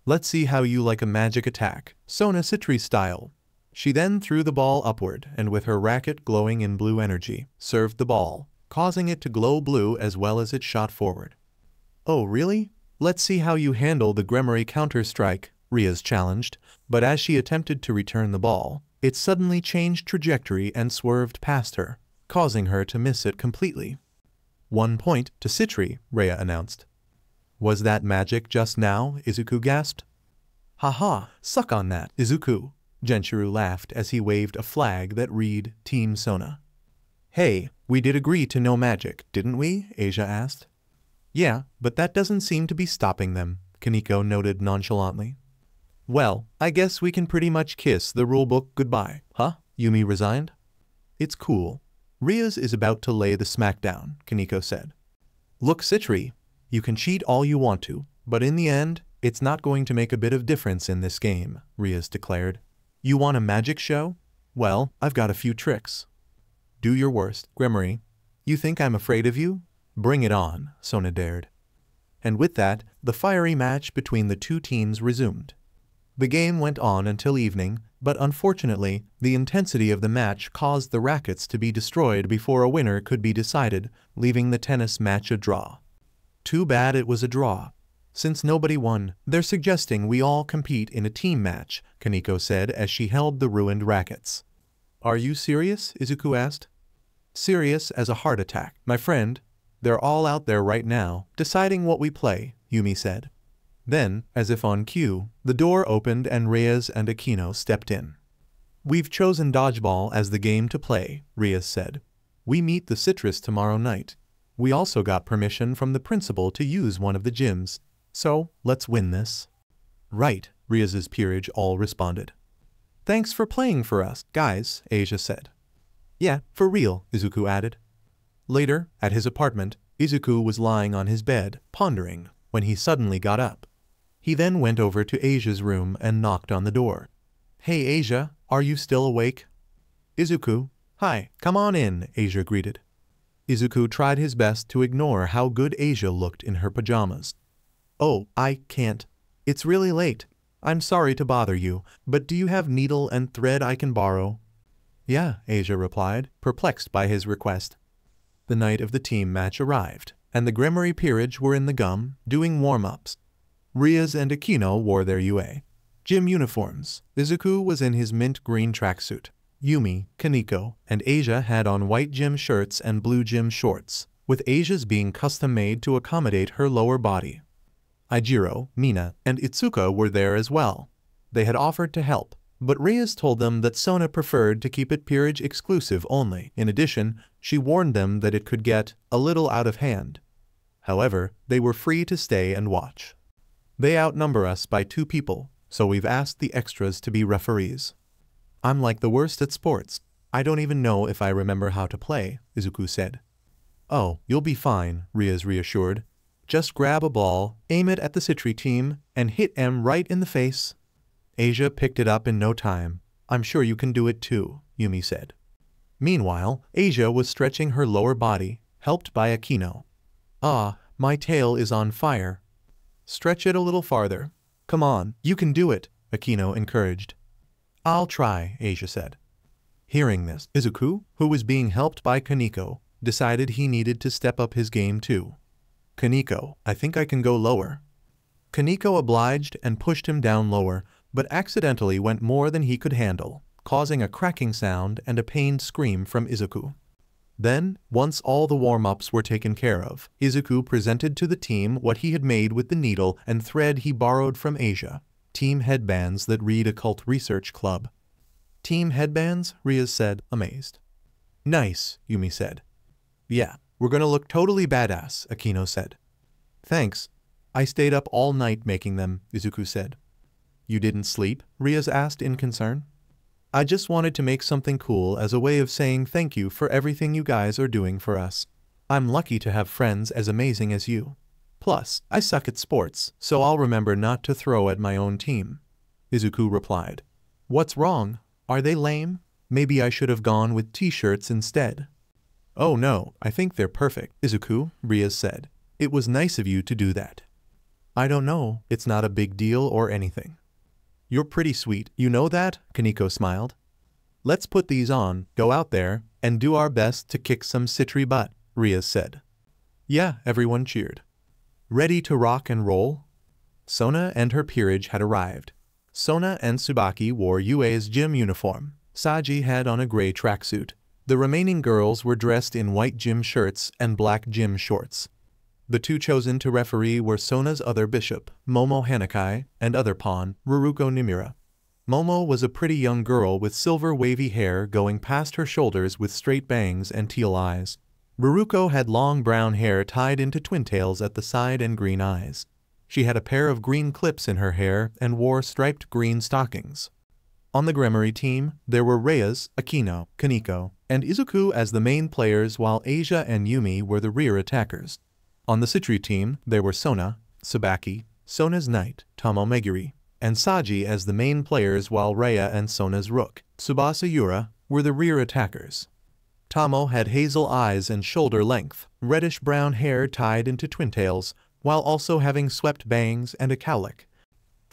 "Let's see how you like a magic attack, Sona Citri style." She then threw the ball upward and with her racket glowing in blue energy, served the ball, causing it to glow blue as well as it shot forward. "Oh really? Let's see how you handle the Gremory counter-strike," Rias challenged, but as she attempted to return the ball, it suddenly changed trajectory and swerved past her, causing her to miss it completely. "1 point to Citri," Raya announced. "Was that magic just now?" Izuku gasped. "Haha, suck on that, Izuku," Genshiro laughed as he waved a flag that read Team Sona. "Hey, we did agree to no magic, didn't we?" Asia asked. "Yeah, but that doesn't seem to be stopping them," Kaneko noted nonchalantly. "Well, I guess we can pretty much kiss the rulebook goodbye, huh?" Yumi resigned. "It's cool. Rias is about to lay the smackdown," Kaneko said. "Look Citri, you can cheat all you want to, but in the end, it's not going to make a bit of difference in this game," Rias declared. "You want a magic show? Well, I've got a few tricks." "Do your worst, Gremory. You think I'm afraid of you? Bring it on," Sona dared. And with that, the fiery match between the 2 teams resumed. The game went on until evening, but unfortunately, the intensity of the match caused the rackets to be destroyed before a winner could be decided, leaving the tennis match a draw. "Too bad it was a draw. Since nobody won, they're suggesting we all compete in a team match," Kaneko said as she held the ruined rackets. "Are you serious?" Izuku asked. "Serious as a heart attack, my friend. They're all out there right now, deciding what we play," Yumi said. Then, as if on cue, the door opened and Rias and Akino stepped in. "We've chosen dodgeball as the game to play," Rias said. "We meet the Citrus tomorrow night. We also got permission from the principal to use one of the gyms. So, let's win this." "Right," Rias's peerage all responded. "Thanks for playing for us, guys," Asia said. "Yeah, for real," Izuku added. Later, at his apartment, Izuku was lying on his bed, pondering, when he suddenly got up. He then went over to Asia's room and knocked on the door. "Hey Asia, are you still awake?" "Izuku, hi, come on in," Asia greeted. Izuku tried his best to ignore how good Asia looked in her pajamas. "Oh, I can't. It's really late. I'm sorry to bother you, but do you have needle and thread I can borrow?" "Yeah," Asia replied, perplexed by his request. The night of the team match arrived, and the Gremory peerage were in the gum, doing warm-ups. Rias and Akino wore their UA gym uniforms. Izuku was in his mint green tracksuit. Yumi, Kaneko, and Asia had on white gym shirts and blue gym shorts, with Asia's being custom-made to accommodate her lower body. Ijiro, Mina, and Itsuka were there as well. They had offered to help, but Rias told them that Sona preferred to keep it peerage exclusive only. In addition, she warned them that it could get a little out of hand. However, they were free to stay and watch. "They outnumber us by 2 people, so we've asked the extras to be referees." "I'm like the worst at sports. I don't even know if I remember how to play, Izuku said. Oh, you'll be fine, Rias reassured. Just grab a ball, aim it at the Citri team, and hit M right in the face. Asia picked it up in no time. I'm sure you can do it too, Yumi said. Meanwhile, Asia was stretching her lower body, helped by Akino. Ah, my tail is on fire. Stretch it a little farther. Come on, you can do it, Akino encouraged. I'll try, Asia said. Hearing this, Izuku, who was being helped by Kaneko, decided he needed to step up his game too. Kaneko, I think I can go lower. Kaneko obliged and pushed him down lower, but accidentally went more than he could handle, causing a cracking sound and a pained scream from Izuku. Then, once all the warm-ups were taken care of, Izuku presented to the team what he had made with the needle and thread he borrowed from Asia. Team headbands that read Occult Research Club. Team headbands? Rias said, amazed. Nice, Yumi said. Yeah, we're gonna look totally badass, Akino said. Thanks. I stayed up all night making them, Izuku said. You didn't sleep? Rias asked in concern. I just wanted to make something cool as a way of saying thank you for everything you guys are doing for us. I'm lucky to have friends as amazing as you. Plus, I suck at sports, so I'll remember not to throw at my own team. Izuku replied. What's wrong? Are they lame? Maybe I should have gone with t-shirts instead. Oh no, I think they're perfect, Izuku, Rias said. It was nice of you to do that. I don't know, it's not a big deal or anything. You're pretty sweet, you know that? Kaneko smiled. Let's put these on, go out there, and do our best to kick some Citri butt, Rias said. Yeah, everyone cheered. Ready to rock and roll? Sona and her peerage had arrived. Sona and Tsubaki wore Yue's gym uniform. Saji had on a gray tracksuit. The remaining girls were dressed in white gym shirts and black gym shorts. The two chosen to referee were Sona's other bishop, Momo Hanakai, and other pawn, Ruruko Nimura. Momo was a pretty young girl with silver wavy hair going past her shoulders with straight bangs and teal eyes. Ruruko had long brown hair tied into twintails at the side and green eyes. She had a pair of green clips in her hair and wore striped green stockings. On the Gremory team, there were Rias, Akino, Kaneko, and Izuku as the main players while Asia and Yumi were the rear attackers. On the Citri team, there were Sona, Tsubaki, Sona's knight, Tomo Megiri, and Saji as the main players while Raya and Sona's rook, Tsubasa Yura, were the rear attackers. Tomo had hazel eyes and shoulder length, reddish-brown hair tied into twintails, while also having swept bangs and a cowlick.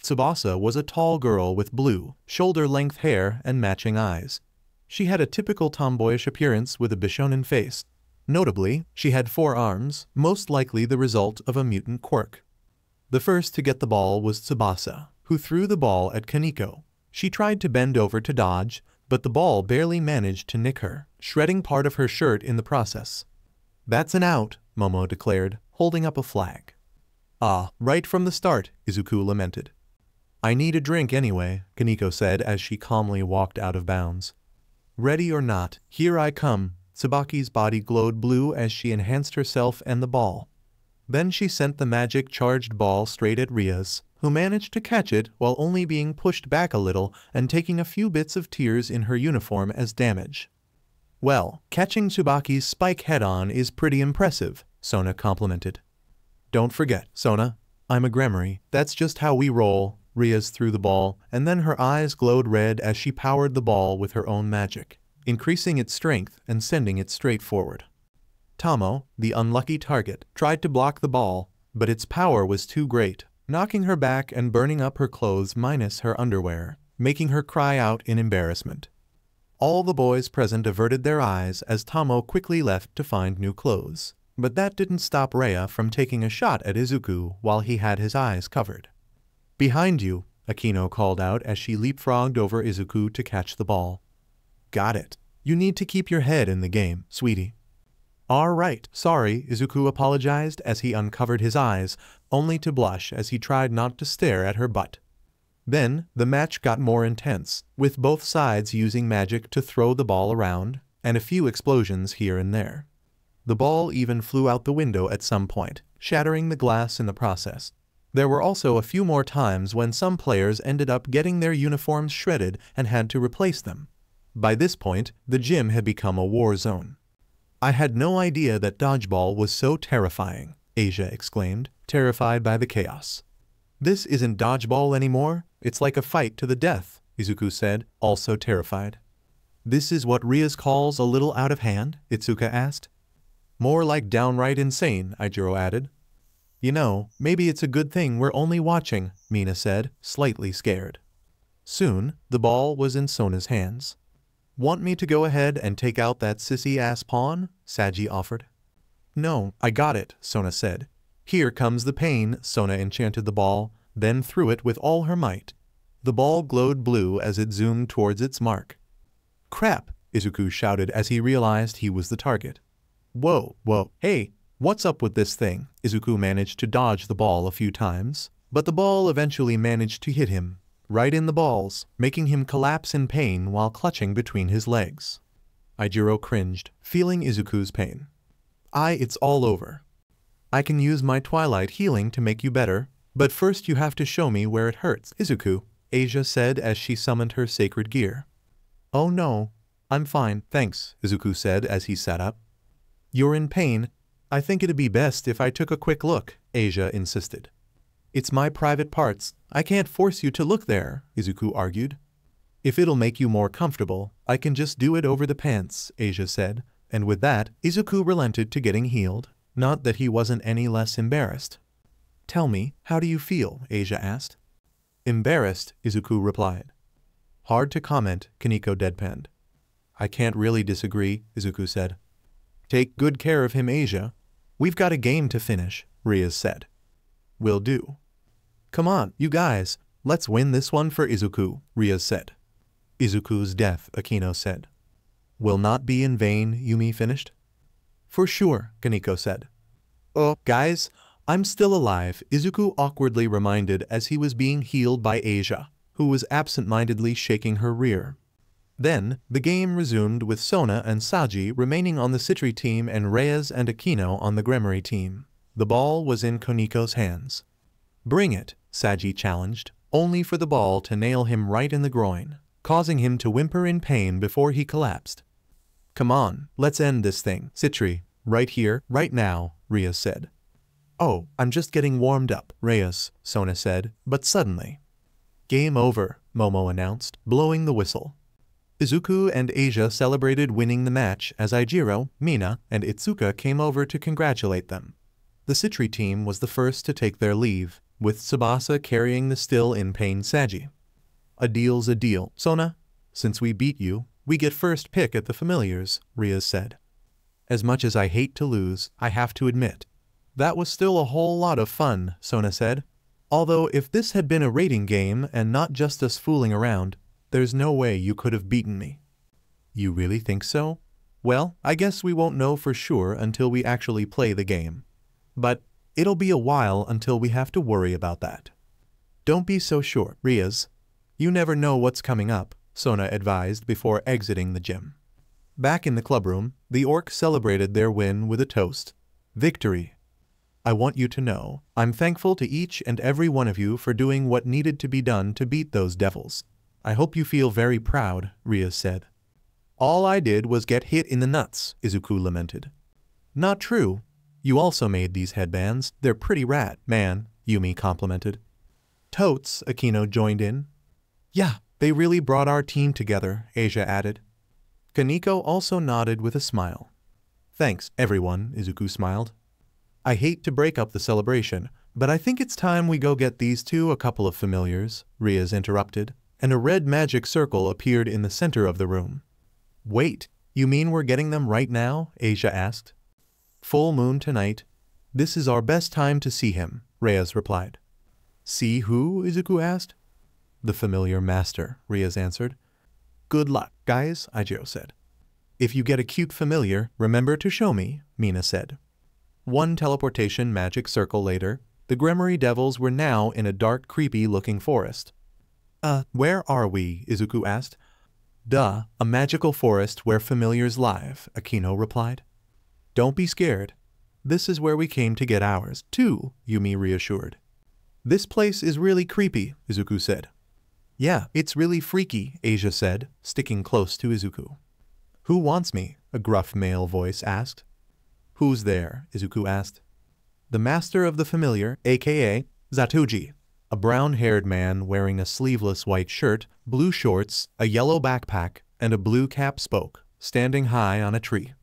Tsubasa was a tall girl with blue, shoulder-length hair and matching eyes. She had a typical tomboyish appearance with a Bishonen face. Notably, she had 4 arms, most likely the result of a mutant quirk. The first to get the ball was Tsubasa, who threw the ball at Kaneko. She tried to bend over to dodge, but the ball barely managed to nick her, shredding part of her shirt in the process. That's an out, Momo declared, holding up a flag. Ah, right from the start, Izuku lamented. I need a drink anyway, Kaneko said as she calmly walked out of bounds. Ready or not, here I come. Tsubaki's body glowed blue as she enhanced herself and the ball. Then she sent the magic-charged ball straight at Rias, who managed to catch it while only being pushed back a little and taking a few bits of tears in her uniform as damage. Well, catching Tsubaki's spike head-on is pretty impressive, Sona complimented. Don't forget, Sona, I'm a Gremory, that's just how we roll. Rias threw the ball, and then her eyes glowed red as she powered the ball with her own magic, increasing its strength and sending it straight forward. Tomo, the unlucky target, tried to block the ball, but its power was too great, knocking her back and burning up her clothes minus her underwear, making her cry out in embarrassment. All the boys present averted their eyes as Tomo quickly left to find new clothes, but that didn't stop Raya from taking a shot at Izuku while he had his eyes covered. Behind you, Akino called out as she leapfrogged over Izuku to catch the ball. Got it. You need to keep your head in the game, sweetie. All right, sorry, Izuku apologized as he uncovered his eyes, only to blush as he tried not to stare at her butt. Then, the match got more intense, with both sides using magic to throw the ball around, and a few explosions here and there. The ball even flew out the window at some point, shattering the glass in the process. There were also a few more times when some players ended up getting their uniforms shredded and had to replace them. By this point, the gym had become a war zone. I had no idea that dodgeball was so terrifying, Asia exclaimed, terrified by the chaos. This isn't dodgeball anymore, it's like a fight to the death, Izuku said, also terrified. This is what Rias calls a little out of hand, Itsuka asked. More like downright insane, Ijiro added. You know, maybe it's a good thing we're only watching, Mina said, slightly scared. Soon, the ball was in Sona's hands. Want me to go ahead and take out that sissy-ass pawn? Saji offered. No, I got it, Sona said. Here comes the pain, Sona enchanted the ball, then threw it with all her might. The ball glowed blue as it zoomed towards its mark. Crap, Izuku shouted as he realized he was the target. Whoa, hey, what's up with this thing? Izuku managed to dodge the ball a few times, but the ball eventually managed to hit him, right in the balls, making him collapse in pain while clutching between his legs. Ijiro cringed, feeling Izuku's pain. It's all over. I can use my twilight healing to make you better, but first you have to show me where it hurts, Izuku, Asia said as she summoned her sacred gear. Oh no, I'm fine, thanks, Izuku said as he sat up. You're in pain. I think it'd be best if I took a quick look, Asia insisted. It's my private parts. I can't force you to look there, Izuku argued. If it'll make you more comfortable, I can just do it over the pants, Asia said, and with that, Izuku relented to getting healed, not that he wasn't any less embarrassed. Tell me, how do you feel? Asia asked. Embarrassed, Izuku replied. Hard to comment, Kaneko deadpanned. I can't really disagree, Izuku said. Take good care of him, Asia. We've got a game to finish, Rias said. Will do. Come on, you guys, let's win this one for Izuku, Rias said. Izuku's death, Akino said. Will not be in vain, Yumi finished. For sure, Kaneko said. Oh, guys, I'm still alive, Izuku awkwardly reminded as he was being healed by Asia, who was absent-mindedly shaking her rear. Then, the game resumed with Sona and Saji remaining on the Citri team and Reyes and Akino on the Gremory team. The ball was in Koneko's hands. Bring it, Saji challenged, only for the ball to nail him right in the groin, causing him to whimper in pain before he collapsed. Come on, let's end this thing, Citri, right here, right now, Rias said. Oh, I'm just getting warmed up, Reyes, Sona said, but suddenly. Game over, Momo announced, blowing the whistle. Izuku and Asia celebrated winning the match as Ijiro, Mina, and Itsuka came over to congratulate them. The Citri team was the first to take their leave, with Tsubasa carrying the still-in-pain Saji. A deal's a deal, Sona. Since we beat you, we get first pick at the familiars, Rias said. As much as I hate to lose, I have to admit. That was still a whole lot of fun, Sona said. Although if this had been a rating game and not just us fooling around, there's no way you could have beaten me. You really think so? Well, I guess we won't know for sure until we actually play the game. But it'll be a while until we have to worry about that. Don't be so sure, Rias. You never know what's coming up, Sona advised before exiting the gym. Back in the clubroom, the orcs celebrated their win with a toast. Victory. I want you to know, I'm thankful to each and every one of you for doing what needed to be done to beat those devils. I hope you feel very proud, Rias said. All I did was get hit in the nuts, Izuku lamented. Not true. You also made these headbands. They're pretty rad, man, Yumi complimented. Totes, Akino joined in. Yeah, they really brought our team together, Asia added. Kaneko also nodded with a smile. Thanks, everyone, Izuku smiled. I hate to break up the celebration, but I think it's time we go get these two a couple of familiars, Rias interrupted, and a red magic circle appeared in the center of the room. Wait, you mean we're getting them right now? Asia asked. Full moon tonight. This is our best time to see him, Reyes replied. See who? Izuku asked. The familiar master, Reyes answered. Good luck, guys, Ijiro said. If you get a cute familiar, remember to show me, Mina said. One teleportation magic circle later, the Gremory devils were now in a dark, creepy-looking forest. Where are we? Izuku asked. Duh, a magical forest where familiars live, Akino replied. Don't be scared. This is where we came to get ours, too, Yumi reassured. This place is really creepy, Izuku said. Yeah, it's really freaky, Asia said, sticking close to Izuku. Who wants me? A gruff male voice asked. Who's there? Izuku asked. The master of the familiar, aka Zatoji, a brown-haired man wearing a sleeveless white shirt, blue shorts, a yellow backpack, and a blue cap spoke, standing high on a tree.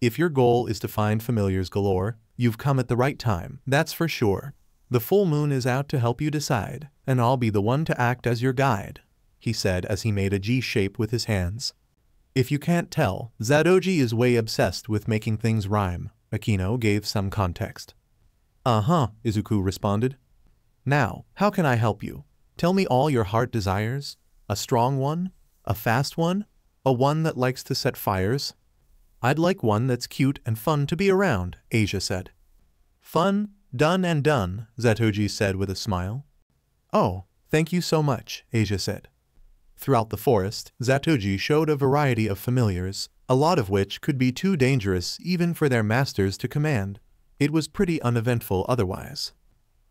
If your goal is to find familiars galore, you've come at the right time, that's for sure. The full moon is out to help you decide, and I'll be the one to act as your guide, he said as he made a G shape with his hands. If you can't tell, Zatoji is way obsessed with making things rhyme, Akino gave some context. Uh-huh, Izuku responded. Now, how can I help you? Tell me all your heart desires. A strong one? A fast one? A one that likes to set fires? I'd like one that's cute and fun to be around, Asia said. Fun, done and done, Zatoji said with a smile. Oh, thank you so much, Asia said. Throughout the forest, Zatoji showed a variety of familiars, a lot of which could be too dangerous even for their masters to command. It was pretty uneventful otherwise.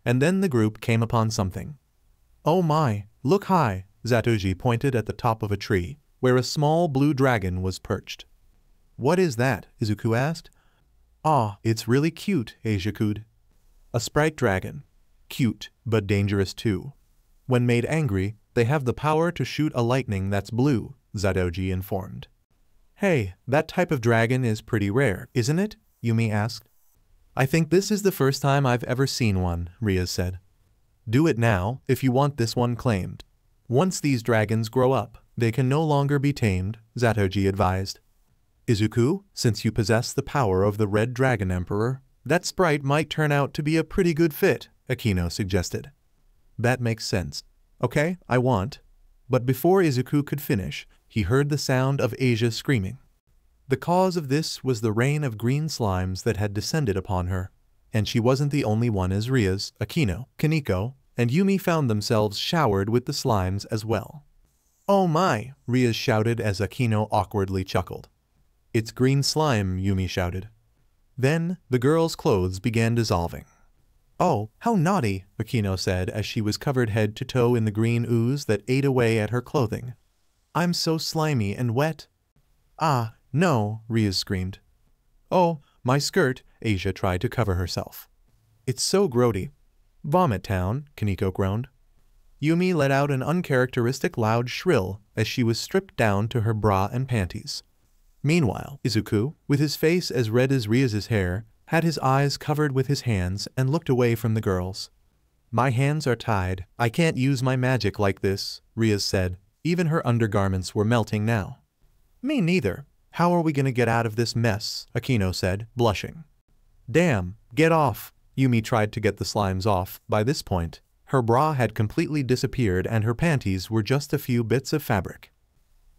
And then the group came upon something. Oh my, look high, Zatoji pointed at the top of a tree, where a small blue dragon was perched. What is that? Izuku asked. Ah, it's really cute, Asia cooed. A sprite dragon. Cute, but dangerous too. When made angry, they have the power to shoot a lightning that's blue, Zatoji informed. Hey, that type of dragon is pretty rare, isn't it? Yumi asked. I think this is the first time I've ever seen one, Rias said. Do it now, if you want this one claimed. Once these dragons grow up, they can no longer be tamed, Zatoji advised. Izuku, since you possess the power of the Red Dragon Emperor, that sprite might turn out to be a pretty good fit, Akino suggested. That makes sense. Okay, I want. But before Izuku could finish, he heard the sound of Asia screaming. The cause of this was the rain of green slimes that had descended upon her, and she wasn't the only one as Rias, Akino, Kaneko, and Yumi found themselves showered with the slimes as well. Oh my, Rias shouted as Akino awkwardly chuckled. It's green slime, Yumi shouted. Then, the girl's clothes began dissolving. Oh, how naughty, Akino said as she was covered head to toe in the green ooze that ate away at her clothing. I'm so slimy and wet. Ah, no, Rias screamed. Oh, my skirt, Asia tried to cover herself. It's so grody. Vomit town, Kaneko groaned. Yumi let out an uncharacteristic loud shrill as she was stripped down to her bra and panties. Meanwhile, Izuku, with his face as red as Rias's hair, had his eyes covered with his hands and looked away from the girls. My hands are tied. I can't use my magic like this, Rias said. Even her undergarments were melting now. Me neither. How are we gonna get out of this mess? Akino said, blushing. Damn, get off. Yumi tried to get the slimes off. By this point, her bra had completely disappeared and her panties were just a few bits of fabric.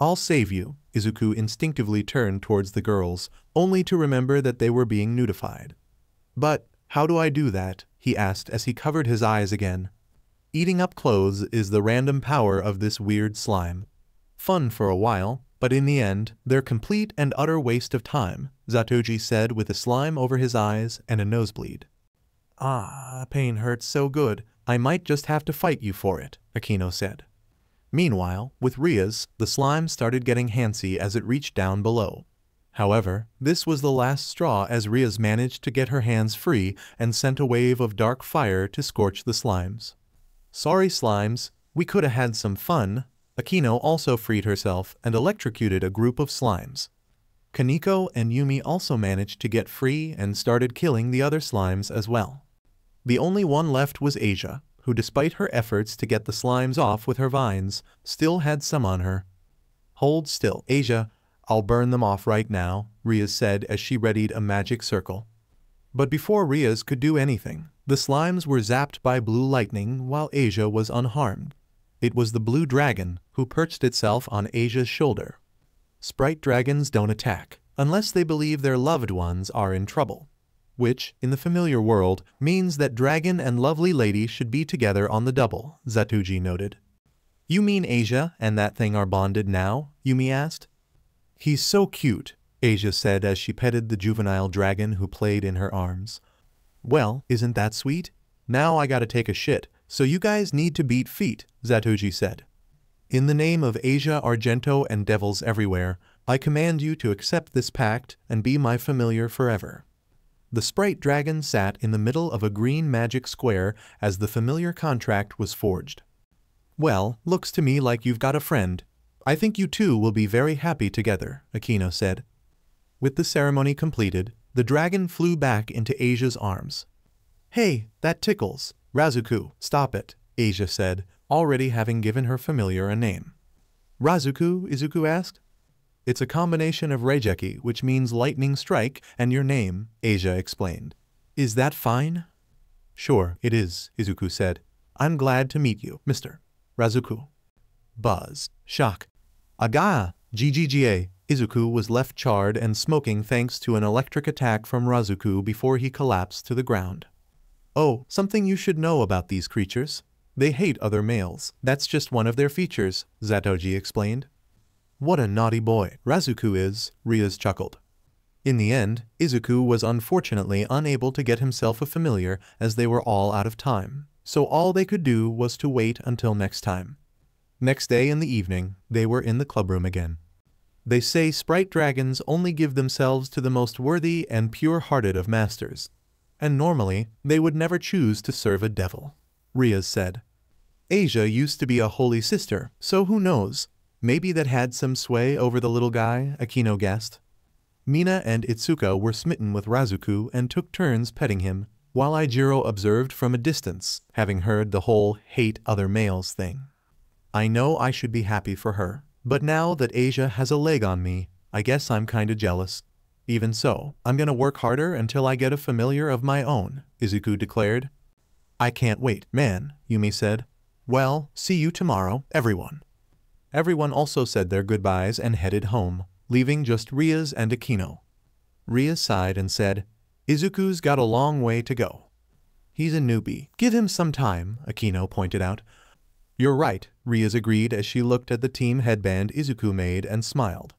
I'll save you. Izuku instinctively turned towards the girls, only to remember that they were being nudified. But, how do I do that? He asked as he covered his eyes again. Eating up clothes is the random power of this weird slime. Fun for a while, but in the end, they're complete and utter waste of time, Zatoji said with a slime over his eyes and a nosebleed. Ah, pain hurts so good, I might just have to fight you for it, Akino said. Meanwhile, with Rias, the slime started getting handsy as it reached down below. However, this was the last straw as Rias managed to get her hands free and sent a wave of dark fire to scorch the slimes. Sorry slimes, we coulda had some fun. Akino also freed herself and electrocuted a group of slimes. Kaneko and Yumi also managed to get free and started killing the other slimes as well. The only one left was Asia, who despite her efforts to get the slimes off with her vines, still had some on her. Hold still, Asia, I'll burn them off right now, Rias said as she readied a magic circle. But before Rias could do anything, the slimes were zapped by blue lightning while Asia was unharmed. It was the blue dragon who perched itself on Asia's shoulder. Sprite dragons don't attack unless they believe their loved ones are in trouble, which, in the familiar world, means that dragon and lovely lady should be together on the double, Zatoji noted. You mean Asia and that thing are bonded now? Yumi asked. He's so cute, Asia said as she petted the juvenile dragon who played in her arms. Well, isn't that sweet? Now I gotta take a shit, so you guys need to beat feet, Zatoji said. In the name of Asia Argento and devils everywhere, I command you to accept this pact and be my familiar forever. The sprite dragon sat in the middle of a green magic square as the familiar contract was forged. Well, looks to me like you've got a friend. I think you two will be very happy together, Akino said. With the ceremony completed, the dragon flew back into Asia's arms. Hey, that tickles. Razuku, stop it, Asia said, already having given her familiar a name. Razuku, Izuku asked. It's a combination of Reijeki, which means lightning strike, and your name, Asia explained. Is that fine? Sure, it is, Izuku said. I'm glad to meet you, Mr. Razuku. Buzz. Shock. Aga! GGGA. Izuku was left charred and smoking thanks to an electric attack from Razuku before he collapsed to the ground. Oh, something you should know about these creatures. They hate other males. That's just one of their features, Zatoji explained. What a naughty boy Razuku is, Rias chuckled. In the end, Izuku was unfortunately unable to get himself a familiar as they were all out of time, so all they could do was to wait until next time. Next day in the evening, they were in the clubroom again. They say sprite dragons only give themselves to the most worthy and pure-hearted of masters, and normally they would never choose to serve a devil, Rias said. Asia used to be a holy sister, so who knows, maybe that had some sway over the little guy, Akino guessed. Mina and Itsuka were smitten with Razuku and took turns petting him, while Ijiro observed from a distance, having heard the whole hate other males thing. I know I should be happy for her, but now that Asia has a leg on me, I guess I'm kinda jealous. Even so, I'm gonna work harder until I get a familiar of my own, Izuku declared. I can't wait, man, Yumi said. Well, see you tomorrow, everyone. Everyone also said their goodbyes and headed home, leaving just Rias and Akino. Rias sighed and said, Izuku's got a long way to go. He's a newbie. Give him some time, Akino pointed out. You're right, Rias agreed as she looked at the team headband Izuku made and smiled.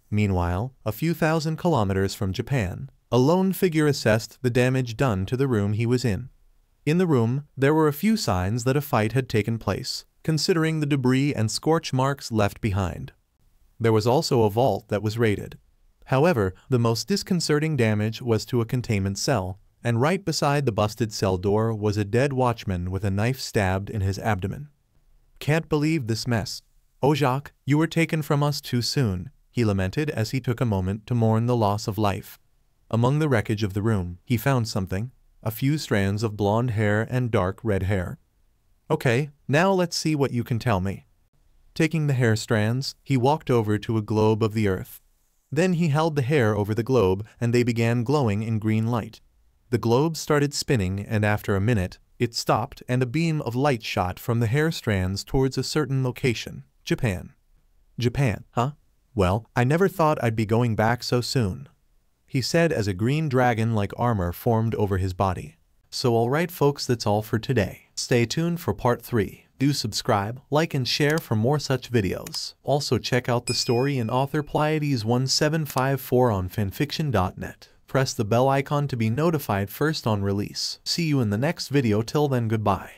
Meanwhile, a few thousand kilometers from Japan, a lone figure assessed the damage done to the room he was in. In the room, there were a few signs that a fight had taken place, considering the debris and scorch marks left behind. There was also a vault that was raided. However, the most disconcerting damage was to a containment cell, and right beside the busted cell door was a dead watchman with a knife stabbed in his abdomen. Can't believe this mess. Oh Jacques, you were taken from us too soon, he lamented as he took a moment to mourn the loss of life. Among the wreckage of the room, he found something, a few strands of blonde hair and dark red hair. Okay, now let's see what you can tell me. Taking the hair strands, he walked over to a globe of the earth. Then he held the hair over the globe and they began glowing in green light. The globe started spinning and after a minute, it stopped and a beam of light shot from the hair strands towards a certain location, Japan. Japan, huh? Well, I never thought I'd be going back so soon, he said as a green dragon-like armor formed over his body. So alright folks, that's all for today. Stay tuned for part 3. Do subscribe, like and share for more such videos. Also check out the story and author Pleiades 1754 on fanfiction.net. Press the bell icon to be notified first on release. See you in the next video. Till then, goodbye.